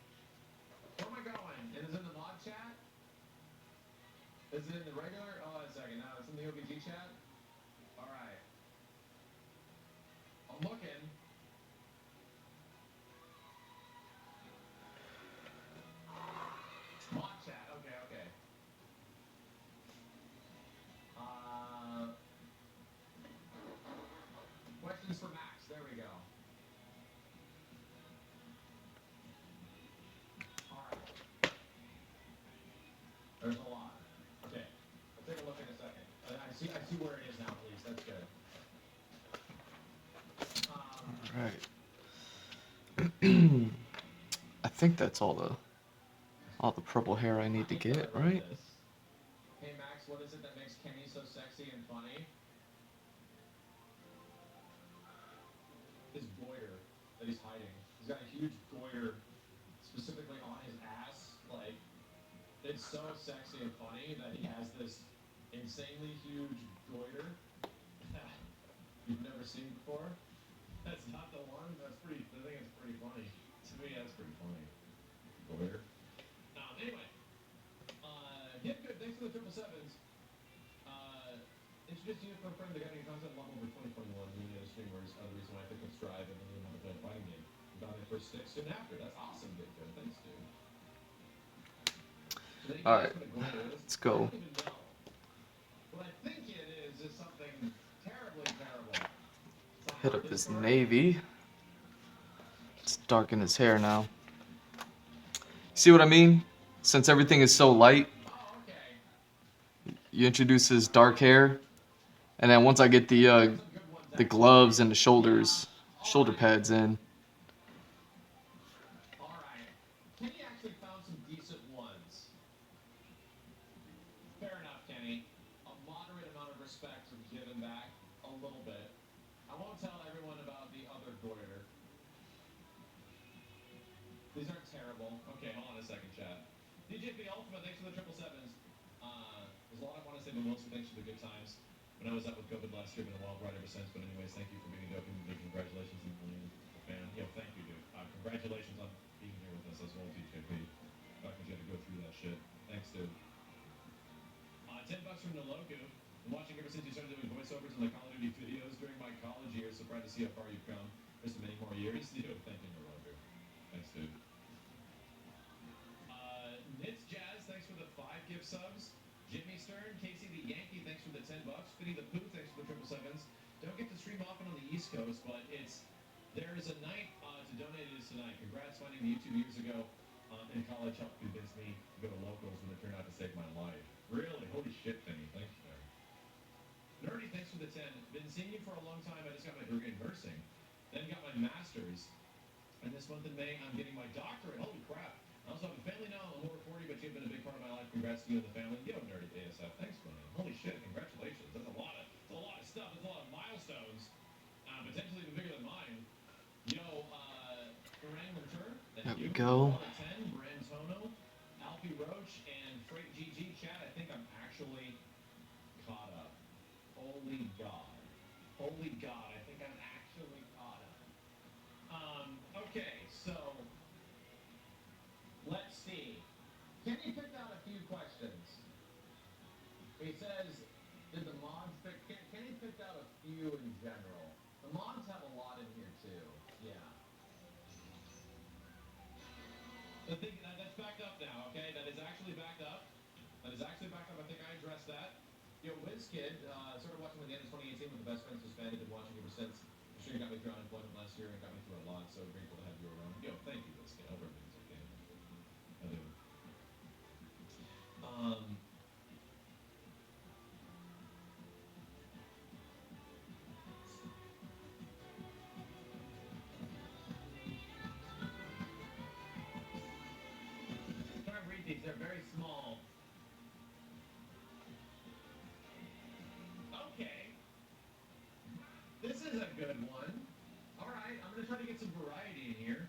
Speaker 2: Where am I going? It is in the mod chat? Is it in the regular? Oh, wait a second. No, it's in the OBG chat? All right. I'm looking. Mod chat. Okay, okay. Questions for Max. There we go. All right. There's a lot. Okay. I'll take a look in a second. I see where it is now, at least. That's good.
Speaker 1: Alright. I think that's all the purple hair I need to get, right?
Speaker 2: Hey Max, what is it that makes Kenny so sexy and funny? His goiter that he's hiding. He's got a huge goiter specifically on his ass. Like, it's so sexy and funny that he has this insanely huge goiter that you've never seen before. That's not the one. I think it's pretty funny. To me, that's pretty funny. Goiter. Anyway, get good. Thanks for the triple sevens. Introduced you for a friend that got me content level over 2021. Many other streamers. The reason why I picked up Strive and then how to play a fighting game. Got my first stick soon after. That's awesome, Get good. Thanks, dude.
Speaker 1: Alright, let's go.
Speaker 2: What I think it is something terribly terrible.
Speaker 1: Hit up this navy. Let's darken his hair now. See what I mean? Since everything is so light, you introduce his dark hair, and then once I get the gloves and the shoulder pads in.
Speaker 2: Alright. Kenny actually found some decent ones. Fair enough, Kenny. A moderate amount of respect was given back. A little bit. I won't tell everyone about the other goiter. These aren't terrible. Okay, hold on a second, chat. DJP Ultimate, thanks for the triple sevens. There's a lot I want to say, but mostly thanks for the good times. When I was out with COVID last year, been a wild ride ever since. But anyways, thank you for being a dope and big congratulations and fan. Yo, thank you, dude. Congratulations on being here with us as well, DJP. Fuck, you had to go through that shit. Thanks, dude. $10 from Noloku. Been watching ever since you started doing voiceovers in the Call of Duty videos during my college years. So proud to see how far you've come. There's so many more years. Yo, thank you, Noloku. Thanks, dude. Nits Jazz, thanks for the 5 gift subs. Jimmy Stern, Casey the Yankee, thanks for the $10. Fitty the Pooh, thanks for the triple sevens. Don't get to stream often on the East Coast, but there is a night to donate it tonight. Congrats finding the YouTube years ago in college helped convince me to go to locals when it turned out to save my life. Really? Holy shit, Finny. Thanks, man. Nerdy, thanks for the 10. Been seeing you for a long time. I just got my degree in nursing. Then got my master's. And this month in May, I'm getting my doctorate. Holy crap. I also have a family now. I'm over 40, but you've been a big part of my life. Congrats to you and the family. Yo, Nerdy ASF. Thanks, man. Holy shit. Congratulations. That's a lot of stuff. That's a lot of milestones. Potentially even bigger than mine. Yo, Orang Return.
Speaker 1: There we go.
Speaker 2: 10, Brantono, Alfie Roach, and Freight GG. Chat, I think I'm actually caught up. Holy God. Holy God. I think I'm actually caught up. Okay, so few in general. The mods have a lot in here too. Yeah. That's backed up now, okay? That is actually backed up. That is actually backed up. I think I addressed that. Yo, WizKid, started watching with the end of 2018 with the best friends suspended. Been watching ever since. I'm sure you got me through unemployment last year and got me through a lot. So grateful to have you around. Yo, thank you, WizKid. I hope everything's okay. I do. Try to read these. They're very small. Okay. This is a good one. All right, I'm gonna try to get some variety in here.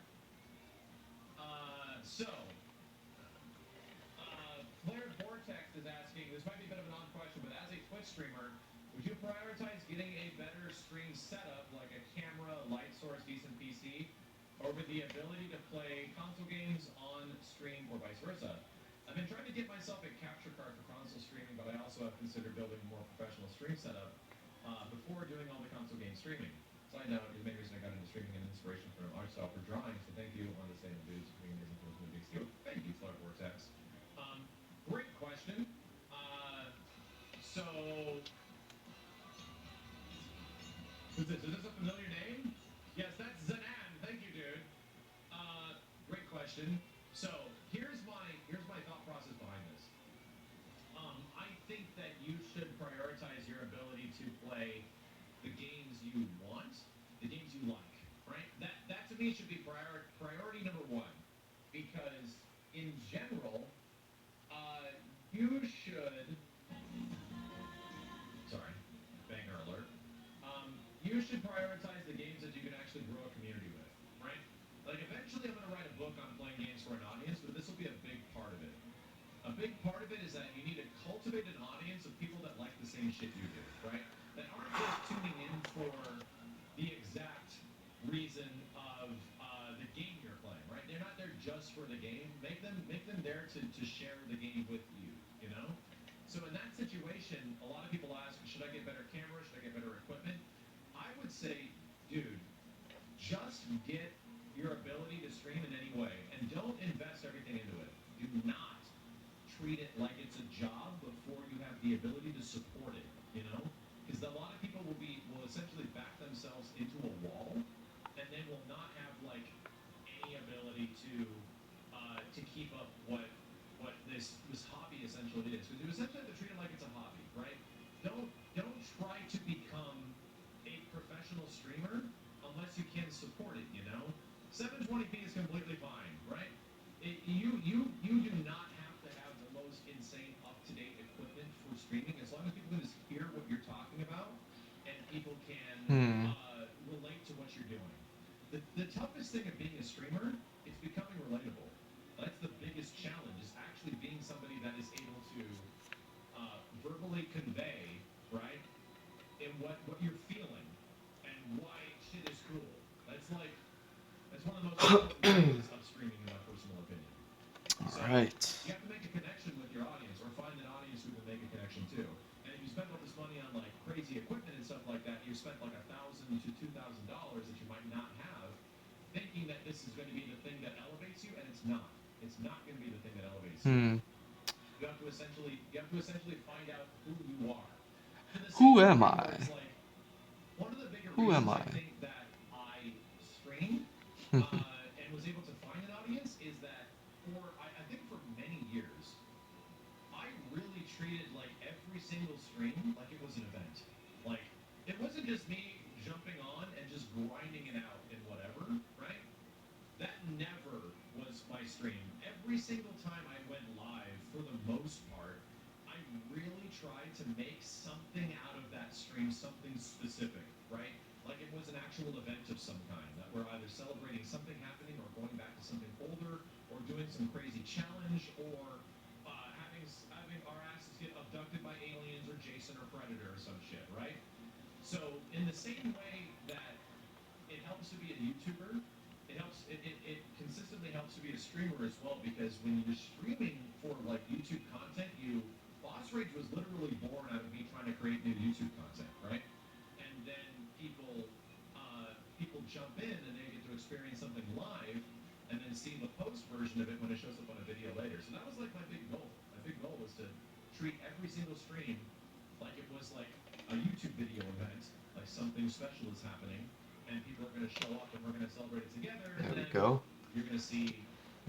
Speaker 2: Flared Vortex is asking, this might be a bit of an odd question, but as a Twitch streamer, would you prioritize getting a better stream setup, like a camera, light source, decent PC, over the ability to play console games on stream or vice versa? I've been trying to get myself a capture card for console streaming, but I also have considered building a more professional stream setup before doing all the console game streaming. Side note, the main reason I got into streaming and inspiration from art style for drawing, so thank you on the same dudes for being amazing for this movie. Thank you, Flared Vortex. Great question. So, who's this? Is this a familiar name? Yes, that's Zanan. Thank you, dude. Great question. So, here's my thought process behind this. I think that you should prioritize your ability to play the games you want, the games you like, right? That to me should be priority number one, because in general, you should. Sorry, banger alert. You should prioritize the games that you can actually grow a community with, right? Like eventually, I'm gonna write a book on playing games for an audience, but this will be a big part of it. A big part of it is that you need to cultivate an audience of people that like the same shit you do, right? That aren't just tuning in for the exact reason of the game you're playing, right? They're not there just for the game. Make them there to share the game with you, you know? So in that situation, a lot of people ask, should I get better camera? Should I get better equipment? I would say, dude, just get your ability to stream in any way, and don't invest everything into it. Do not treat it like it's a job before you have the ability to support it, you know? Because a lot of people will essentially back themselves into a wall, and then will not have like any ability to keep up what this hobby essentially is. Because you essentially have to treat it like it's a hobby, right? Don't try to become a professional streamer unless you can support it, you know? 720p is completely fine, right? You do not have to have the most insane up-to-date equipment for streaming, as long as people can just hear what you're talking about and people can relate to what you're doing. The toughest thing of being a streamer is becoming relatable. That's the biggest challenge, is actually being somebody that is able to verbally convey, right, in what you're feeling and why shit is cool. That's one of the most important things of streaming, in my personal opinion. So,
Speaker 1: Right.
Speaker 2: you have to make a connection with your audience, or find an audience who will make a connection too. And if you spend all this money on like crazy equipment and stuff like that, you spent like $1,000 to $2,000 that you might not have, thinking that this is going to be the thing that elevates you, and it's not. It's not going to be the thing that elevates you. You have to essentially find out who you are.
Speaker 1: Who am I?
Speaker 2: Like, one of the bigger
Speaker 1: Who am
Speaker 2: reasons
Speaker 1: I?
Speaker 2: I think that I stream and was able to find an audience is that I think for many years, I really treated like every single stream like it was an event. Like, it wasn't just me jumping on and just grinding it out and whatever, right? That never was my stream. Every single time I went live, for the most part, I really tried to make something out of that stream, something specific, right? Like it was an actual event of some kind, that we're either celebrating something happening or going back to something older, or doing some crazy challenge, or having our asses get abducted by aliens or Jason or Predator or some shit, right? So in the same way that it helps to be a YouTuber, it consistently helps to be a streamer as well, because when you're streaming for like YouTube content, Boss Rage was literally born out of me trying to create new YouTube content, right? And then post version of it when it shows up on a video later. So that was like my big goal. My big goal was to treat every single stream like it was like a YouTube video event, like something special is happening, and people are going to show up and we're going to celebrate it together.
Speaker 1: There we
Speaker 2: and
Speaker 1: go.
Speaker 2: You're going to see.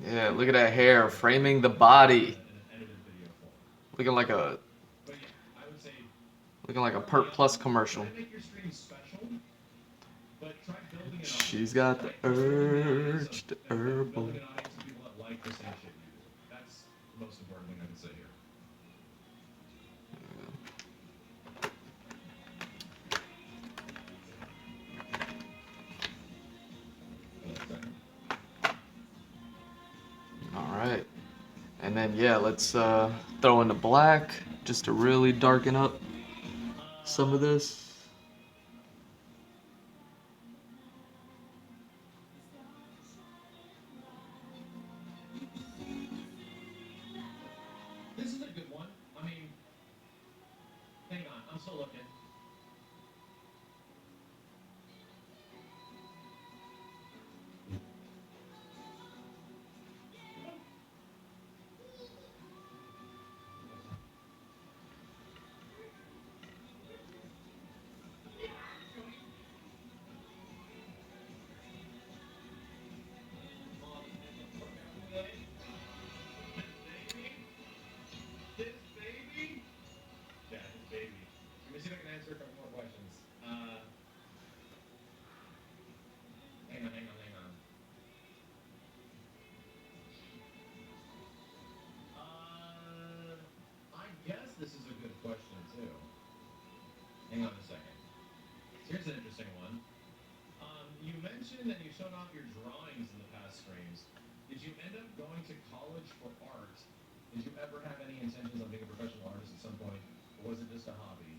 Speaker 1: Yeah, look at that hair framing the body.
Speaker 2: In an edited video form.
Speaker 1: Looking like a
Speaker 2: But yeah, I would say.
Speaker 1: Perk Plus commercial.
Speaker 2: Try to make your stream special, but try building an
Speaker 1: She's
Speaker 2: audience,
Speaker 1: got the
Speaker 2: right?
Speaker 1: urge to herbal.
Speaker 2: Building an audience of people that like the same shit you do. That's the most important thing I can say here.
Speaker 1: All right, and then yeah, let's throw in the black just to really darken up some of this.
Speaker 2: This is a good one. I mean, hang on, I'm still looking. This baby? Yeah, this baby. Let me see if I can answer a couple more questions. Hang on. I guess this is a good question too. Hang on a second. Here's an interesting one. You mentioned that you showed off your drawings in the past streams. Did you end up going to college for art? Did you ever have any intentions on being a professional artist at some point, or was it just a hobby?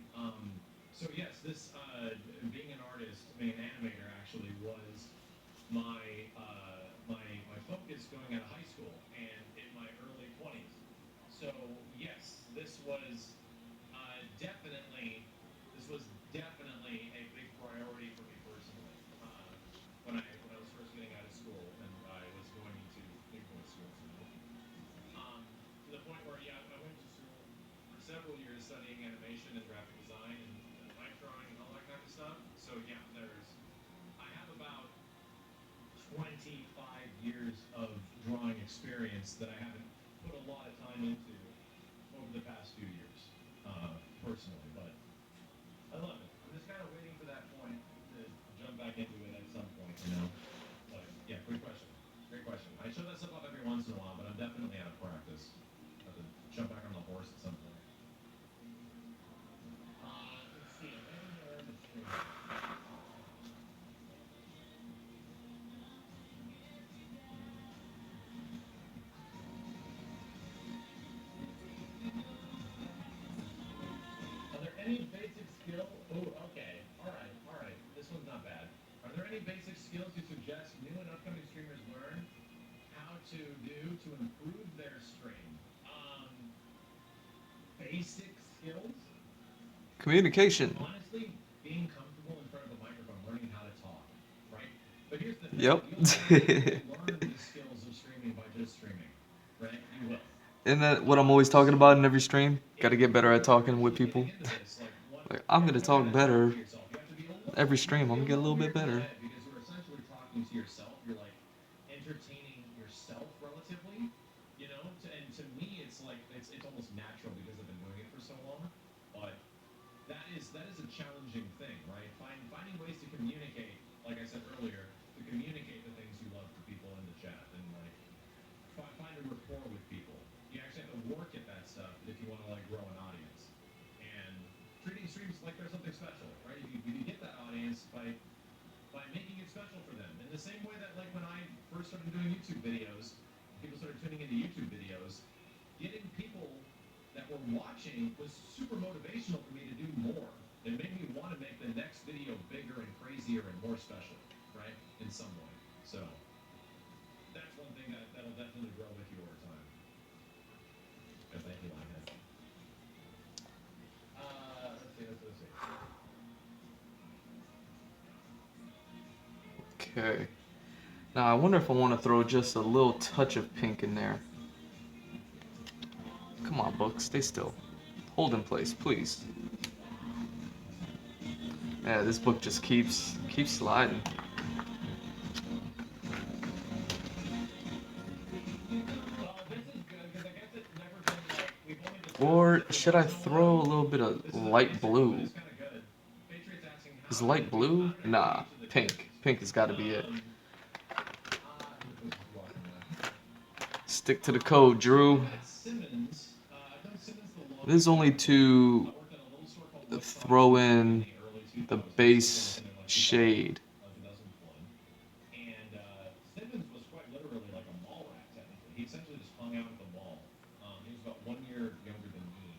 Speaker 2: So yes, this being an artist, being an animator, actually was my my focus going out of high school and in my early 20s. So yes, this was definitely a big priority for me personally. When I was first getting out of school and I was going into big boy school, to the point where I went to school for several years studying animation and graphic design and mic drawing and all that kind of stuff. So yeah, I have about 25 years of drawing experience that I haven't put a lot of time into over the past few years, personally, but I love it. I'm just kind of waiting for that point to jump back into it at some point, you know? But yeah, great question. Great question. I show that stuff off every once in a while, but I'm definitely out of practice. I have to jump back on the horse at some point. Let's see. Are there any basic skill? Oh, okay. All right. This one's not bad. Are there any basic skills you suggest new and upcoming streamers learn how to do to improve their stream? Basic skills?
Speaker 1: Communication.
Speaker 2: Honestly, being comfortable in front of a microphone, learning how to talk, right? But here's the thing.
Speaker 1: Yep.
Speaker 2: You'll learn the skills of streaming by just streaming, right? You will.
Speaker 1: Isn't that what I'm always talking about in every stream? Got to get better at talking with people. Like, I'm gonna talk better every stream. I'm gonna get a little bit better.
Speaker 2: Because you're essentially talking to yourself. You're like entertaining yourself relatively, you know. And to me, it's like it's almost natural because I've been doing it for so long. But that is a challenging thing, right? Finding ways to communicate, like I said earlier, to communicate the things you love to people in the chat, and like find a rapport with people. You actually have to work at that stuff if you want to like grow an audience. And treating streams like they're something special, right? You get that audience by making it special for them. In the same way that like when I first started doing YouTube videos, people started tuning into YouTube videos, getting people that were watching was super motivational for me to do more. It made me want to make the next video bigger and crazier and more special, right? In some way. So that's one thing that'll definitely grow with you over time. And thank you, Lionhead. Let's see.
Speaker 1: Okay. Now I wonder if I want to throw just a little touch of pink in there. Come on, book, stay still. Hold in place, please. Yeah, this book just keeps sliding.
Speaker 2: Well, this is good because I guess it's never been like we've only discussed
Speaker 1: Or
Speaker 2: it
Speaker 1: should I
Speaker 2: somewhat.
Speaker 1: throw a little bit of
Speaker 2: This is a
Speaker 1: light
Speaker 2: basic, but
Speaker 1: blue?
Speaker 2: it's kind of good. Patriots asking
Speaker 1: Is
Speaker 2: how
Speaker 1: light blue?
Speaker 2: did I get
Speaker 1: Nah,
Speaker 2: each of the
Speaker 1: pink.
Speaker 2: jerseys?
Speaker 1: Pink has got to be it.
Speaker 2: Who's walking there?
Speaker 1: Stick to the code,
Speaker 2: So
Speaker 1: Drew.
Speaker 2: I've had Simmons. I've done Simmons the
Speaker 1: This is
Speaker 2: longest
Speaker 1: only
Speaker 2: ever. I
Speaker 1: to
Speaker 2: worked at a little store called Electronics
Speaker 1: throw
Speaker 2: Supply in
Speaker 1: in
Speaker 2: the early
Speaker 1: the
Speaker 2: 2000s. This one
Speaker 1: base
Speaker 2: opened in like 2000,
Speaker 1: shade.
Speaker 2: 2001. And Simmons was quite literally like a mall rat, technically. He essentially just hung out at the mall. He was about 1 year younger than me,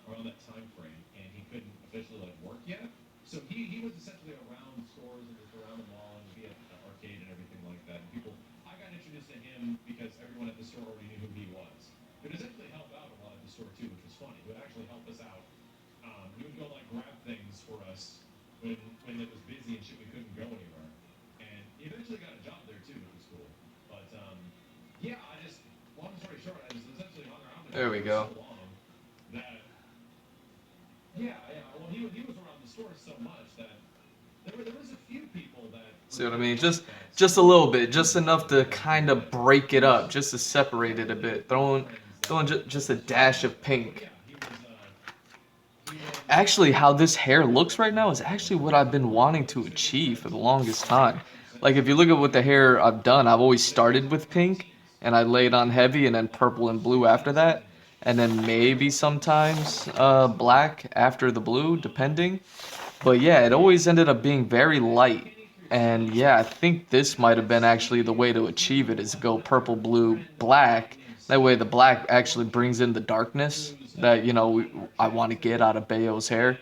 Speaker 2: around that time frame, and he couldn't officially like work yet. So he was essentially around stores and just around the mall and be at the arcade and everything like that. And people, I got introduced to him because everyone at the store already knew who he was. It would essentially help out a lot at the store too, which was funny. It would actually help us out. He would go like grab things for us when it was busy and shit we couldn't go anywhere. And he eventually got a job there too, which was cool. But yeah, I just long story short, I just essentially hung around with
Speaker 1: There
Speaker 2: him
Speaker 1: we
Speaker 2: for
Speaker 1: go.
Speaker 2: so long that yeah. Well, he was around the store so much that there was a few people that
Speaker 1: See
Speaker 2: were
Speaker 1: what I
Speaker 2: kind of
Speaker 1: mean?
Speaker 2: like that.
Speaker 1: Just a little bit, just
Speaker 2: Were
Speaker 1: enough to
Speaker 2: like
Speaker 1: kind of
Speaker 2: that.
Speaker 1: break it up,
Speaker 2: There's
Speaker 1: just to separate it a
Speaker 2: definitely
Speaker 1: bit.
Speaker 2: a few
Speaker 1: Throwing
Speaker 2: friends
Speaker 1: throwing
Speaker 2: that
Speaker 1: just a
Speaker 2: just weren't
Speaker 1: dash
Speaker 2: like
Speaker 1: of
Speaker 2: that. But
Speaker 1: pink.
Speaker 2: yeah, he was
Speaker 1: Actually, how this
Speaker 2: he
Speaker 1: hair
Speaker 2: was
Speaker 1: looks right now
Speaker 2: definitely
Speaker 1: is
Speaker 2: one of
Speaker 1: actually
Speaker 2: those
Speaker 1: what
Speaker 2: guys.
Speaker 1: I've been
Speaker 2: But
Speaker 1: wanting
Speaker 2: with
Speaker 1: to
Speaker 2: Simmons,
Speaker 1: achieve
Speaker 2: man,
Speaker 1: for the
Speaker 2: he was
Speaker 1: longest time. Like, if you look at what the
Speaker 2: he
Speaker 1: hair I've done, I've always
Speaker 2: but it was
Speaker 1: started
Speaker 2: like
Speaker 1: with
Speaker 2: one of those
Speaker 1: pink,
Speaker 2: teams.
Speaker 1: and I laid on heavy, and then
Speaker 2: Like
Speaker 1: purple and blue after
Speaker 2: Steven
Speaker 1: that,
Speaker 2: diminish.
Speaker 1: and then maybe sometimes black after the blue, depending. But yeah, it always ended up being very light.
Speaker 2: Kenny through
Speaker 1: And
Speaker 2: Steve.
Speaker 1: yeah, I think
Speaker 2: And
Speaker 1: this
Speaker 2: then I
Speaker 1: might
Speaker 2: had
Speaker 1: have been actually the way
Speaker 2: Steve,
Speaker 1: to achieve it,
Speaker 2: who
Speaker 1: is go purple,
Speaker 2: another
Speaker 1: blue,
Speaker 2: friend of mine
Speaker 1: black.
Speaker 2: named
Speaker 1: That way
Speaker 2: Steve,
Speaker 1: the black
Speaker 2: who's
Speaker 1: actually brings
Speaker 2: working,
Speaker 1: in the darkness
Speaker 2: who's
Speaker 1: that,
Speaker 2: on our
Speaker 1: I
Speaker 2: chat
Speaker 1: want to get
Speaker 2: today.
Speaker 1: out of Bayo's hair.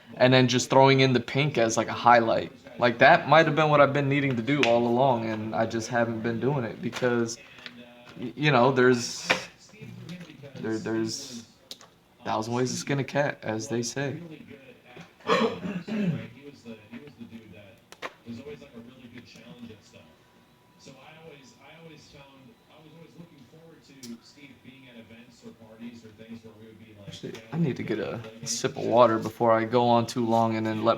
Speaker 2: And
Speaker 1: And
Speaker 2: both of
Speaker 1: then
Speaker 2: them
Speaker 1: just
Speaker 2: work at
Speaker 1: throwing in the
Speaker 2: Glowczewski,
Speaker 1: pink
Speaker 2: so
Speaker 1: as
Speaker 2: we
Speaker 1: like a
Speaker 2: were one of the
Speaker 1: highlight.
Speaker 2: first guys
Speaker 1: Like
Speaker 2: hired
Speaker 1: that
Speaker 2: on.
Speaker 1: might
Speaker 2: So
Speaker 1: have been what I've been needing to do all
Speaker 2: Steve's
Speaker 1: along, and I
Speaker 2: a
Speaker 1: just
Speaker 2: bit more
Speaker 1: haven't been doing
Speaker 2: regular.
Speaker 1: it because,
Speaker 2: And
Speaker 1: you know,
Speaker 2: I
Speaker 1: there's
Speaker 2: met Steve through him because Steve
Speaker 1: there's
Speaker 2: was
Speaker 1: a thousand ways to skin
Speaker 2: Steve
Speaker 1: a cat, as they
Speaker 2: was
Speaker 1: say.
Speaker 2: really good at finding games, right? He was the dude that was always like a really good challenge at stuff. So I was always looking forward to Steve being at events or parties or things where we would be like
Speaker 1: Actually, I
Speaker 2: together
Speaker 1: need
Speaker 2: and
Speaker 1: to
Speaker 2: we'd be
Speaker 1: get
Speaker 2: able to
Speaker 1: a
Speaker 2: play games
Speaker 1: sip
Speaker 2: and
Speaker 1: of
Speaker 2: shit.
Speaker 1: water before I go on too long, and then
Speaker 2: And I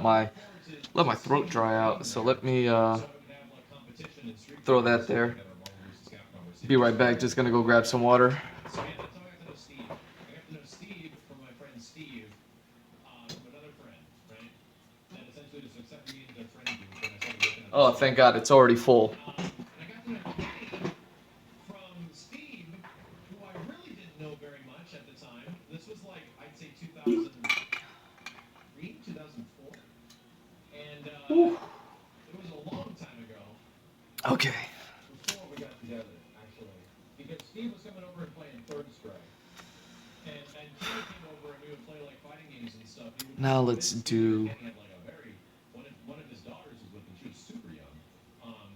Speaker 2: look forward
Speaker 1: let
Speaker 2: to
Speaker 1: my throat
Speaker 2: seeing him
Speaker 1: dry out.
Speaker 2: being
Speaker 1: So
Speaker 2: there
Speaker 1: let me
Speaker 2: so I could have like competition in Street
Speaker 1: throw
Speaker 2: Fighter and
Speaker 1: that
Speaker 2: stuff like
Speaker 1: there.
Speaker 2: that or Marvel vs. Capcom or
Speaker 1: Be right
Speaker 2: CVS or
Speaker 1: back.
Speaker 2: whatever
Speaker 1: Just
Speaker 2: the
Speaker 1: gonna
Speaker 2: fuck
Speaker 1: go
Speaker 2: it was.
Speaker 1: grab some water.
Speaker 2: So yeah, that's how I got to know Steve. I got to know Steve from my friend Steve, from another friend, right? That essentially just accepted me into their friend group when I started working at the
Speaker 1: Oh,
Speaker 2: store.
Speaker 1: thank God, it's already full.
Speaker 2: And I got to know Kenny from Steve, who I really didn't know very much at the time. This was like, I'd say 2003, 2004. And
Speaker 1: Whew.
Speaker 2: it was a long time ago
Speaker 1: Okay.
Speaker 2: before we got together, actually. Because Steve was coming over and playing Third Strike. And Kenny came over and we would play like fighting games and stuff. He would
Speaker 1: Now
Speaker 2: come
Speaker 1: let's
Speaker 2: visit Steve, and
Speaker 1: do.
Speaker 2: Kenny had like a very one of his daughters was with him. She was super young. Um,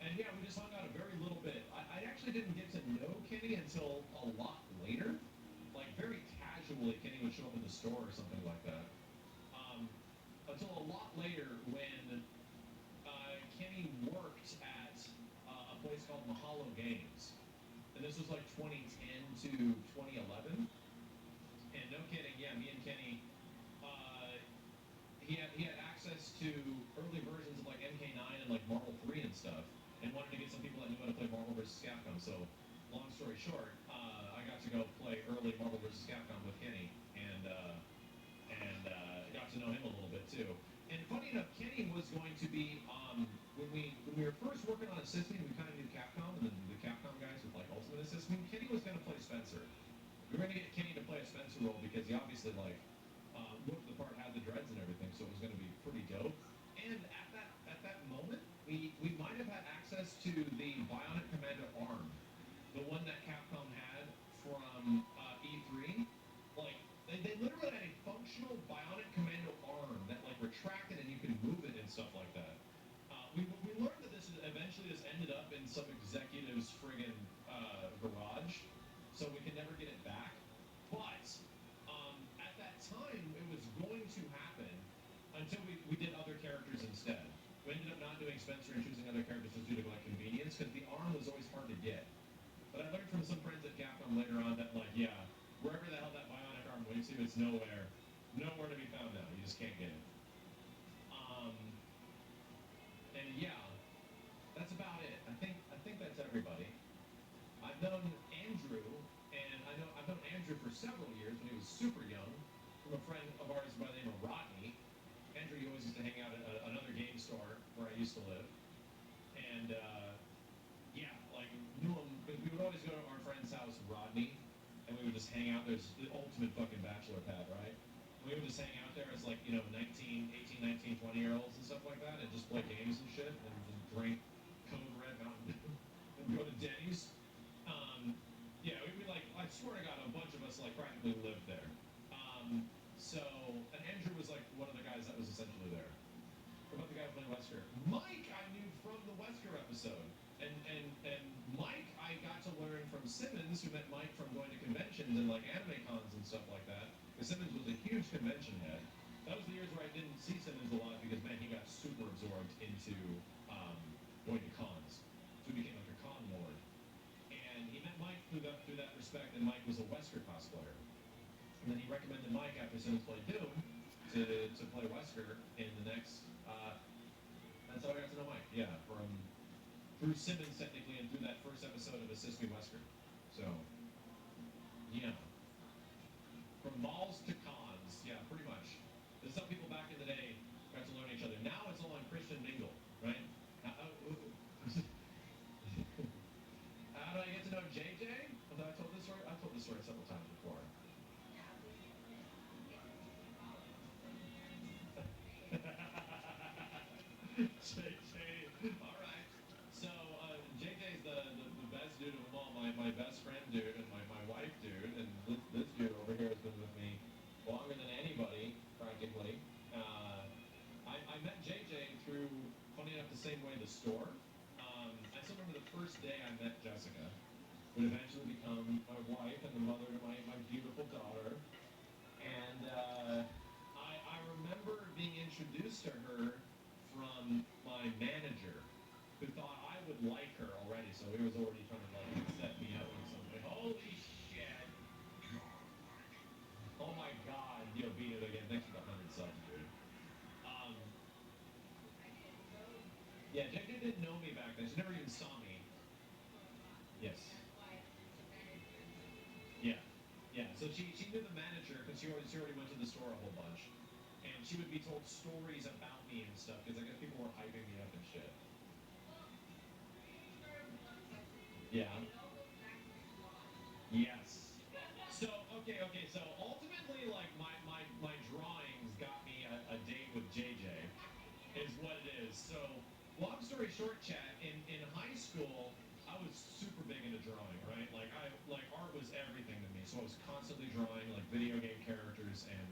Speaker 2: and yeah, we just hung out a very little bit. I actually didn't get to know Kenny until a lot later. Like very casually, Kenny would show up in the store or something like that. Um, until a lot later when Kenny worked at a place called Mahalo Games. And this was like 2010 to 2011. And no kidding, yeah, me and Kenny, uh, he had access to early versions of like MK9 and like Marvel 3 and stuff, and wanted to get some people that knew how to play Marvel vs. Capcom. So, long story short, I got to go play early Marvel vs. Capcom with Kenny, and got to know him a little bit too. And funny enough, Kenny was going to be when we were first working on assisting, we kind of knew Capcom and then the Capcom guys with like Ultimate Assisting. Kenny was going to play Spencer. We were going to get Kenny to play a Spencer role because he obviously like looked the part, had the dreads and everything, so it was going to be pretty dope. And at that moment, we might have had access to the Bionic Commando arm, the one that Capcom had from E3. Like they literally had a functional Bionic Commando arm that like retracted and you could move it and stuff like that. We learned that this eventually just ended up in some executive's friggin' garage, so we could never get it back. But at that it's nowhere to be found now. You just can't get it. And yeah, that's about it. I think that's everybody. I've known Andrew, and I've known Andrew for several years when he was super young, from a friend of ours by the name of Rodney. Andrew, he always used to hang out at another game store where I used to live, and yeah, like knew him because we would always go to our friend's house, Rodney, and we would just hang out. There's the ultimate fucking bachelor pad, right? And we would just hang out there as like 18, 19, 20-year-olds and stuff like that, and just play games and shit, and just drink Code Red Mountain Dew and go to Denny's. Yeah, we'd be like, I swear to God, a bunch of us like practically lived there. And Andrew was like one of the guys that was essentially there. What about the guy playing Wesker? Mike, I knew from the Wesker episode, and Mike, I got to learn from Simmons, who met Mike from going to conventions and like anime cons and stuff like that. Because Simmons was a huge convention head. That was the years where I didn't see Simmons a lot because man, he got super absorbed into going to cons, so he became like a con lord. And he met Mike through that respect, and Mike was a Wesker cosplayer. And then he recommended Mike after Simmons played Doom to play Wesker in the next. That's how I got to know Mike. Yeah, through Simmons technically, and through that first episode of Assist Me Wesker. So, yeah. From malls to cons, yeah, pretty much. There's some people back in the day got to learn each other. Now it's all on Christian Mingle, right? How do I get to know JJ? Have I told this story? I've told this story several times before. JJ, all right. So JJ's the best dude of them all. My best friend dude and my wife dude, and this dude over here has been with me longer than anybody practically. I met JJ through, funny enough, the same way the store. I still remember the first day I met Jessica, would eventually become my wife and the mother to my beautiful daughter. And I remember being introduced to her from my manager, who thought I would like her already, so he was already trying to like set me up in some way. Holy shit! Oh my god! Yo, beat it again. Thanks for the 100 subs, dude. Um, yeah, JJ didn't know me back then. She never even saw me. Yes. Yeah. Yeah. So she knew the manager because she already went to the store a whole bunch, and she would be told stories about me and stuff because I guess people were hyping me up and shit. Yeah. Yes. So okay. So ultimately, like my drawings got me a date with JJ, is what it is. So long story short, chat. In high school, I was super big into drawing, right? Like art was everything to me. So I was constantly drawing like video game characters and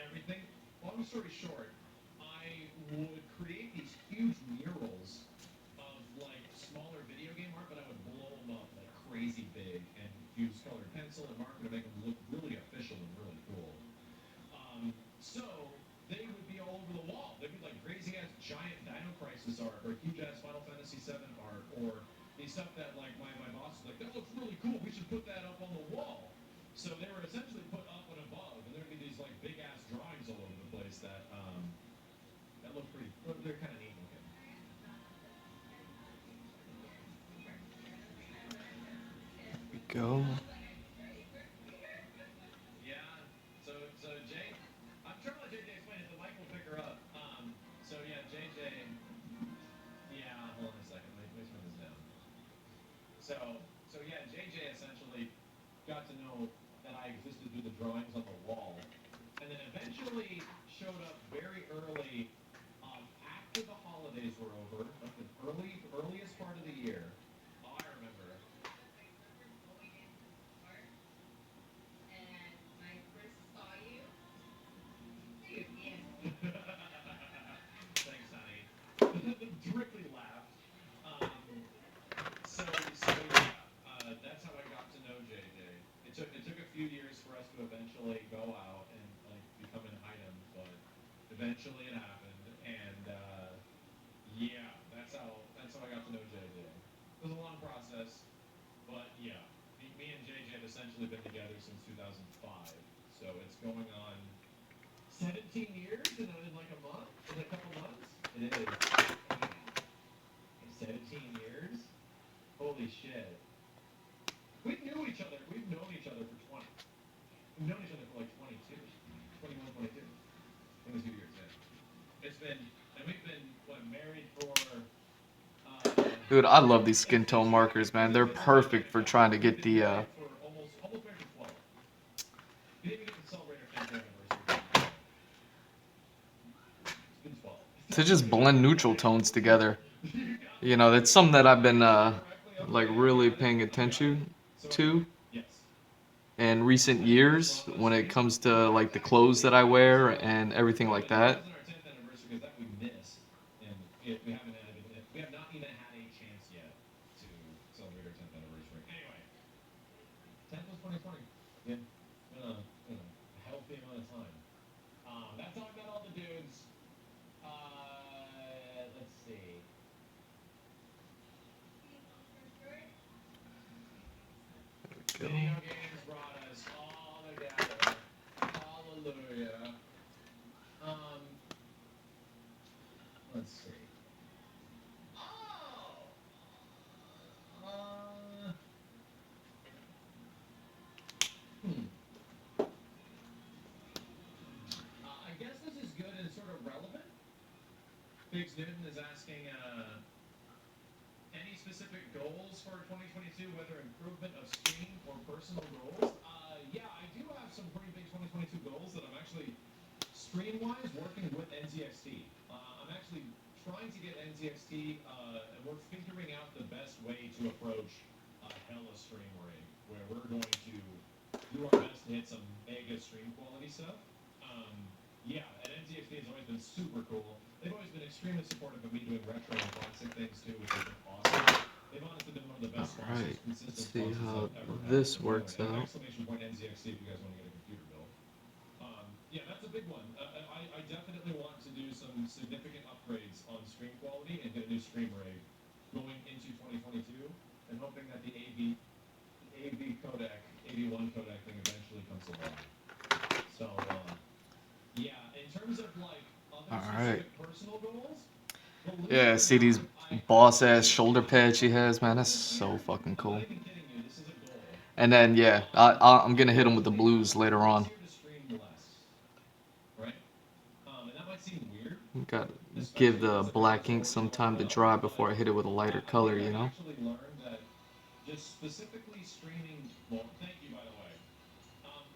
Speaker 2: everything. Long story short, I would create these huge murals of like smaller video game art, but I would blow them up like crazy big and use colored pencil and marker to make them look really official and really cool. So they would be all over the wall. They'd be like crazy ass giant Dino Crisis art or huge ass Final Fantasy VII art or the stuff that like my boss was like, that looks really cool. We should put that up on the wall. So they were essentially put up and above, and there'd be these like big ass drawings all over the place that look pretty. They're kind of neat looking.
Speaker 1: We go.
Speaker 2: Yeah. So Jay, I'm trying to let JJ explain it. The mic will pick her up. So yeah, JJ. Yeah. Hold on a second. Let me turn this down. So yeah, JJ essentially got to know that I existed through the drawings on the wall, and then eventually showed up very early after the holidays were over, like the earliest part of the year. Oh, I remember. Thanks, honey. Directly laughed. Um, so yeah, that's how I got to know JJ. It took a few years for us to eventually go out and like become an item, but eventually it happened, and yeah, that's how I got to know JJ. It was a long process, but yeah, me and JJ have essentially been together since 2005. So it's going on 17 years in like a month, in a couple months. It is. Man, 17 years. Holy shit. We knew each other. We've known each other for 20. We've known each other for like 22, 21, 22. 22 years, yeah. It's been, and we've been, what, married for,
Speaker 1: Dude, I love these skin
Speaker 2: it's
Speaker 1: tone
Speaker 2: weird
Speaker 1: markers, man.
Speaker 2: because
Speaker 1: They're
Speaker 2: it's been like
Speaker 1: perfect
Speaker 2: that
Speaker 1: for
Speaker 2: now.
Speaker 1: trying to
Speaker 2: We've
Speaker 1: get
Speaker 2: been
Speaker 1: the
Speaker 2: married for almost married for 12. We didn't even get to celebrate our 10th anniversary. It's been 12.
Speaker 1: to just blend neutral tones together.
Speaker 2: You got
Speaker 1: You
Speaker 2: me.
Speaker 1: know, that's something that I've been
Speaker 2: Correctly?
Speaker 1: like
Speaker 2: Okay,
Speaker 1: really
Speaker 2: I
Speaker 1: paying
Speaker 2: got it.
Speaker 1: attention
Speaker 2: So,
Speaker 1: to
Speaker 2: yes.
Speaker 1: in recent
Speaker 2: I didn't get this
Speaker 1: years
Speaker 2: wrong, though,
Speaker 1: when it
Speaker 2: Steve.
Speaker 1: comes to like
Speaker 2: That's
Speaker 1: the clothes
Speaker 2: actually
Speaker 1: that I
Speaker 2: years
Speaker 1: wear
Speaker 2: ago.
Speaker 1: and everything like
Speaker 2: But that
Speaker 1: that.
Speaker 2: wasn't our 10th anniversary because that we missed, and we haven't had it. We have not even had a chance yet to celebrate our 10th anniversary. Anyway, 10th was 2020. Yeah, a healthy amount of time. That's how I met all the dudes. Let's see.
Speaker 1: Go.
Speaker 2: Video games brought us all together. Hallelujah. Um, let's see. Oh. Hmm. I guess this is good and sort of relevant. Biggs Newton is asking any specific goals for 2022, whether improvement of stream or personal goals. Yeah, I do have some pretty big 2022 goals that I'm actually stream-wise working with NZXT. I'm actually trying to get NZXT, and we're figuring out the best way to approach Hella stream rig, where we're going to do our best to hit some mega stream quality stuff. Um, yeah, and NZXT has always been super cool. They've always been extremely supportive of me doing retro and classic things too, which has been awesome. They've honestly been one of the best sponsors,
Speaker 1: Alright, let's
Speaker 2: consistent
Speaker 1: see
Speaker 2: sponsors
Speaker 1: how
Speaker 2: I've ever had.
Speaker 1: this
Speaker 2: So by the
Speaker 1: works
Speaker 2: way,
Speaker 1: out.
Speaker 2: exclamation point NZXT if you guys want to get a computer built. Yeah, that's a big one. I definitely want to do some significant upgrades on stream quality and get a new stream rig going into 2022, and hoping that the AV codec, 81 codec thing eventually comes along. So, yeah, in terms of like other
Speaker 1: Alright.
Speaker 2: specific personal goals, believe
Speaker 1: Yeah,
Speaker 2: it or
Speaker 1: see these
Speaker 2: not,
Speaker 1: boss ass shoulder pads she has, man. That's so fucking
Speaker 2: I'm not
Speaker 1: cool.
Speaker 2: even kidding you. This is a goal.
Speaker 1: And then yeah, I'm gonna hit him with the blues later
Speaker 2: Who is
Speaker 1: on.
Speaker 2: here to stream less, right? And that might seem weird,
Speaker 1: Gotta give
Speaker 2: especially if
Speaker 1: the
Speaker 2: it's a card
Speaker 1: black
Speaker 2: that's
Speaker 1: ink
Speaker 2: already
Speaker 1: some
Speaker 2: locked
Speaker 1: time to
Speaker 2: up.
Speaker 1: dry
Speaker 2: But
Speaker 1: before I hit it with a lighter
Speaker 2: I think
Speaker 1: color, you
Speaker 2: I've
Speaker 1: know?
Speaker 2: actually learned that just specifically streaming. Well, thank you by the way.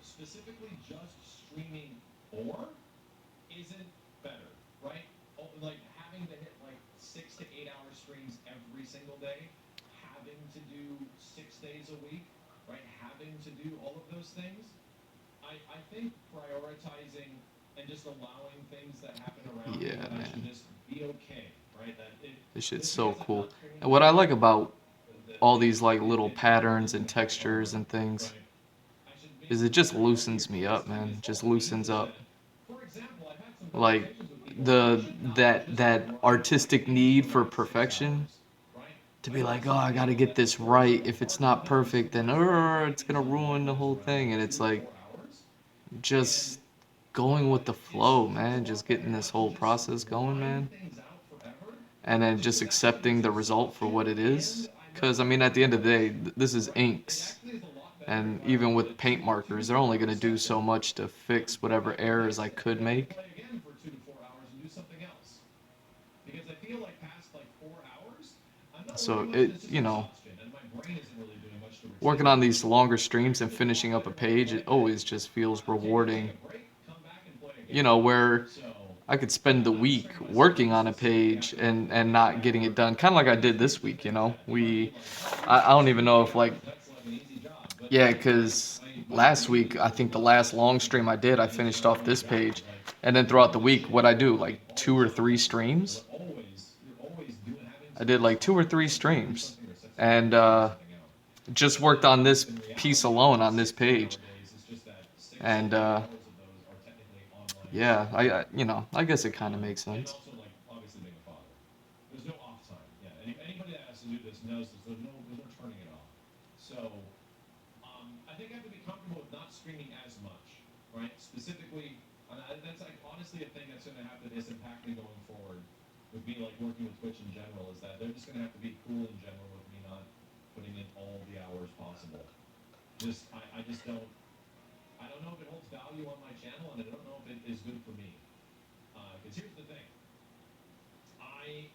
Speaker 2: Specifically, just streaming ore isn't better, right? Like having to hit like 6 to 8 hour streams every single day, having to do 6 days a week, right? Having to do all of those things. I think prioritizing and just allowing things that happen around me
Speaker 1: Yeah,
Speaker 2: that I should
Speaker 1: man.
Speaker 2: just be okay, right? That
Speaker 1: This shit's
Speaker 2: just
Speaker 1: so
Speaker 2: because I'm
Speaker 1: cool.
Speaker 2: not streaming
Speaker 1: And what I like about
Speaker 2: the
Speaker 1: all
Speaker 2: things
Speaker 1: these like little
Speaker 2: it
Speaker 1: patterns and
Speaker 2: isn't a
Speaker 1: textures
Speaker 2: bummer,
Speaker 1: and things
Speaker 2: right? I should
Speaker 1: is
Speaker 2: maybe
Speaker 1: it just loosens me up,
Speaker 2: prioritize
Speaker 1: man.
Speaker 2: things
Speaker 1: Just
Speaker 2: all
Speaker 1: loosens up.
Speaker 2: 80%. For example, I've had some
Speaker 1: Like
Speaker 2: conversations with people. I
Speaker 1: the
Speaker 2: should not just
Speaker 1: that
Speaker 2: grind like
Speaker 1: artistic
Speaker 2: crazy
Speaker 1: need
Speaker 2: for
Speaker 1: for
Speaker 2: like 6
Speaker 1: perfection
Speaker 2: hours, right?
Speaker 1: to
Speaker 2: I've
Speaker 1: be
Speaker 2: got
Speaker 1: like, oh,
Speaker 2: some
Speaker 1: I gotta
Speaker 2: people
Speaker 1: get
Speaker 2: that
Speaker 1: this
Speaker 2: prefer
Speaker 1: right.
Speaker 2: sort of
Speaker 1: If it's not
Speaker 2: hardcore
Speaker 1: perfect,
Speaker 2: hours
Speaker 1: then
Speaker 2: who just
Speaker 1: it's
Speaker 2: grind
Speaker 1: gonna
Speaker 2: into
Speaker 1: ruin the whole
Speaker 2: madness, right?
Speaker 1: thing.
Speaker 2: Like
Speaker 1: And it's like
Speaker 2: 2 to 4 hours. And
Speaker 1: just going with the flow,
Speaker 2: it's
Speaker 1: man.
Speaker 2: a lot
Speaker 1: Just
Speaker 2: better
Speaker 1: getting this
Speaker 2: not to
Speaker 1: whole
Speaker 2: just
Speaker 1: process going,
Speaker 2: grind
Speaker 1: man.
Speaker 2: things out forever,
Speaker 1: And then
Speaker 2: just
Speaker 1: just
Speaker 2: because that just
Speaker 1: accepting
Speaker 2: makes
Speaker 1: the result for what
Speaker 2: exhaustion.
Speaker 1: it
Speaker 2: And
Speaker 1: is.
Speaker 2: I know
Speaker 1: Because I
Speaker 2: that
Speaker 1: mean,
Speaker 2: for
Speaker 1: at the
Speaker 2: a
Speaker 1: end of the day,
Speaker 2: coach,
Speaker 1: this is
Speaker 2: right? It
Speaker 1: inks.
Speaker 2: actually is a lot better if
Speaker 1: And
Speaker 2: I
Speaker 1: even with
Speaker 2: let
Speaker 1: paint
Speaker 2: two to
Speaker 1: markers, they're
Speaker 2: four
Speaker 1: only gonna
Speaker 2: hour
Speaker 1: do so
Speaker 2: sessions
Speaker 1: much to fix
Speaker 2: come
Speaker 1: whatever
Speaker 2: back the
Speaker 1: errors
Speaker 2: next
Speaker 1: I
Speaker 2: day,
Speaker 1: could
Speaker 2: and then
Speaker 1: make.
Speaker 2: play again for 2 to 4 hours and do something else. Because I feel like past like 4 hours, I'm not
Speaker 1: So
Speaker 2: worrying much.
Speaker 1: it,
Speaker 2: It's just
Speaker 1: you know,
Speaker 2: exhaustion, and my brain isn't really doing much to
Speaker 1: working
Speaker 2: retain
Speaker 1: on
Speaker 2: it.
Speaker 1: these longer streams and
Speaker 2: It's a lot
Speaker 1: finishing up a
Speaker 2: better if I
Speaker 1: page, it
Speaker 2: play it,
Speaker 1: always just feels
Speaker 2: take
Speaker 1: rewarding.
Speaker 2: a break, come back and play
Speaker 1: You
Speaker 2: again.
Speaker 1: know, where
Speaker 2: So
Speaker 1: I could
Speaker 2: yeah,
Speaker 1: spend the
Speaker 2: I was
Speaker 1: week
Speaker 2: training myself
Speaker 1: working
Speaker 2: to
Speaker 1: on a
Speaker 2: specifically have
Speaker 1: page
Speaker 2: to go through
Speaker 1: and
Speaker 2: like an
Speaker 1: not getting it
Speaker 2: hour
Speaker 1: done, kind of like I
Speaker 2: and just
Speaker 1: did
Speaker 2: do
Speaker 1: this
Speaker 2: the
Speaker 1: week, you
Speaker 2: things
Speaker 1: know.
Speaker 2: that might be like, oh,
Speaker 1: I don't even know
Speaker 2: 3
Speaker 1: if like,
Speaker 2: hours, that's like an easy job. But
Speaker 1: yeah,
Speaker 2: like
Speaker 1: because
Speaker 2: my
Speaker 1: last week,
Speaker 2: daily
Speaker 1: I
Speaker 2: goal
Speaker 1: think
Speaker 2: is
Speaker 1: the
Speaker 2: not
Speaker 1: last
Speaker 2: just
Speaker 1: long
Speaker 2: focusing
Speaker 1: stream I
Speaker 2: on
Speaker 1: did, I
Speaker 2: this
Speaker 1: finished
Speaker 2: job
Speaker 1: off
Speaker 2: or that
Speaker 1: this
Speaker 2: job.
Speaker 1: page.
Speaker 2: Like
Speaker 1: And then
Speaker 2: doing
Speaker 1: throughout the
Speaker 2: this
Speaker 1: week,
Speaker 2: shit
Speaker 1: what I do,
Speaker 2: over
Speaker 1: like
Speaker 2: and
Speaker 1: two
Speaker 2: always
Speaker 1: or
Speaker 2: on
Speaker 1: three
Speaker 2: technically, because
Speaker 1: streams.
Speaker 2: you're always doing having
Speaker 1: I
Speaker 2: to
Speaker 1: did like two or
Speaker 2: respond to
Speaker 1: three
Speaker 2: something or do
Speaker 1: streams.
Speaker 2: something or set something or
Speaker 1: And
Speaker 2: figure something out.
Speaker 1: just
Speaker 2: And
Speaker 1: worked on this
Speaker 2: in
Speaker 1: piece
Speaker 2: reality,
Speaker 1: alone
Speaker 2: like
Speaker 1: on this
Speaker 2: 16-hour
Speaker 1: page.
Speaker 2: days, it's just that 6 to
Speaker 1: And
Speaker 2: 8 hours of those are technically online
Speaker 1: yeah,
Speaker 2: stuff.
Speaker 1: you know, I guess it kind of makes
Speaker 2: And
Speaker 1: sense.
Speaker 2: also like obviously being a father. There's no off time. Yeah, anybody that has to do this knows this. There's no turning it off. So I think I have to be comfortable with not streaming as much. right? Specifically, and that's like honestly a thing that's going to have to impact me going forward. Would be like working with Twitch in general is that they're just going to have to be cool in general with me not putting in all the hours possible. Just I just don't. I don't know if it holds value on my channel, and I don't know if it is good for me. Because here's the thing, I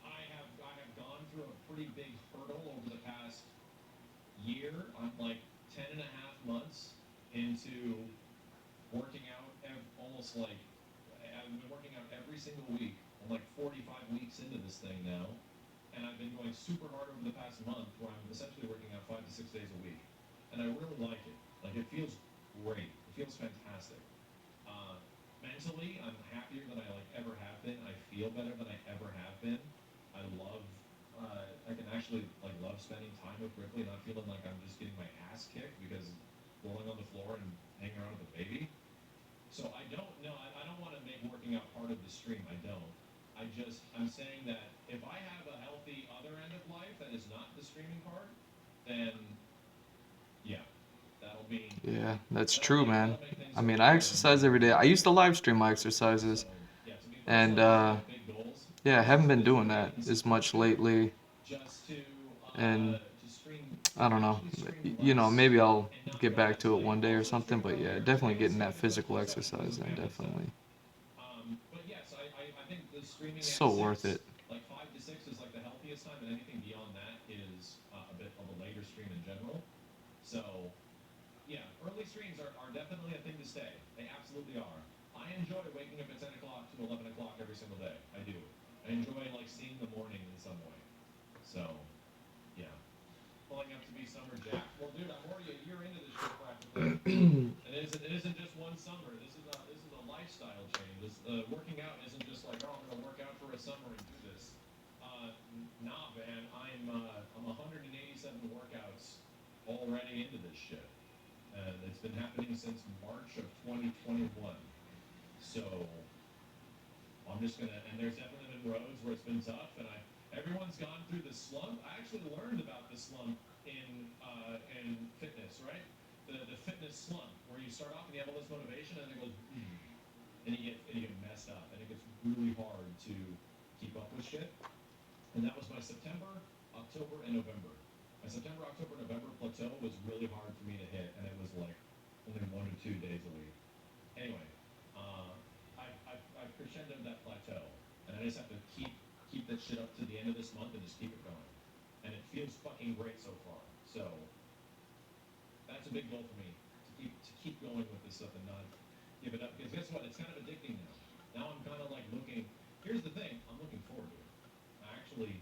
Speaker 2: have gone through a pretty big hurdle over the past year. I'm like 10 and a half months into working out, almost like I've been working out every single week. I'm like 45 weeks into this thing now, and I've been going super hard over the past month, where I'm essentially working out 5 to 6 days a week, and I really like it. Like it feels great. It feels fantastic. Mentally, I'm happier than I like ever have been. I feel better than I ever have been. I love. I can actually like love spending time with Ripley, not feeling like I'm just getting my ass kicked because rolling on the floor and hanging around with a baby. So I don't know. I don't want to make working out part of the stream. I don't. I'm saying that if I have a healthy other end of life that is not the streaming part, then yeah, that'll be
Speaker 1: Yeah, that's
Speaker 2: that'll
Speaker 1: true,
Speaker 2: make
Speaker 1: man.
Speaker 2: that'll make things
Speaker 1: I
Speaker 2: a
Speaker 1: mean,
Speaker 2: little
Speaker 1: I
Speaker 2: better in
Speaker 1: exercise
Speaker 2: general.
Speaker 1: every day. I used to live stream my
Speaker 2: So
Speaker 1: exercises,
Speaker 2: yeah, to me
Speaker 1: and
Speaker 2: personally, I have big goals.
Speaker 1: yeah, I
Speaker 2: This
Speaker 1: haven't
Speaker 2: is
Speaker 1: been
Speaker 2: this is
Speaker 1: doing
Speaker 2: what I'm
Speaker 1: that
Speaker 2: making some
Speaker 1: as
Speaker 2: time
Speaker 1: much
Speaker 2: to do,
Speaker 1: lately,
Speaker 2: just
Speaker 1: and
Speaker 2: to stream,
Speaker 1: I don't know.
Speaker 2: actually stream
Speaker 1: You know,
Speaker 2: less
Speaker 1: maybe I'll
Speaker 2: and not
Speaker 1: get
Speaker 2: go
Speaker 1: back
Speaker 2: out
Speaker 1: to
Speaker 2: till
Speaker 1: it
Speaker 2: late.
Speaker 1: one day or
Speaker 2: Also
Speaker 1: something,
Speaker 2: stream
Speaker 1: but yeah,
Speaker 2: earlier because
Speaker 1: definitely
Speaker 2: maybe it's
Speaker 1: getting that
Speaker 2: time to go
Speaker 1: physical
Speaker 2: do stuff and do
Speaker 1: exercise
Speaker 2: some
Speaker 1: in,
Speaker 2: family stuff.
Speaker 1: definitely.
Speaker 2: But yes, I think the streaming at
Speaker 1: So worth
Speaker 2: 6,
Speaker 1: it.
Speaker 2: like 5 to 6 is like the healthiest time, and anything beyond that is a bit of a later stream in general. So, yeah, early streams are definitely a thing to stay. They absolutely are. I enjoy waking up at 10 o'clock to 11 o'clock every single day. I do. I enjoy like seeing the morning in some way. So, yeah. Pulling up to be summer Jack. Well, dude, I'm already a year into this shit practically. And it isn't just one summer. This is a lifestyle change. Working out isn't just like, oh, I'm gonna work out for a summer and do this. Nah, man, I'm 187 workouts already into this shit, and it's been happening since March of 2021. So I'm just gonna, and there's definitely been roads where it's been tough, and everyone's gone through the slump. I actually learned about the slump in fitness, right? The fitness slump, where you start off and you have all this motivation, and then it goes, and you get messed up, and it gets really hard to keep up with shit. And that was my September, October, and November. My September, October, November plateau was really hard for me to hit, and it was like only 1 or 2 days a week. Anyway, I've crescendoed that plateau, and I just have to keep that shit up to the end of this month and just keep it going. And it feels fucking great so far. So that's a big goal for me, to keep going with this stuff and not give it up. Because guess what? It's kind of addicting now. Now I'm kind of like looking. Here's the thing. I'm looking forward to it. I actually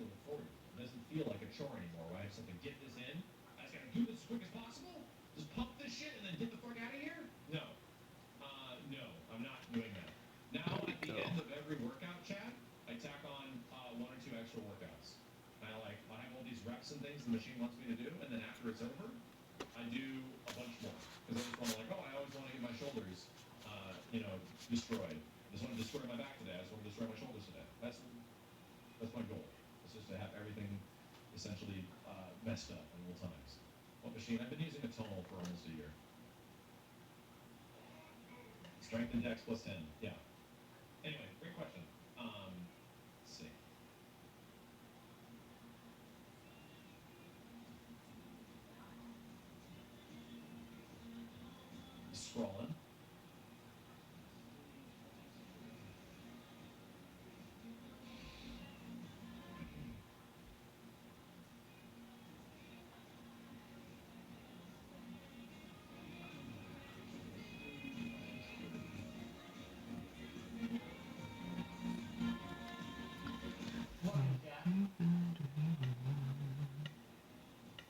Speaker 2: look forward to it. It doesn't feel like a chore anymore, right? I just have to get this in. I just gotta do this as quick as possible. Just pump this shit and then get the fuck out of here. No, no, I'm not doing that. Now at the end of every workout chat, I tack on 1 or 2 extra workouts. I have all these reps and things the machine wants me to do, and then after it's over, I do a bunch more because I just want to I always want to get my shoulders, destroyed. I just want to destroy my back today. I just want to destroy my shoulders today. That's my goal. It's just to have everything essentially messed up at all times. What machine? I've been using a tonal for almost a year. Strength index plus 10. Yeah. Anyway, great question. Let's see. Scrolling.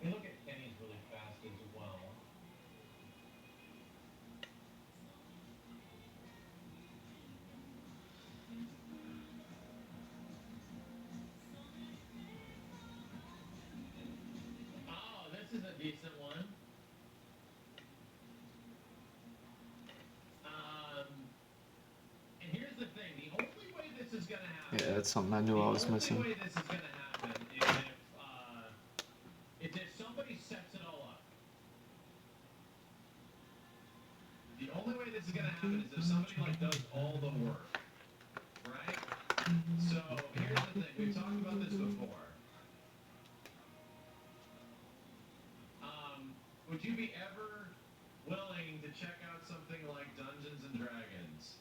Speaker 2: We look at Kenny's really fast as well. Oh, this is a decent one. And here's the thing: the only way this is gonna happen.
Speaker 1: Yeah, that's something I knew
Speaker 2: The
Speaker 1: I was
Speaker 2: only
Speaker 1: missing.
Speaker 2: way this is gonna happen is if somebody sets it all up. somebody like does all the work, right? So here's the thing. We've talked about this before. Would you be ever willing to check out something like Dungeons and Dragons?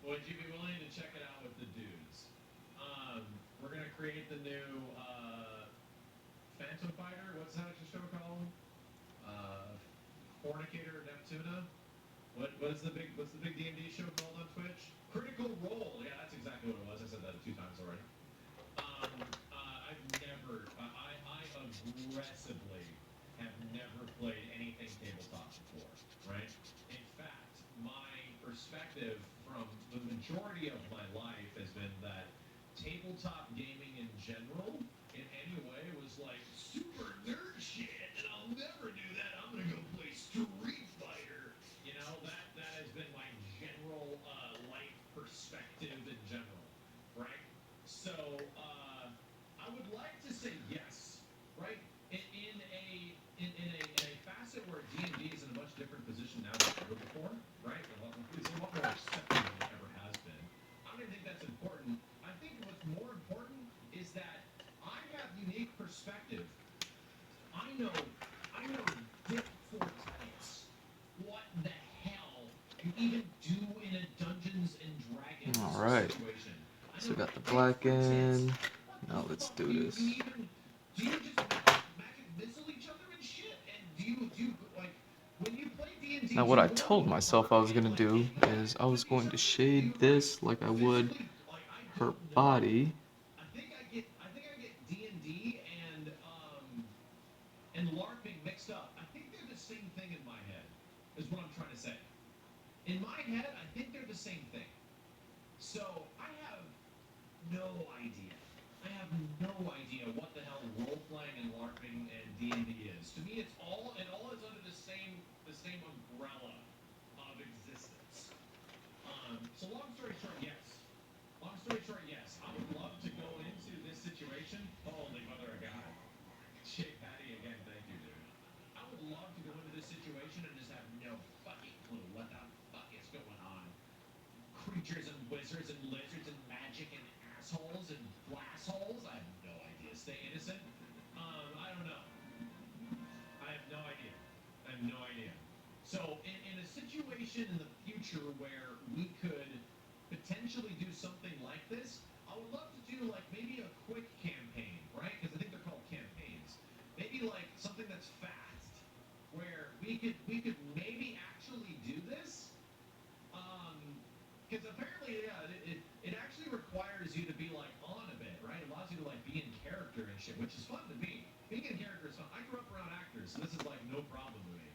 Speaker 2: Would you be willing to check it out with the dudes? We're gonna create the new Phantom Fighter. What's that show called? Fornicator Neptuna. What's the big D&D show called on Twitch? Critical Role. Yeah, that's exactly what it was. I said that 2 times already. I aggressively have never played anything tabletop before, right? In fact, my perspective from the majority of my life has been that tabletop gaming in general, in any way, was like super nerd shit, and I'll never do that. I'm gonna go play Street Fighter. You know, that has been my general life perspective in general, right? So I would like to say yes, right? In a facet where D&D is in a much different position now than ever before, right? It's a lot more accepted than it ever has been. I don't even think that's important. I think what's more important is that I have unique perspective. I know dick for tits what the hell you even do in a Dungeons and Dragons situation.
Speaker 1: So we got the black in. Now let's do this.
Speaker 2: Do you just magic missile each other and shit? And do you like when you play D&D?
Speaker 1: Now what I told myself I was gonna do is I was going to shade this like I would her body.
Speaker 2: I think I get D&D and LARPing mixed up. I think they're the same thing in my head. Is what I'm trying to say. In my head, I think they're the same thing. So I have no idea. I have no idea what the hell role-playing and LARPing and D&D is. To me, it's all is under the same umbrella of existence. So long story short, yes. I would love to go into this situation. Holy mother of God. Shake Patty again, thank you, dude. I would love to go into this situation and just have no fucking clue what the fuck is going on. Creatures and wizards and lizards and magic and assholes and glass holes. I have no idea. Stay innocent. I don't know. I have no idea. So in a situation in the future where we could potentially do something like this, I would love to do like maybe a quick campaign, right? Because I think they're called campaigns. Maybe like something that's fast, where we could maybe actually do this. Because apparently, yeah, it actually requires you to be like on a bit, right? It allows you to like be in character and shit, which is fun to me. Being in character is fun. I grew up around actors, so this is like no problem to me.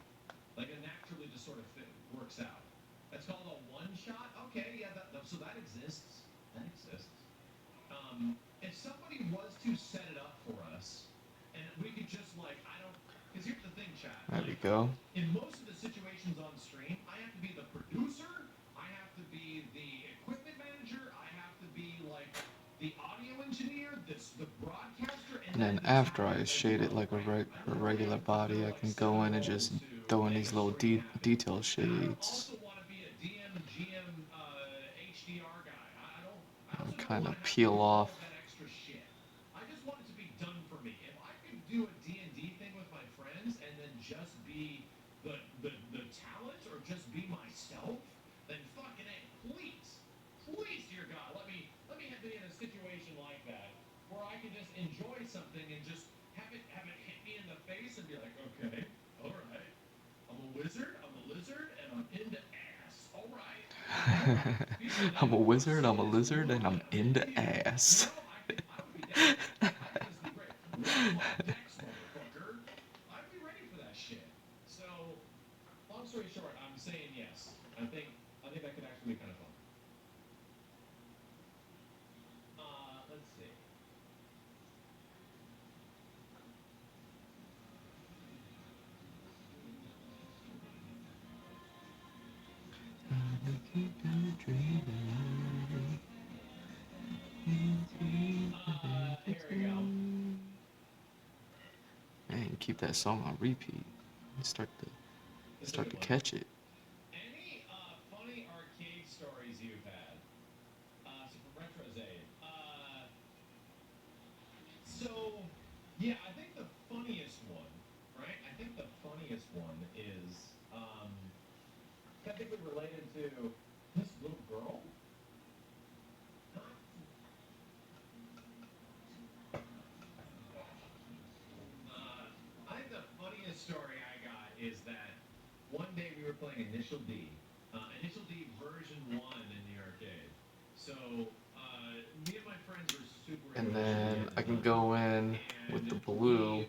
Speaker 2: Like it naturally just sort of works out. That's called a one-shot. Okay, yeah, so that exists. If somebody was to set it up for us, and we could just like, because here's the thing, chat.
Speaker 1: There we go.
Speaker 2: In most of the situations on stream, I have to be the producer, I have to be the equipment manager, I have to be like the audio engineer, the broadcaster,
Speaker 1: And then after I shade it like a regular body, I can go in and just throw in these little detail shades. And kind of peel off.
Speaker 2: I just want it to be done for me. If I could do a D&D thing with my friends and then just be the talent or just be myself, then fucking A, please, dear God, let me be in a situation like that where I can just enjoy something and just have it hit me in the face and be like, okay, all right, I'm a wizard, I'm a lizard, and I'm into ass. All right.
Speaker 1: I'm a wizard, I'm a lizard, and I'm into ass.
Speaker 2: I'd be ready for that shit. So, long story short, I'm saying yes. I think that could actually be kind of fun. Let's see. Here we go.
Speaker 1: Man, keep that song on repeat. And start to catch it.
Speaker 2: Any funny arcade Yeah, I think the funniest one, right? I think the funniest one is technically related to this little girl. I think the funniest story I got is that one day we were playing Initial D version 1 in the arcade. So, me and my friends were super
Speaker 1: And
Speaker 2: into Initial D
Speaker 1: then
Speaker 2: at
Speaker 1: I
Speaker 2: the
Speaker 1: can
Speaker 2: time.
Speaker 1: go in with
Speaker 2: And
Speaker 1: the
Speaker 2: we
Speaker 1: blue
Speaker 2: were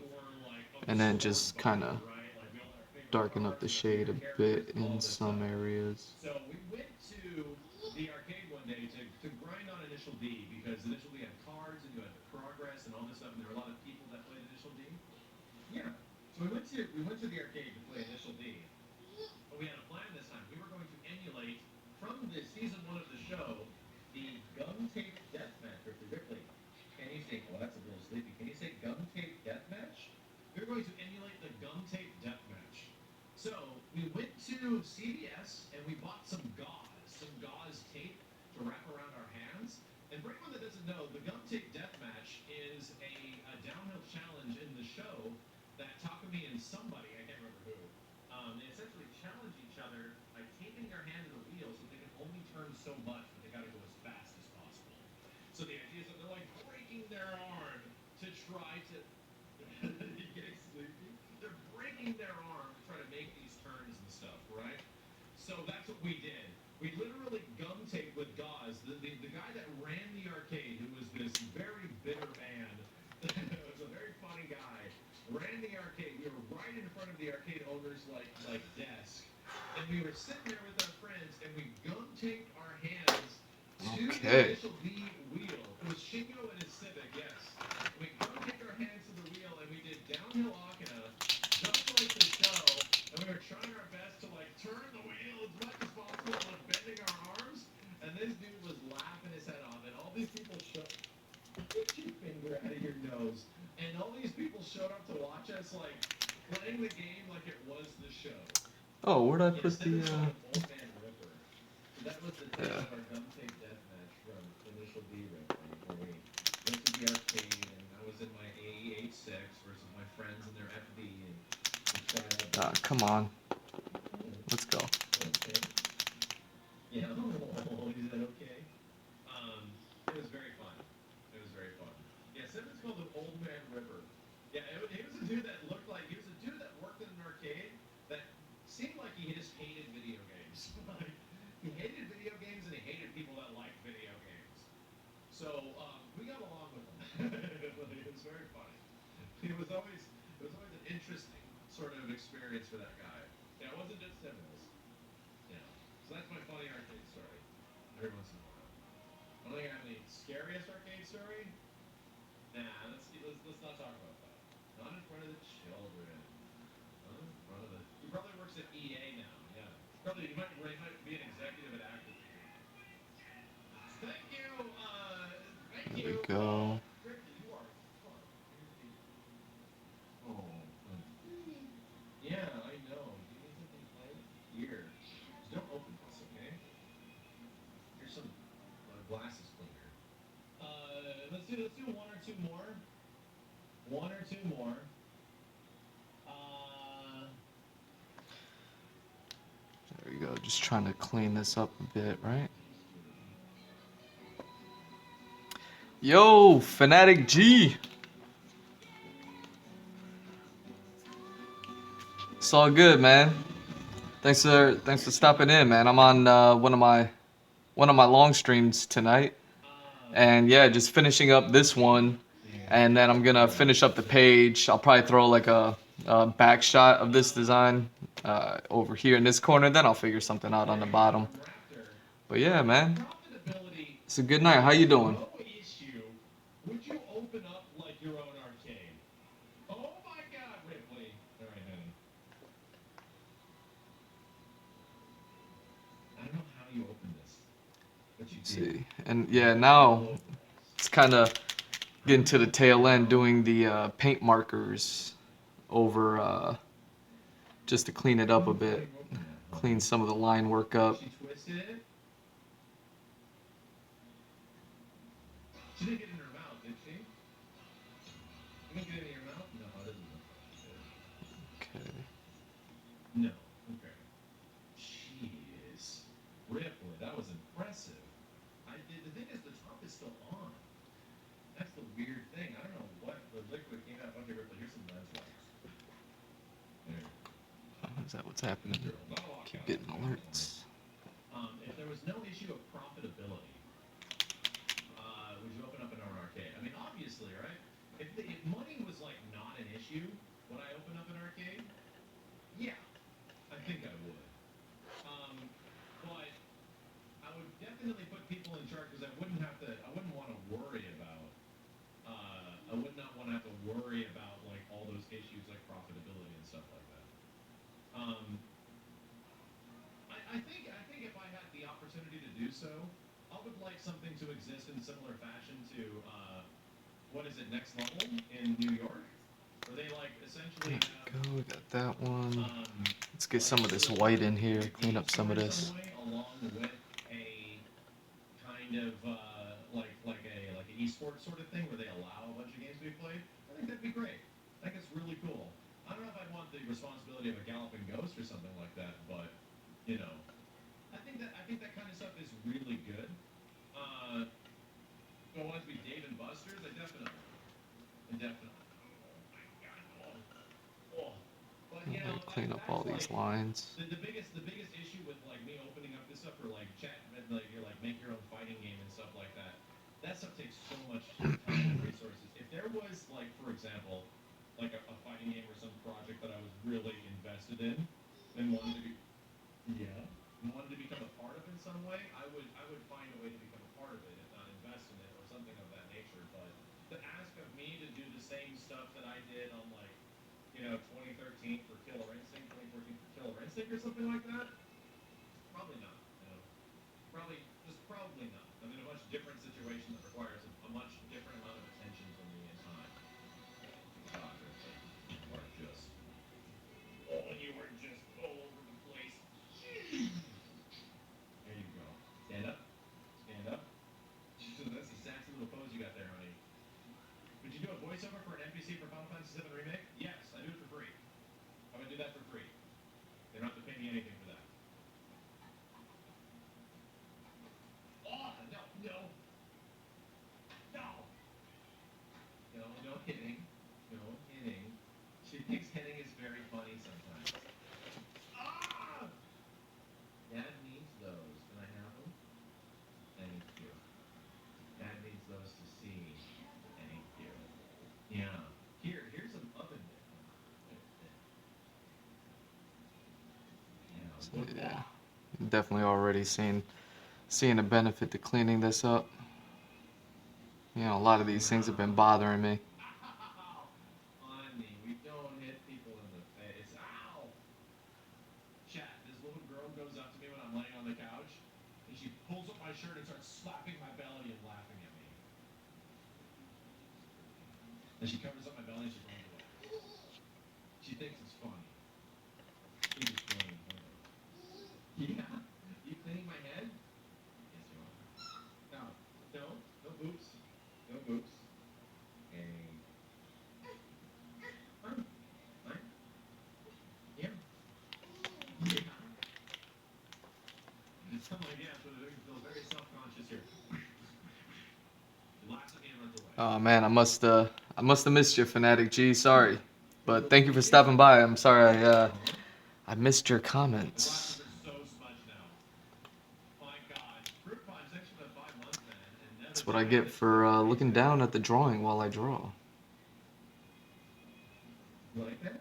Speaker 2: like
Speaker 1: and then
Speaker 2: absorbed
Speaker 1: just
Speaker 2: by
Speaker 1: kind
Speaker 2: it,
Speaker 1: of
Speaker 2: right? Like, we all had our favorite
Speaker 1: darken up
Speaker 2: cars
Speaker 1: the
Speaker 2: and our
Speaker 1: shade a
Speaker 2: favorite characters
Speaker 1: bit
Speaker 2: and all
Speaker 1: in
Speaker 2: this
Speaker 1: some
Speaker 2: stuff.
Speaker 1: areas.
Speaker 2: So we went to the arcade one day to grind on Initial D because Initial D had cards and you had the progress and all this stuff, and there were a lot of people that played Initial D. Yeah. So we went to the arcade to play Initial D, but we had a plan this time. We were going to emulate from the season 1 of the show the gum tape deathmatch. Ripley, can you say? Well, that's a little sleepy. Can you say gum tape deathmatch? We were going to emulate the gum tape deathmatch. So we went to CVS and we bought some gauze tape to wrap around our hands. And for anyone that doesn't know, the gum tape deathmatch is a downhill challenge in the show that Takumi and somebody, I can't remember who, they essentially challenge each other by taping their hand to the wheel so they can only turn so much, but they got to go as fast as possible. So the idea is that they're like breaking their arm to try to. You getting sleepy? They're breaking their arm to try to make these turns and stuff, right? So that's what we did. We literally gum taped with gauze. The guy that ran the arcade, who was this very bitter man, was a very funny guy, ran the arcade. We were right in front of the arcade owner's like desk, and we were sitting there with our friends, and we gum taped our hands to the
Speaker 1: Okay.
Speaker 2: Initial D wheel. It was Shingo and his Civic, yes. We gum taped our hands to the wheel, and we did downhill Akina, just like the show, and we were trying our best to like turn the wheel as much as possible, like bending our arms, and this dude was laughing his head off, and all these people get your finger out of your nose. And all these people showed up to watch us, like, playing the game like it was the show.
Speaker 1: Oh, where'd I
Speaker 2: Yeah,
Speaker 1: put the,
Speaker 2: Simmons called him Old Man Ripper. So that was the title
Speaker 1: yeah.
Speaker 2: of our gum tape deathmatch from Initial D Ripley, where we went to the arcade, and I was in my AE86 versus my friends in their FD, and we tried out.
Speaker 1: Ah, come on. Let's go.
Speaker 2: Okay. Yeah, oh, is that okay? It was very fun. It was very fun. Yeah, Simmons called him Old Man River. Yeah, he was a dude that looked like he was a dude that worked in an arcade that seemed like he just hated video games. Like he hated video games and he hated people that liked video games. So we got along with him. It was very funny. It was always an interesting sort of experience for that guy. Yeah, it wasn't just Simmons. Yeah. So that's my funny arcade story. Every once in a while. I don't think I have any scariest arcade story. Nah, let's not talk about that. Not in front of the children. Not in front of the. He probably works at EA now. Yeah. He might be an executive at Activision. Thank you. Thank
Speaker 1: There we
Speaker 2: you.
Speaker 1: go.
Speaker 2: Ricky, you are fun. Oh. Yeah, I know. Do you need something clean? Here. Just don't open this, okay? Here's some glasses cleaner. Let's do one or two more. One or two more.
Speaker 1: There we go. Just trying to clean this up a bit, right? Yo, Fanatic G. It's all good, man. Thanks for stopping in, man. I'm on one of my long streams tonight, and yeah, just finishing up this one, and then I'm gonna finish up the page. I'll probably throw like a back shot of this design over here in this corner. Then I'll figure something out on the bottom. But yeah, man, it's a good night. How you doing?
Speaker 2: No issue. Would you open up like your own arcade? Oh my God, Ripley. All right, honey. I don't know how you open this, but you
Speaker 1: Let's
Speaker 2: did.
Speaker 1: see, and yeah, now it's kind of getting to the tail end, doing the paint markers over just to clean it up a bit, clean some of the line work up.
Speaker 2: She twisted it. She didn't get it in her mouth, did she? You don't get it in your mouth? No, it doesn't look like it.
Speaker 1: Okay.
Speaker 2: No. Okay. Jeez. Ripley, that was impressive. The thing is, the top is still on. That's the weird thing. I don't know what the liquid came out. Okay, Ripley, here's some lens wax. There.
Speaker 1: Oh, is that what's happening?
Speaker 2: Good girl. Not a
Speaker 1: Keep
Speaker 2: lockout.
Speaker 1: getting
Speaker 2: That's good.
Speaker 1: alerts.
Speaker 2: If there was no issue of profitability, would you open up an arcade? I mean, obviously, right? If money was like not an issue, would I open up an arcade? Yeah, I think I would. But I would definitely put people in charge because I wouldn't have to. I wouldn't want to worry about. I would not want to have to worry about like all those issues like profitability and stuff like that. Um, I think if I had the opportunity to do so, I would like something to exist in similar fashion to what is it, Next Level in New York, where they like essentially have
Speaker 1: Go, we got that one. Let's get
Speaker 2: like
Speaker 1: some of this white in here,
Speaker 2: a
Speaker 1: clean
Speaker 2: game
Speaker 1: up some
Speaker 2: store
Speaker 1: of
Speaker 2: in
Speaker 1: this.
Speaker 2: some way, along with a kind of like an esports sort of thing where they allow a bunch of games to be played. I think that'd be great. I think it's really cool. I don't know if I'd want the responsibility of a galloping ghost or something like that, but you know, I think that kind of stuff is really good. Do I want it to be Dave and Buster's? I definitely. Oh my God. Oh. But you know,
Speaker 1: Clean up all
Speaker 2: that's
Speaker 1: these
Speaker 2: like
Speaker 1: lines.
Speaker 2: the biggest issue with like me opening up this stuff for like chat and like you're like make your own fighting game and stuff like that. That stuff takes so much time and resources. If there was like, for example, like a fighting game or some project that I was really invested in and wanted to be yeah and wanted to become a part of in some way, I would find a way to become a part of it, if not invest in it or something of that nature. But to ask of me to do the same stuff that I did on like 2013 for Killer Instinct, 2014 for Killer Instinct, or something like that? Probably not. Probably not. I'm in a much different situation that requires a much different amount of attention from me and time. God, Ripley, you are just, you are just all over the place. There you go. Stand up. Stand up. That's a sexy little pose you got there, honey. Would you do a voiceover for an NPC for Final Fantasy VII Remake? Yes, I do it for free. I would do that for free. They don't have to pay me anything for that. Oh, no, no, no. No, no hitting. No hitting. She thinks hitting is very funny sometimes. Ah! Dad needs those. Can I have them? Thank you. Dad needs those to see. Thank you. Yeah. Here's some oven mitt.
Speaker 1: So,
Speaker 2: Yeah.
Speaker 1: yeah, definitely already seeing a benefit to cleaning this up. You know, a lot of these things have been bothering me.
Speaker 2: Ow! Honey, we don't hit people in the face. Ow! Chat, this little girl goes up to me when I'm laying on the couch, and she pulls up my shirt and starts slapping my belly and laughing at me. And she covers up my belly and she runs away. She thinks it's funny. She thinks it's funny. Yeah? You cleaning my head? Yes, you are. No. No? No boots. No boots. And... Fine. Fine. Yeah. Yeah. I'm like, yeah, so I feel very self-conscious here. She laughs at me and runs away.
Speaker 1: Oh man, I must have missed you, Fanatic G. Sorry, but thank you for stopping by. I'm sorry I missed your
Speaker 2: The
Speaker 1: comments.
Speaker 2: glasses are so smudged now. My God. Fruit punch, thanks for the 5 months, man. And Nether
Speaker 1: That's what I
Speaker 2: Giant,
Speaker 1: get
Speaker 2: thanks for the
Speaker 1: for
Speaker 2: 3
Speaker 1: looking
Speaker 2: too.
Speaker 1: down at the drawing while I draw.
Speaker 2: You like that?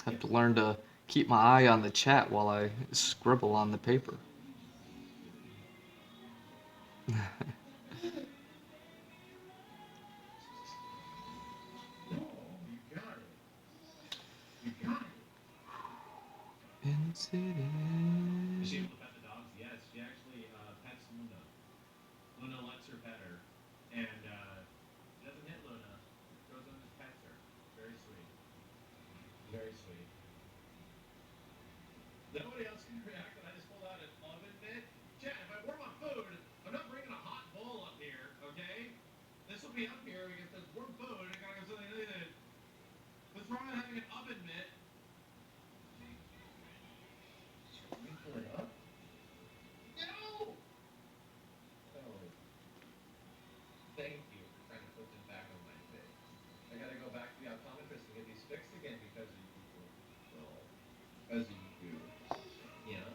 Speaker 1: I
Speaker 2: Yeah.
Speaker 1: have to learn to keep my eye on the chat while I scribble on the paper.
Speaker 2: Oh, you got it. You got it. Is she able to
Speaker 1: Incident.
Speaker 2: pet the dogs? Yes. She actually pets Luna. Luna lets her pet her. And she doesn't hit Luna. Goes and just pets her. Very sweet. Very sweet. Nobody else can react that I just pulled out an oven mitt. Chat, if I warm my food, I'm not bringing a hot bowl up here, okay? This will be up here because there's warm food. I gotta go look at it. What's wrong with having an oven mitt? Let me pull it up. No! Oh. Thank you for trying to put them back on my face. I gotta go back to the optometrist and get these fixed again because of you people. Well, because of you. Yeah?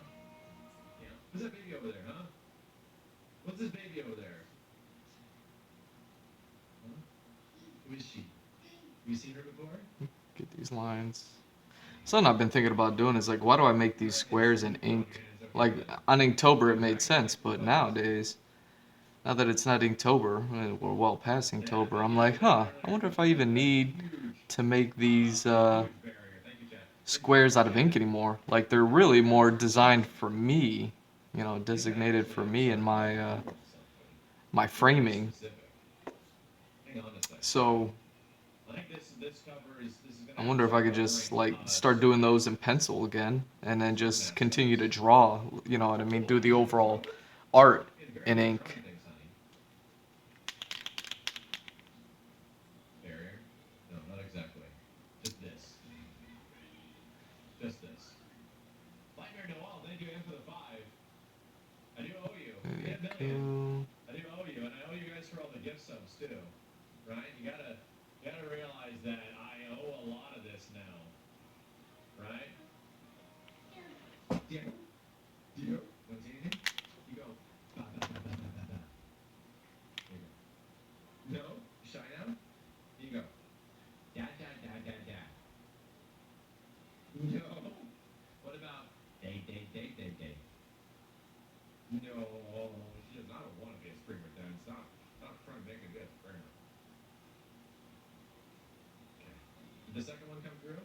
Speaker 2: Yeah? Who's that baby over there, huh? What's this baby over there? Huh? Who is she? Have you seen her before?
Speaker 1: Get these lines. Something I've been thinking about doing is like, why do I make these squares in ink? Like on Inktober it made sense, but nowadays, now that it's not Inktober, we're well past Inktober, I'm like, huh, I wonder if I even need to make these squares out of ink anymore. Like they're really more designed for me, you know, designated for me and my framing.
Speaker 2: Hang on a second.
Speaker 1: So
Speaker 2: I think this cover is
Speaker 1: I
Speaker 2: gonna
Speaker 1: wonder if I could just like start doing those in pencil again and then just continue to draw, you know what I mean, do the overall art in ink.
Speaker 2: Barrier? No, not exactly. Just this. Just this. Nightmare Noel, thank you again for the 5. I do owe you.
Speaker 1: There
Speaker 2: We had
Speaker 1: you
Speaker 2: million.
Speaker 1: go.
Speaker 2: I do owe you, and I owe you guys for all the gift subs too. Right? You gotta realize that I owe a lot of this now. Right? Yeah. Do you? Want to see anything? You go. Ba, ba, ba, ba, ba, ba, ba. There you go. No? You shy now? You go. Da, da, da, da, da. No. What about day, day, day, day, day? No. She does not want to be a springer then. Stop trying to make a good springer. Okay. Did the second one come through?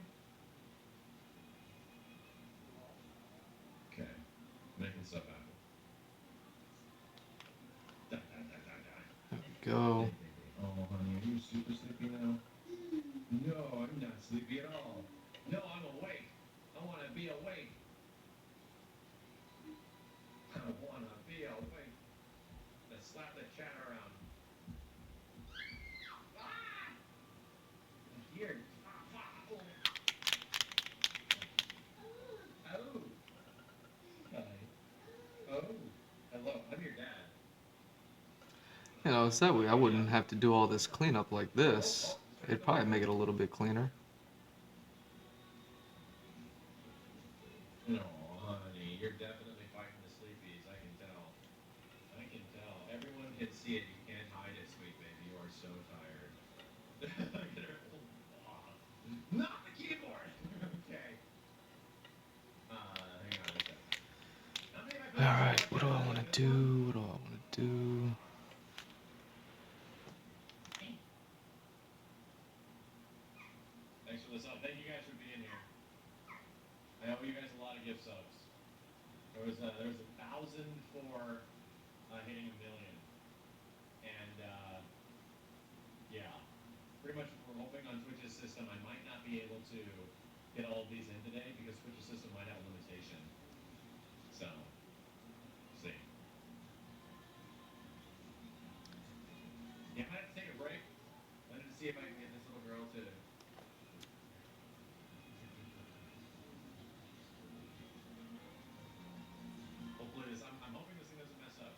Speaker 2: Okay. Making stuff happen. Da, da, da, da, da.
Speaker 1: There we go.
Speaker 2: Oh, honey, are you super sleepy now? No, I'm not sleepy at all. No, I'm awake. I want to be awake. I want to be awake. Let's slap the chat around. Ah! Here. Oh. Oh. Hi. Oh. Hello, I'm your dad.
Speaker 1: You know, it's that way I wouldn't have to do all this cleanup like this. It'd probably make it a little bit cleaner.
Speaker 2: No, honey, you're definitely fighting the sleepies. I can tell. I can tell. Everyone can see it. You can't hide it, sweet baby. You are so tired. Look at her. Not the keyboard. Okay. Hang on a second.
Speaker 1: Alright, what do I want to do? What do I want to do?
Speaker 2: Thanks for the sub. Thank you guys for being here. I owe you guys a lot of gift subs. There was 1,000 for hitting 1,000,000, and yeah, pretty much we're hoping on Twitch's system. I might not be able to get all of these in today because Twitch's system might have a limitation. So, see. Yeah, I might have to take a break. I wanted to see if I can get this little girl to. Hopefully this. I'm hoping this thing doesn't mess up.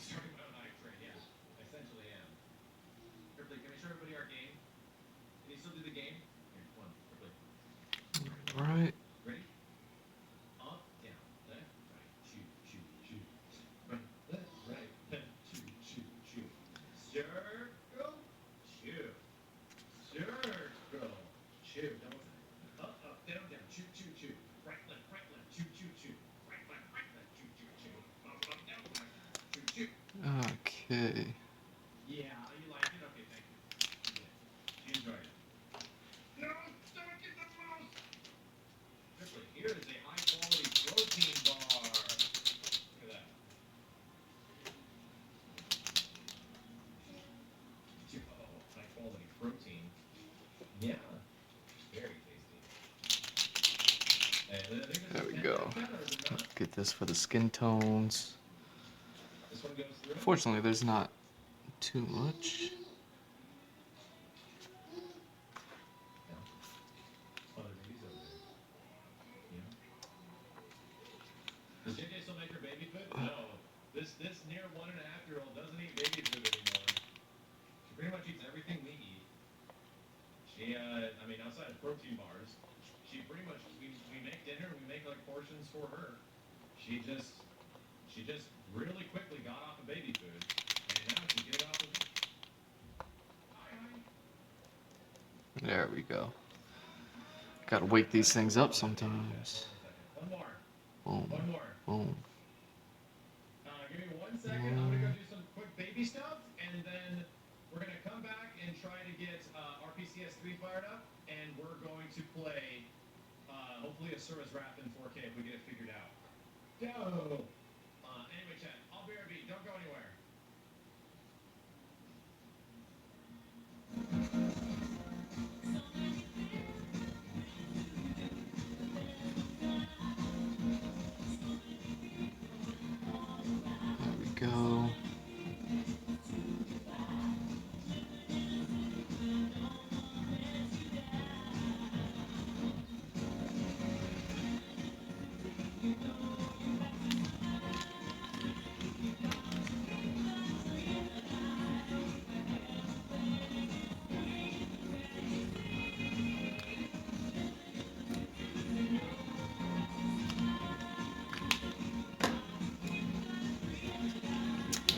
Speaker 2: Starting my own eye trade, yeah. I essentially am. Ripley, can we show everybody our game? Can you still do the game? Here, come on, Ripley.
Speaker 1: Alright.
Speaker 2: Ready? Up, down, left, right, shoot, shoot, shoot. Right, left, right, shoot, shoot, shoot. Circle, shoot. Circle, shoot. Double time. Up, up, down, down, shoot, shoot, shoot. Right, left, shoot, shoot, shoot. Right, left, shoot, shoot, shoot. Up, up, down, down, shoot, shoot.
Speaker 1: Okay.
Speaker 2: Yeah, you like it? Okay, thank you. You did. You enjoyed it. No, don't get the mouse! Ripley, here is a high-quality protein bar. Look at that. Oh, high-quality protein. Yeah, very tasty. Hey, I think this
Speaker 1: There
Speaker 2: is
Speaker 1: we
Speaker 2: 10
Speaker 1: go.
Speaker 2: out of 10, or is it not?
Speaker 1: Get this for the skin tones.
Speaker 2: This This one goes through.
Speaker 1: Fortunately, there's not too much.
Speaker 2: Other babies over there. Yeah. Does JJ still make her baby food? No. This near 1.5-year-old doesn't eat baby food anymore. She pretty much eats everything we eat. She, I mean, outside of protein bars, she pretty much, we make dinner, we make like portions for her. She just really quickly got off of baby food, and now she get off of it.
Speaker 1: There we go. Gotta wake these things up sometimes.
Speaker 2: One more.
Speaker 1: Boom.
Speaker 2: One more.
Speaker 1: Boom.
Speaker 2: Give me 1 second. I'm gonna go do some quick baby stuff, and then we're gonna come back and try to get RPCS 3 fired up, and we're going to play hopefully a Surah's Wrath in 4K if we get it figured out. Go. Anyway, chat. I'll BRB. Don't go anywhere.
Speaker 1: There we go.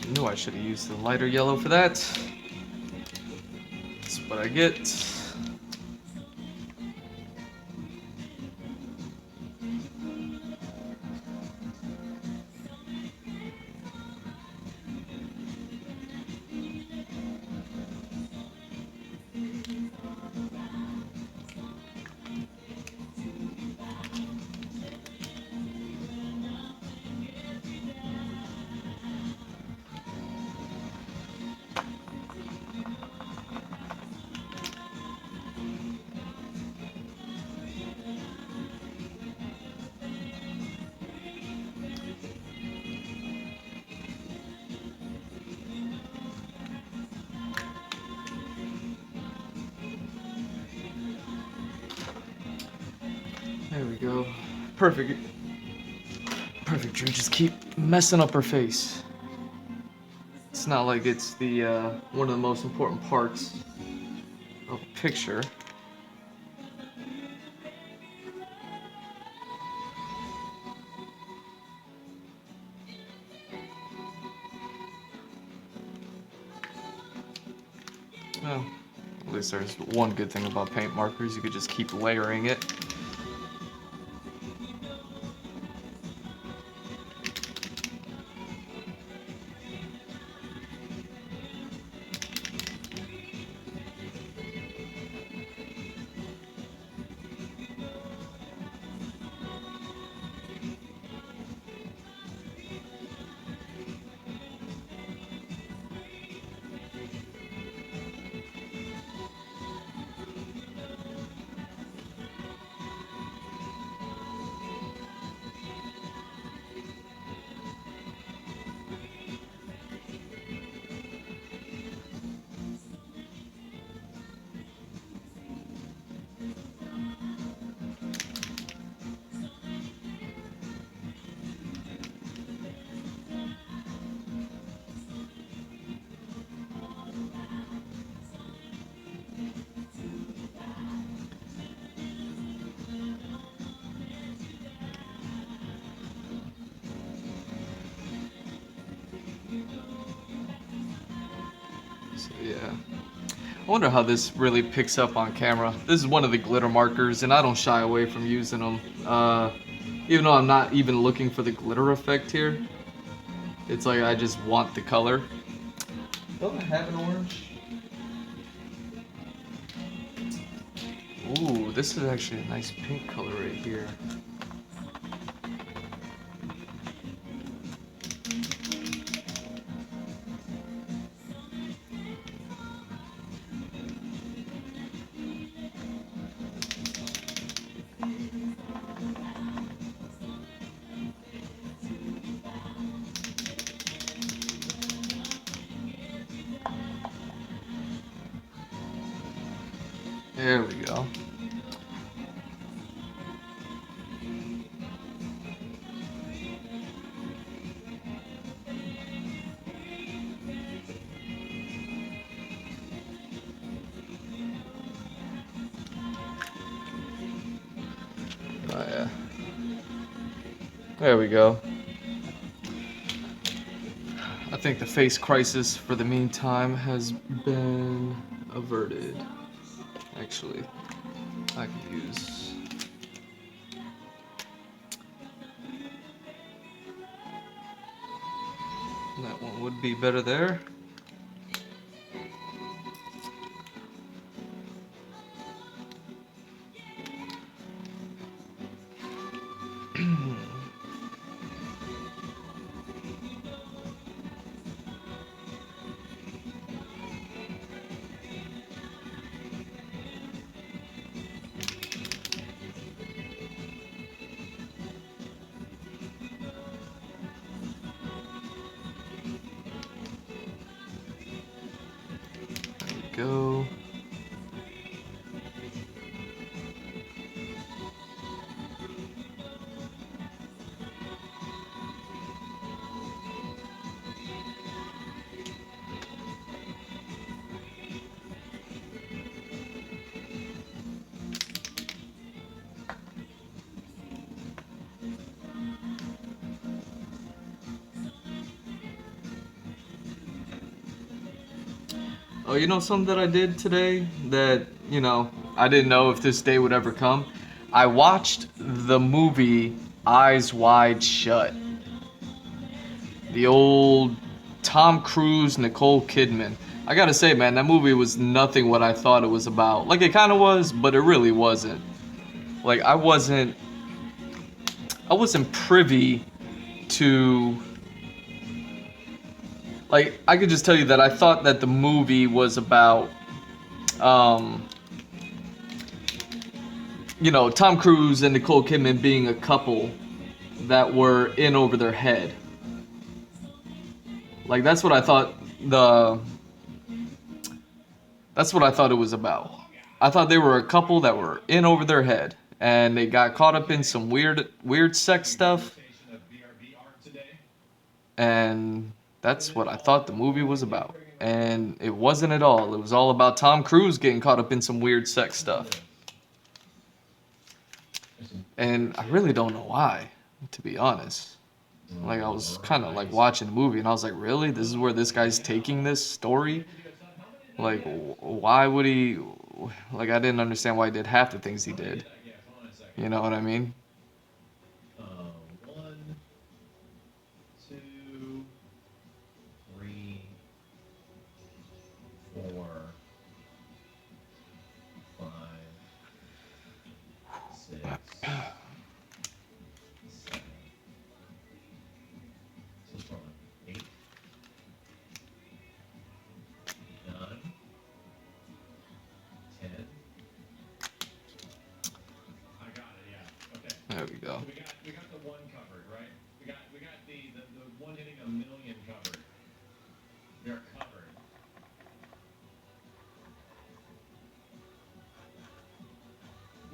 Speaker 1: Knew I should have used the lighter yellow for that. That's what I get. There we go. Perfect. Perfect, Drew. Just keep messing up her face. It's not like it's the one of the most important parts of a picture. Well, at least there's one good thing about paint markers. You could just keep layering it. So yeah, I wonder how this really picks up on camera. This is one of the glitter markers, and I don't shy away from using them. Even though I'm not even looking for the glitter effect here, it's like I just want the color. Don't I have an orange? Ooh, this is actually a nice pink color right here. There we go. Oh, yeah. There we go. I think the face crisis for the meantime has been averted. Actually, I could use... that one would be better there. Go. Oh, you know something that I did today that, you know, I didn't know if this day would ever come? I watched the movie Eyes Wide Shut. The old Tom Cruise, Nicole Kidman. I gotta say, man, that movie was nothing what I thought it was about. Like, it kind of was, but it really wasn't. Like, I wasn't privy to... Like, I could just tell you that I thought that the movie was about, you know, Tom Cruise and Nicole Kidman being a couple that were in over their head. Like, that's what I thought it was about. I thought they were a couple that were in over their head, and they got caught up in some weird sex stuff, and that's what I thought the movie was about. And it wasn't at all. It was all about Tom Cruise getting caught up in some weird sex stuff. And I really don't know why, to be honest. Like, I was kind of like watching the movie and I was like, really? This is where this guy's taking this story? Like, why would he... Like, I didn't understand why he did half the things he did. You know what I mean?
Speaker 2: 1, 2, 3, 4, 5, 6, 7. So it's probably 8, 9, 10. I got it, yeah. Okay.
Speaker 1: There we go.
Speaker 2: So we got the one covered, right? We got the one hitting a million covered. They're covered.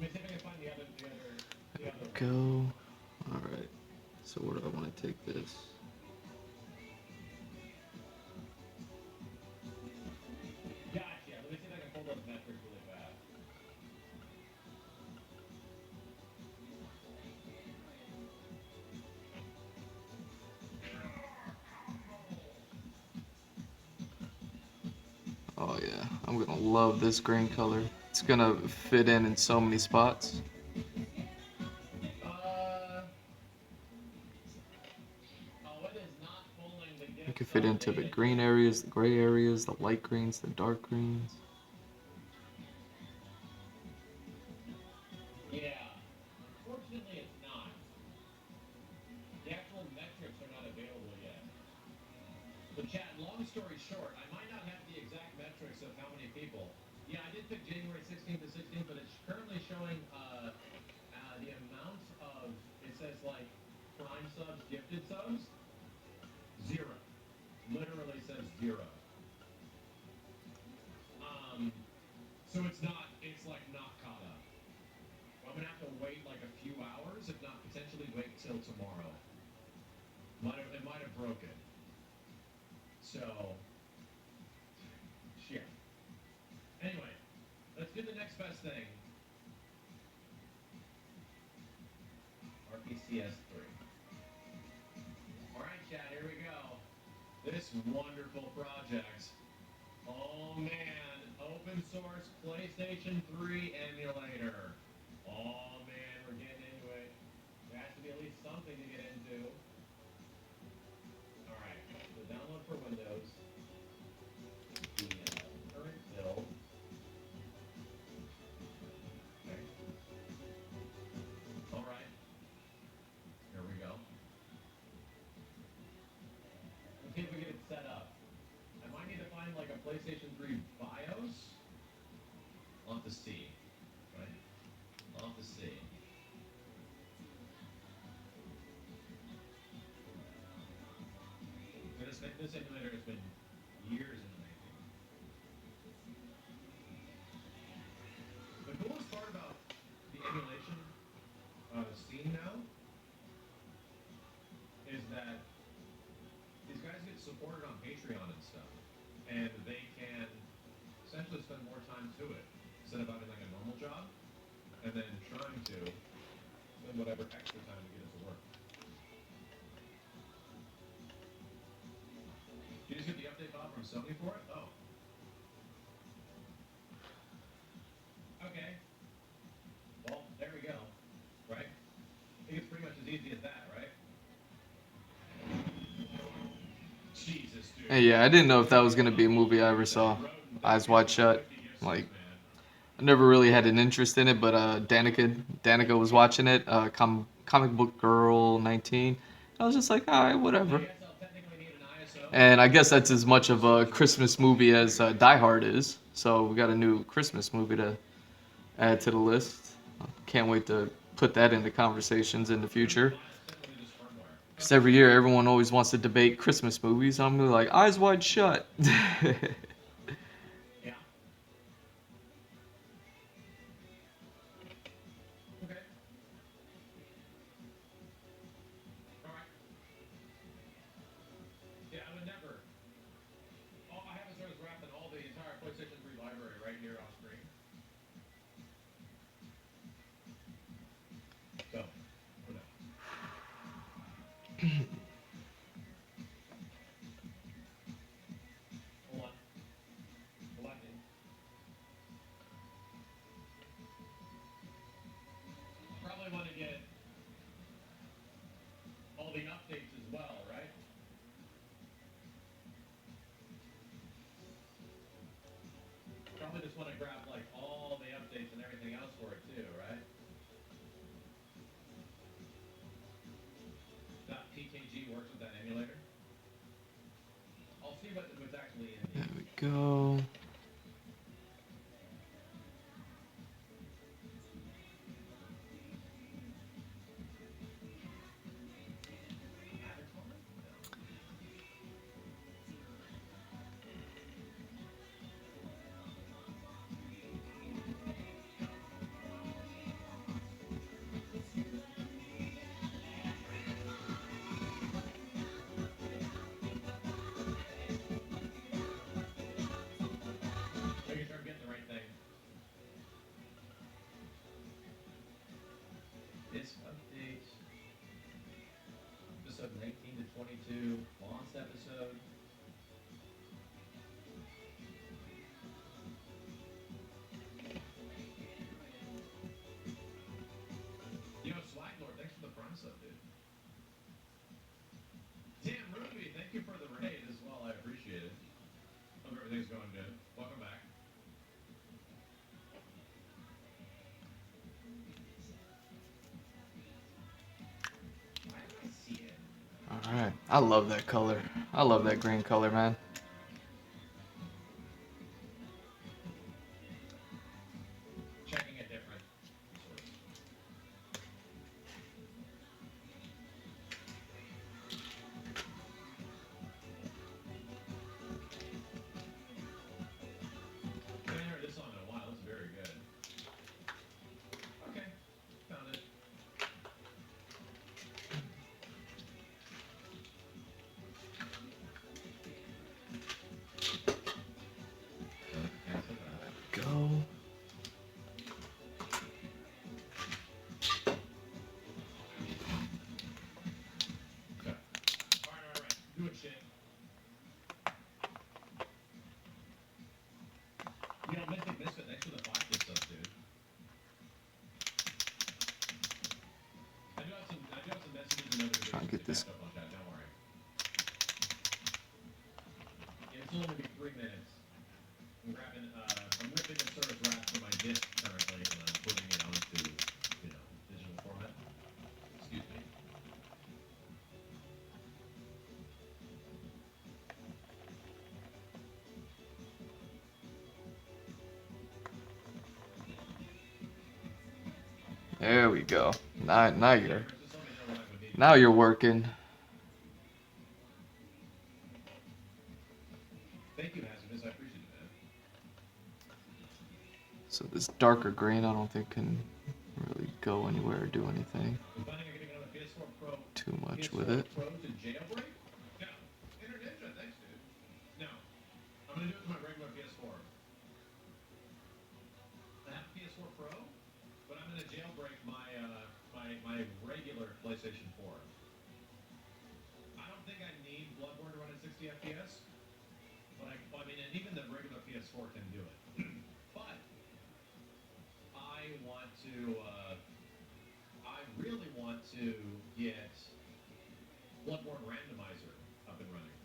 Speaker 2: Let me see if I can find the other
Speaker 1: Go. Alright. So where do I want to take this?
Speaker 2: Gotcha. Let me see if I can pull those metrics really fast.
Speaker 1: Oh yeah, I'm gonna love this green color. It's gonna fit in so many spots.
Speaker 2: It is not pulling the
Speaker 1: It could fit into the green areas, the gray areas, the light greens, the dark greens.
Speaker 2: Yeah. Fortunately, it's not. The actual metrics are not available yet. But chat, long story short, I might not have the exact metrics of how many people. Yeah, I did pick January 16th to 16th, but it's currently showing the amount of, it says like prime subs, gifted subs, 0. Literally says 0. So it's not, it's like It might have broken. So, shit. Anyway, let's do the next best thing. RPCS 3. Alright, chat, here we go. This wonderful project. Oh man, open source PlayStation 3 emulator. Oh man, we're getting into it. There has to be at least something to get into. Alright, so download for Windows. The current build. Okay. Alright, here we go. Let's see if we get it set up. I might need to find like a PlayStation 3 BIOS. I'll have to see. Right? I'll have to see. This emulator has been years in the making. The coolest part about the emulation scene now is that these guys get supported on Patreon and stuff, and they can essentially spend more time to it instead of having like a normal job and then trying to spend whatever extra time to get it to work. Did you just get the update file from Sony for it? Oh. Okay. Well, there we go. Right? I think it's pretty much as easy as that, right? Jesus, dude.
Speaker 1: Hey, yeah, I didn't know if that was gonna be a movie I ever saw. Eyes Wide Shut. Like, I never really had an interest in it, but Danica was watching it. Comic Book Girl 19. I was just like, all right, whatever. And I guess that's as much of a Christmas movie as Die Hard is. So we got a new Christmas movie to add to the list. Can't wait to put that into conversations in the future. Because every year, everyone always wants to debate Christmas movies. I'm gonna be like, Eyes Wide Shut.
Speaker 2: Yeah. Okay. All right. Yeah, I would never. All I have is sort of wrapping all the entire PlayStation 3 library right here on screen. So, for now. Hold on. Selecting. Probably want to get all the updates as well, right? Probably just want to grab like all the updates and everything else for it too, right? .pkg works with that emulator. I'll see what's actually in
Speaker 1: There
Speaker 2: the.
Speaker 1: we go.
Speaker 2: Avatar? No. Making sure I'm getting the right thing. This update. Episode 19 to 22. Lost episode. Yo, Swag Lord, thanks for the prime sub, dude. Damn, Ruby, thank you for the raid as well. I appreciate it. Hope everything's going good. Welcome back. Why do I see it?
Speaker 1: All right. I love that color. I love that green color, man.
Speaker 2: Checking a different source. I haven't heard this song in a while. It's very good. Okay, found it. This will only be 3 minutes. I'm grabbing, I'm ripping the service wrap from my disc currently, and I'm putting it onto, digital format. Excuse me.
Speaker 1: There we go. Now
Speaker 2: Just let me know what I would need.
Speaker 1: you're working.
Speaker 2: Thank you, Hazardous. I appreciate it, man.
Speaker 1: So this darker green, I don't think can really go anywhere or do anything
Speaker 2: I'm planning on getting another PS4 Pro.
Speaker 1: too much
Speaker 2: PS4
Speaker 1: with it.
Speaker 2: Pro to jailbreak? No. Internet, thanks, dude. No. I'm gonna do it to my regular PS4. I have a PS4 Pro, but I'm gonna jailbreak my regular PlayStation 4. I don't think I need Bloodborne to run at 60 FPS, but I mean, and even the regular PS4 can do it. But I want to, I really want to get Bloodborne randomizer up and running.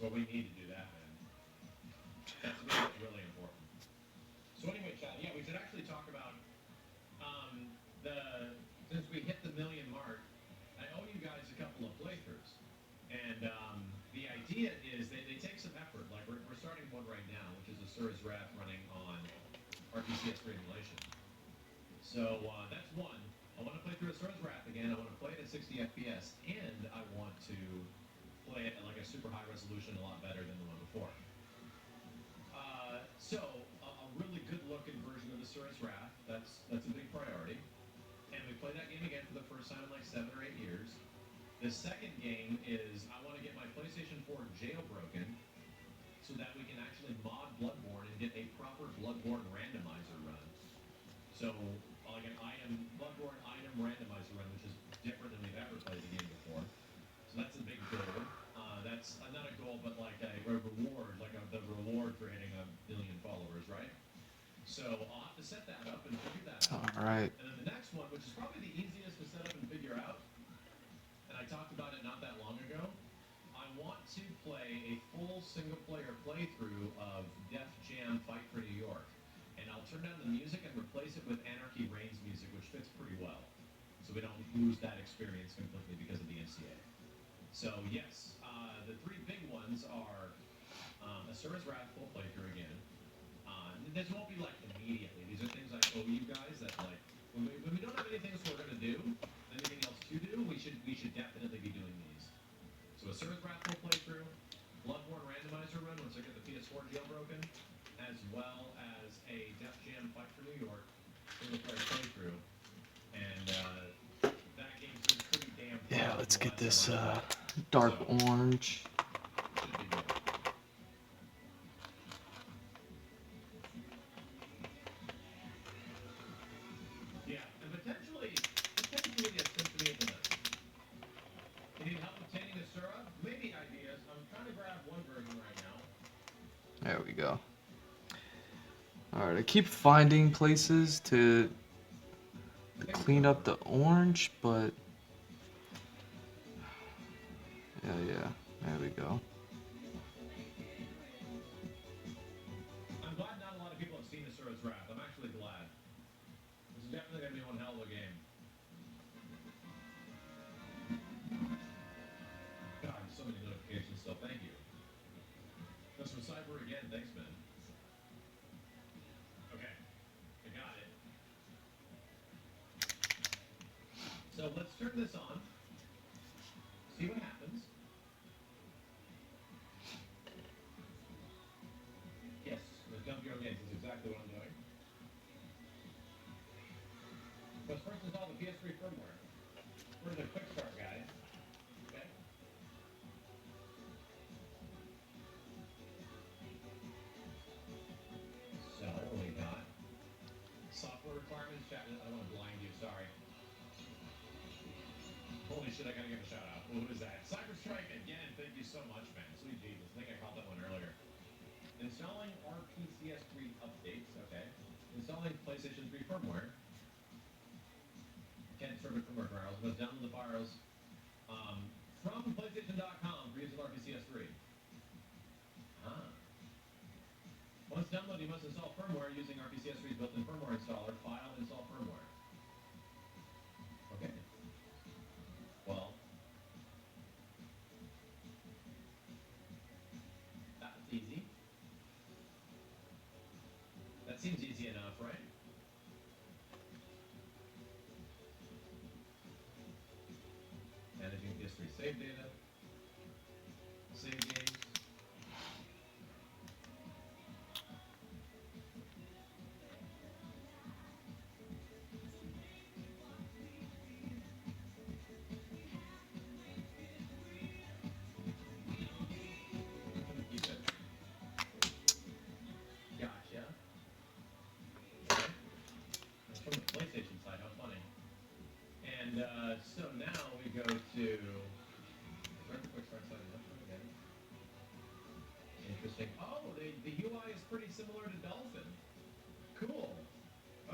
Speaker 2: So we need to do that, man. That's really important. So anyway, chat, yeah, we should actually talk about since we hit the 1 million mark, I owe you guys a couple of playthroughs. And the idea is they take some effort. Like we're starting one right now, which is a Sur's Wrath running on RTCS3 emulation. So that's one. I want to play through a Sur's Wrath again. I want to play it at 60 FPS, and I want to play it at like a super high resolution, a lot better than the one before. So a really good looking version of the Sur's Wrath. That's a big priority. And we played that game again for the first time in like 7 or 8 years. The second game is I want to get my PlayStation 4 jailbroken so that we can actually mod Bloodborne and get a proper Bloodborne randomizer run. So like an Bloodborne item randomizer run, which is different than we've ever played the game before. So that's a big goal. That's not a goal, but like a reward, like the reward for hitting 1 million followers, right? So I'll have to set that up and figure that out.
Speaker 1: All right.
Speaker 2: And then the next one, which is probably the easiest to set up and figure out, and I talked about it not that long ago, I want to play a full single-player playthrough of Def Jam Fight for New York. And I'll turn down the music and replace it with Anarchy Reigns music, which fits pretty well. So we don't lose that experience completely because of the NCA. So yes, the 3 big ones are a Sur's Wrath full playthrough again. This won't be like immediately. These are things I owe you guys that like when we don't have anything else we're gonna do, anything else to do, we should definitely be doing these. So a Sur's Wrath full playthrough, Bloodborne randomizer run once I get the PS4 jailbroken, as well as a Def Jam Fight for New York single player playthrough. And that game's been pretty damn fun.
Speaker 1: Yeah, let's get this dark orange.
Speaker 2: Should be good. Yeah, and potentially a Symphony of the Night. You need help obtaining a Sura? Maybe ideas. I'm trying to grab one version right now.
Speaker 1: There we go. All right, I keep finding places to clean up the orange, but yeah, there we go.
Speaker 2: I'm glad not a lot of people have seen Asura's Wrath. I'm actually glad. This is definitely going to be one hell of a game. God, so many notifications still. Thank you. That's from Cyber again. Thanks, man. Okay. I got it. So let's turn this on. See what happens. Yes, the dump your own games is exactly what I'm doing. Let's first install the PS3 firmware. We're in the quick start guide. Okay. So we got software requirements. Chat. I don't want to blind you. Sorry. Holy shit! I gotta give a shout out. Who is that? Cyberstrike again. Thank you so much, man. Sweet Jesus. I think I called that one earlier. Installing RPCS3 updates. Okay. Installing PlayStation 3 firmware. Can't serve it firmware files. Let's download the files from PlayStation.com for using RPCS3. must download, you must install firmware using RPCS3's built-in firmware installer. File, install firmware. Okay. Well, that's easy. That seems easy enough, right? Managing PS3 save data. Save games. Keep it. Gotcha. Okay. That's from the PlayStation side, how funny. And so now we go to quick start side again. Interesting. Oh, the UI is pretty similar to Dolphin. Cool.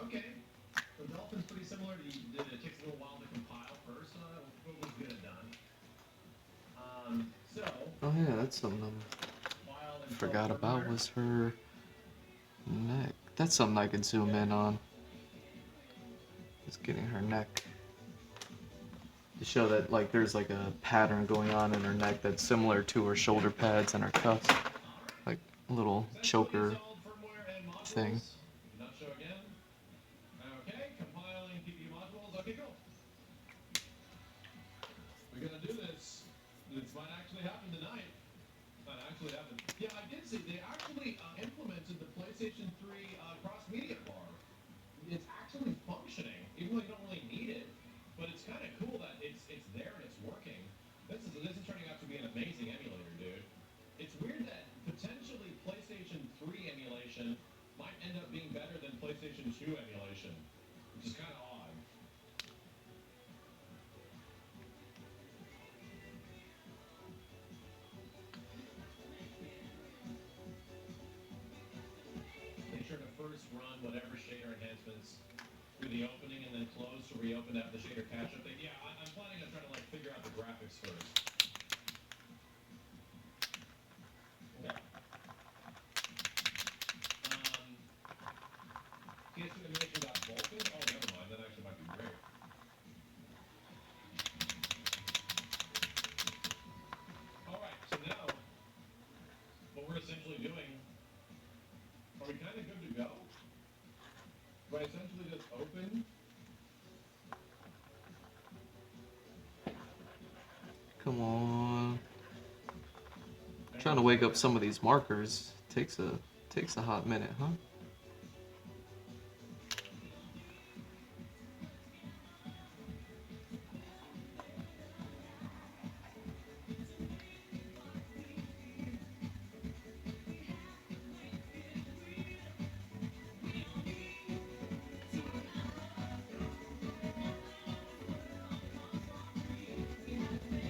Speaker 2: Okay. So Dolphin's pretty similar to it takes a little while to compile first, so that was good and done. So
Speaker 1: Oh yeah, that's something I forgot about was her neck. That's something I could zoom in on. Just getting her neck. To show that like there's like a pattern going on in her neck that's similar to her shoulder pads and her cuffs. Like a little choker thing.
Speaker 2: Not show again. Okay, compiling PPU modules. Okay, cool. We're gonna do this. This might actually happen tonight. Might actually happen. Yeah, I did see they actually implemented the PlayStation 3 cross-media bar. It's actually functioning, even though you don't really need it. But it's kind of cool that it's there and it's working. This is turning out to be an amazing emulator, dude. It's weird that potentially PlayStation 3 emulation might end up being better than PlayStation 2 emulation, which is kind of odd. Make sure to first run whatever shader enhancements through the opening and then close to reopen to have the shader catch up thing. Yeah, I'm planning on trying to like figure out the graphics first. Okay. PS2 animation got Vulkan? Oh, never mind. That actually might be great. All right. So now, what we're essentially doing, are we kind of good to go? Do I essentially just open?
Speaker 1: Come on. Trying to wake up some of these markers takes a hot minute, huh?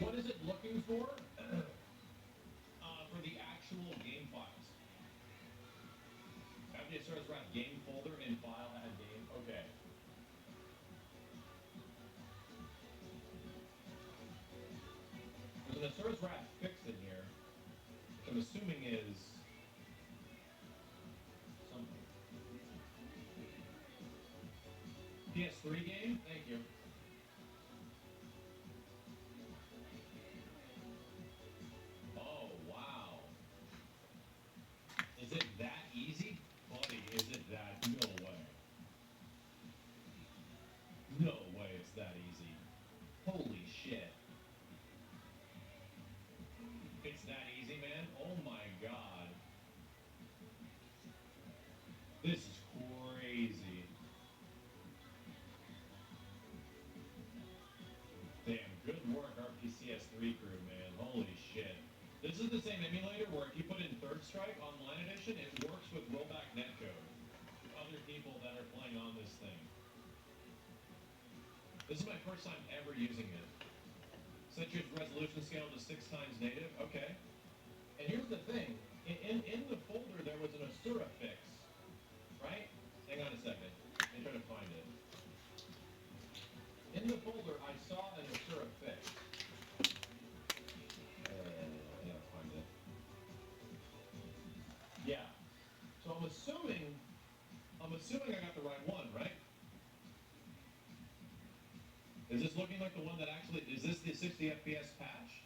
Speaker 2: What is it looking for? For the actual game files. After it starts wrap game folder and file add game. Okay. There's an Asura's Wrath fix in here, which I'm assuming is something. PS3 game? Thank you. Oh, wow. Is it that easy? Buddy, is it that? No way. No way it's that easy. Holy shit. It's that easy, man? Oh my god. This is crazy. Damn, good work, RPCS3 crew, man. Holy shit. This is the same emulator where if you put in Third Strike Online Edition, it works with rollback netcode. Other people that are playing on this thing. This is my first time ever using it. Set your resolution scale to 6 times native. Okay. And here's the thing. In the folder, there was an Asura fix. Right? Hang on a second. Let me try to find it. In the folder, I saw an Asura fix. I gotta find it. Yeah. So I'm assuming 60 FPS patch.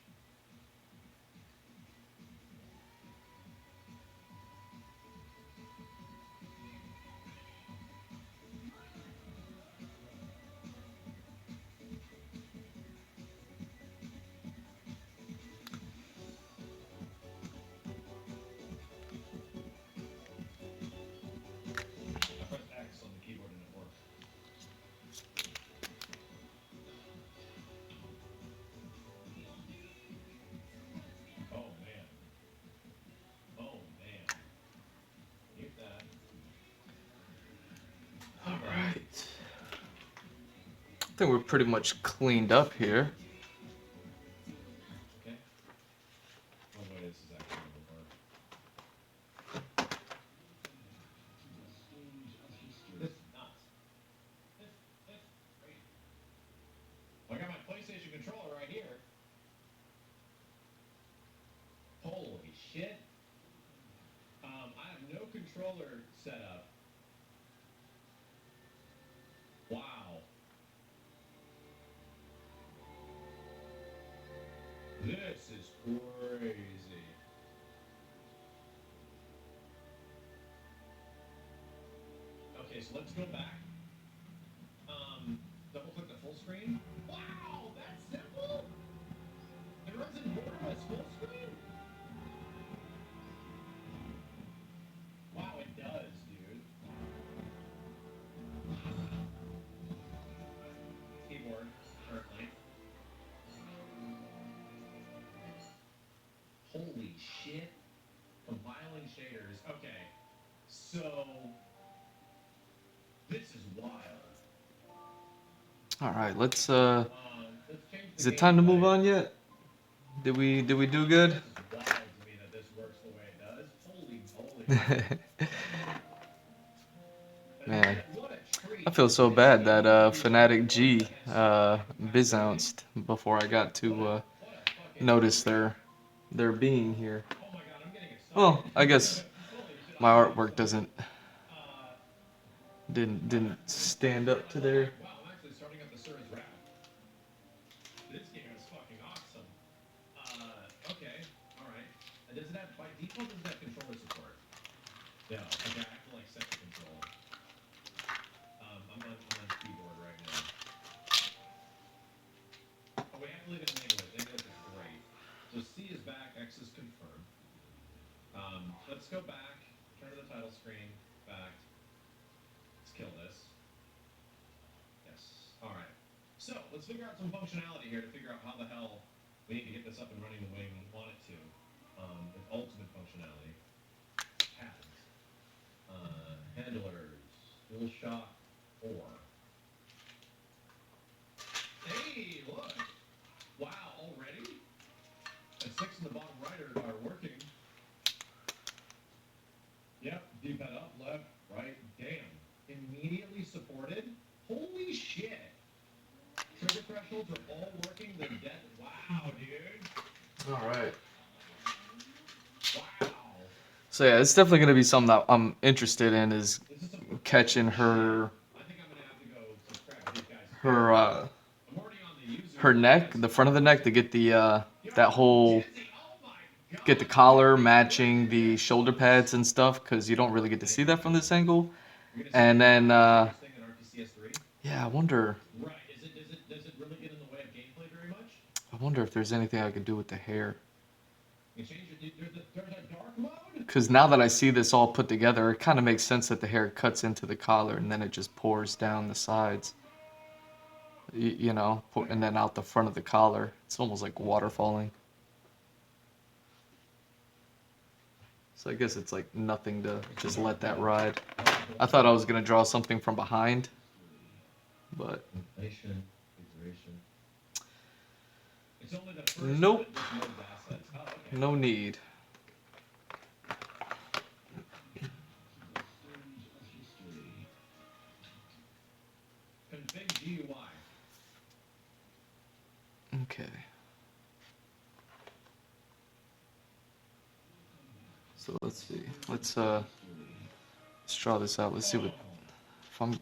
Speaker 2: I pressed X on the keyboard and it worked. Oh man. Oh man. Mute that.
Speaker 1: Alright. I think we're pretty much cleaned up here.
Speaker 2: Okay. Oh wait, this is actually gonna work. This is nuts. This is crazy. I got my PlayStation controller right here. Holy shit. I have no controller set up. Wow. This is crazy. Okay, so let's go back. Double click the full screen. Wow, that's simple. It runs in borderless full screen. Wow, it does, dude. Keyboard currently. Holy shit. Compiling shaders. Okay, so this is wild.
Speaker 1: Alright, let's
Speaker 2: Let's change
Speaker 1: is
Speaker 2: the
Speaker 1: it time to move
Speaker 2: gameplay.
Speaker 1: on yet? Did we do good?
Speaker 2: This is wild to me that this works the way it does. Holy moly.
Speaker 1: Man,
Speaker 2: What a treat.
Speaker 1: I feel so bad that Fnatic G bizounced before I got to notice their being here.
Speaker 2: Oh my god, I'm getting excited.
Speaker 1: Well, I guess
Speaker 2: Holy shit,
Speaker 1: my
Speaker 2: I'm
Speaker 1: artwork
Speaker 2: excited.
Speaker 1: didn't stand up to their.
Speaker 2: Wow, I'm actually starting up the Surge rap. This game is fucking awesome. Okay, alright. Does it have, by default, does it have controller support? No, okay, I have to like set the control. I'm on keyboard right now. Oh, we have to leave it in English. English is great. So C is back, X is confirmed. Let's go back, turn to the title screen, back. Let's kill this. Yes. Alright. So, let's figure out some functionality here to figure out how the hell we need to get this up and running the way we want it to. With ultimate functionality. Pads. Handlers. Dual shock 4. Hey, look! Wow, already? The 6 in the bottom right are working. Yep, D-pad up, left, right, damn. Immediately supported? Holy shit! Trigger thresholds are all working, the death. Wow, dude!
Speaker 1: Alright.
Speaker 2: Wow!
Speaker 1: So yeah, it's definitely gonna be something that I'm interested in is
Speaker 2: This is some
Speaker 1: catching her
Speaker 2: I think I'm gonna have to go subscribe to these guys.
Speaker 1: her
Speaker 2: I'm already on the user
Speaker 1: her neck, the front of the neck to get the that whole
Speaker 2: Jizzy, oh my god!
Speaker 1: get the collar matching the shoulder pads and stuff because you don't really get to see that from this angle.
Speaker 2: You're gonna
Speaker 1: And
Speaker 2: see
Speaker 1: then
Speaker 2: this thing in RTCS3?
Speaker 1: yeah, I wonder
Speaker 2: Right. Does it really get in the way of gameplay very much?
Speaker 1: if there's anything I could do with the hair.
Speaker 2: You change it. There's a dark mode?
Speaker 1: Because now that I see this all put together, it kind of makes sense that the hair cuts into the collar and then it just pours down the sides. You know, and then out the front of the collar. It's almost like waterfalling. So I guess it's like nothing to just let that ride. I thought I was going to draw something from behind, but
Speaker 2: Inflation, configuration. It's only the first
Speaker 1: nope,
Speaker 2: that just loads assets. Oh, okay.
Speaker 1: no need.
Speaker 2: Config GUI.
Speaker 1: Okay. So let's see. Let's draw this out. Let's see what if I'm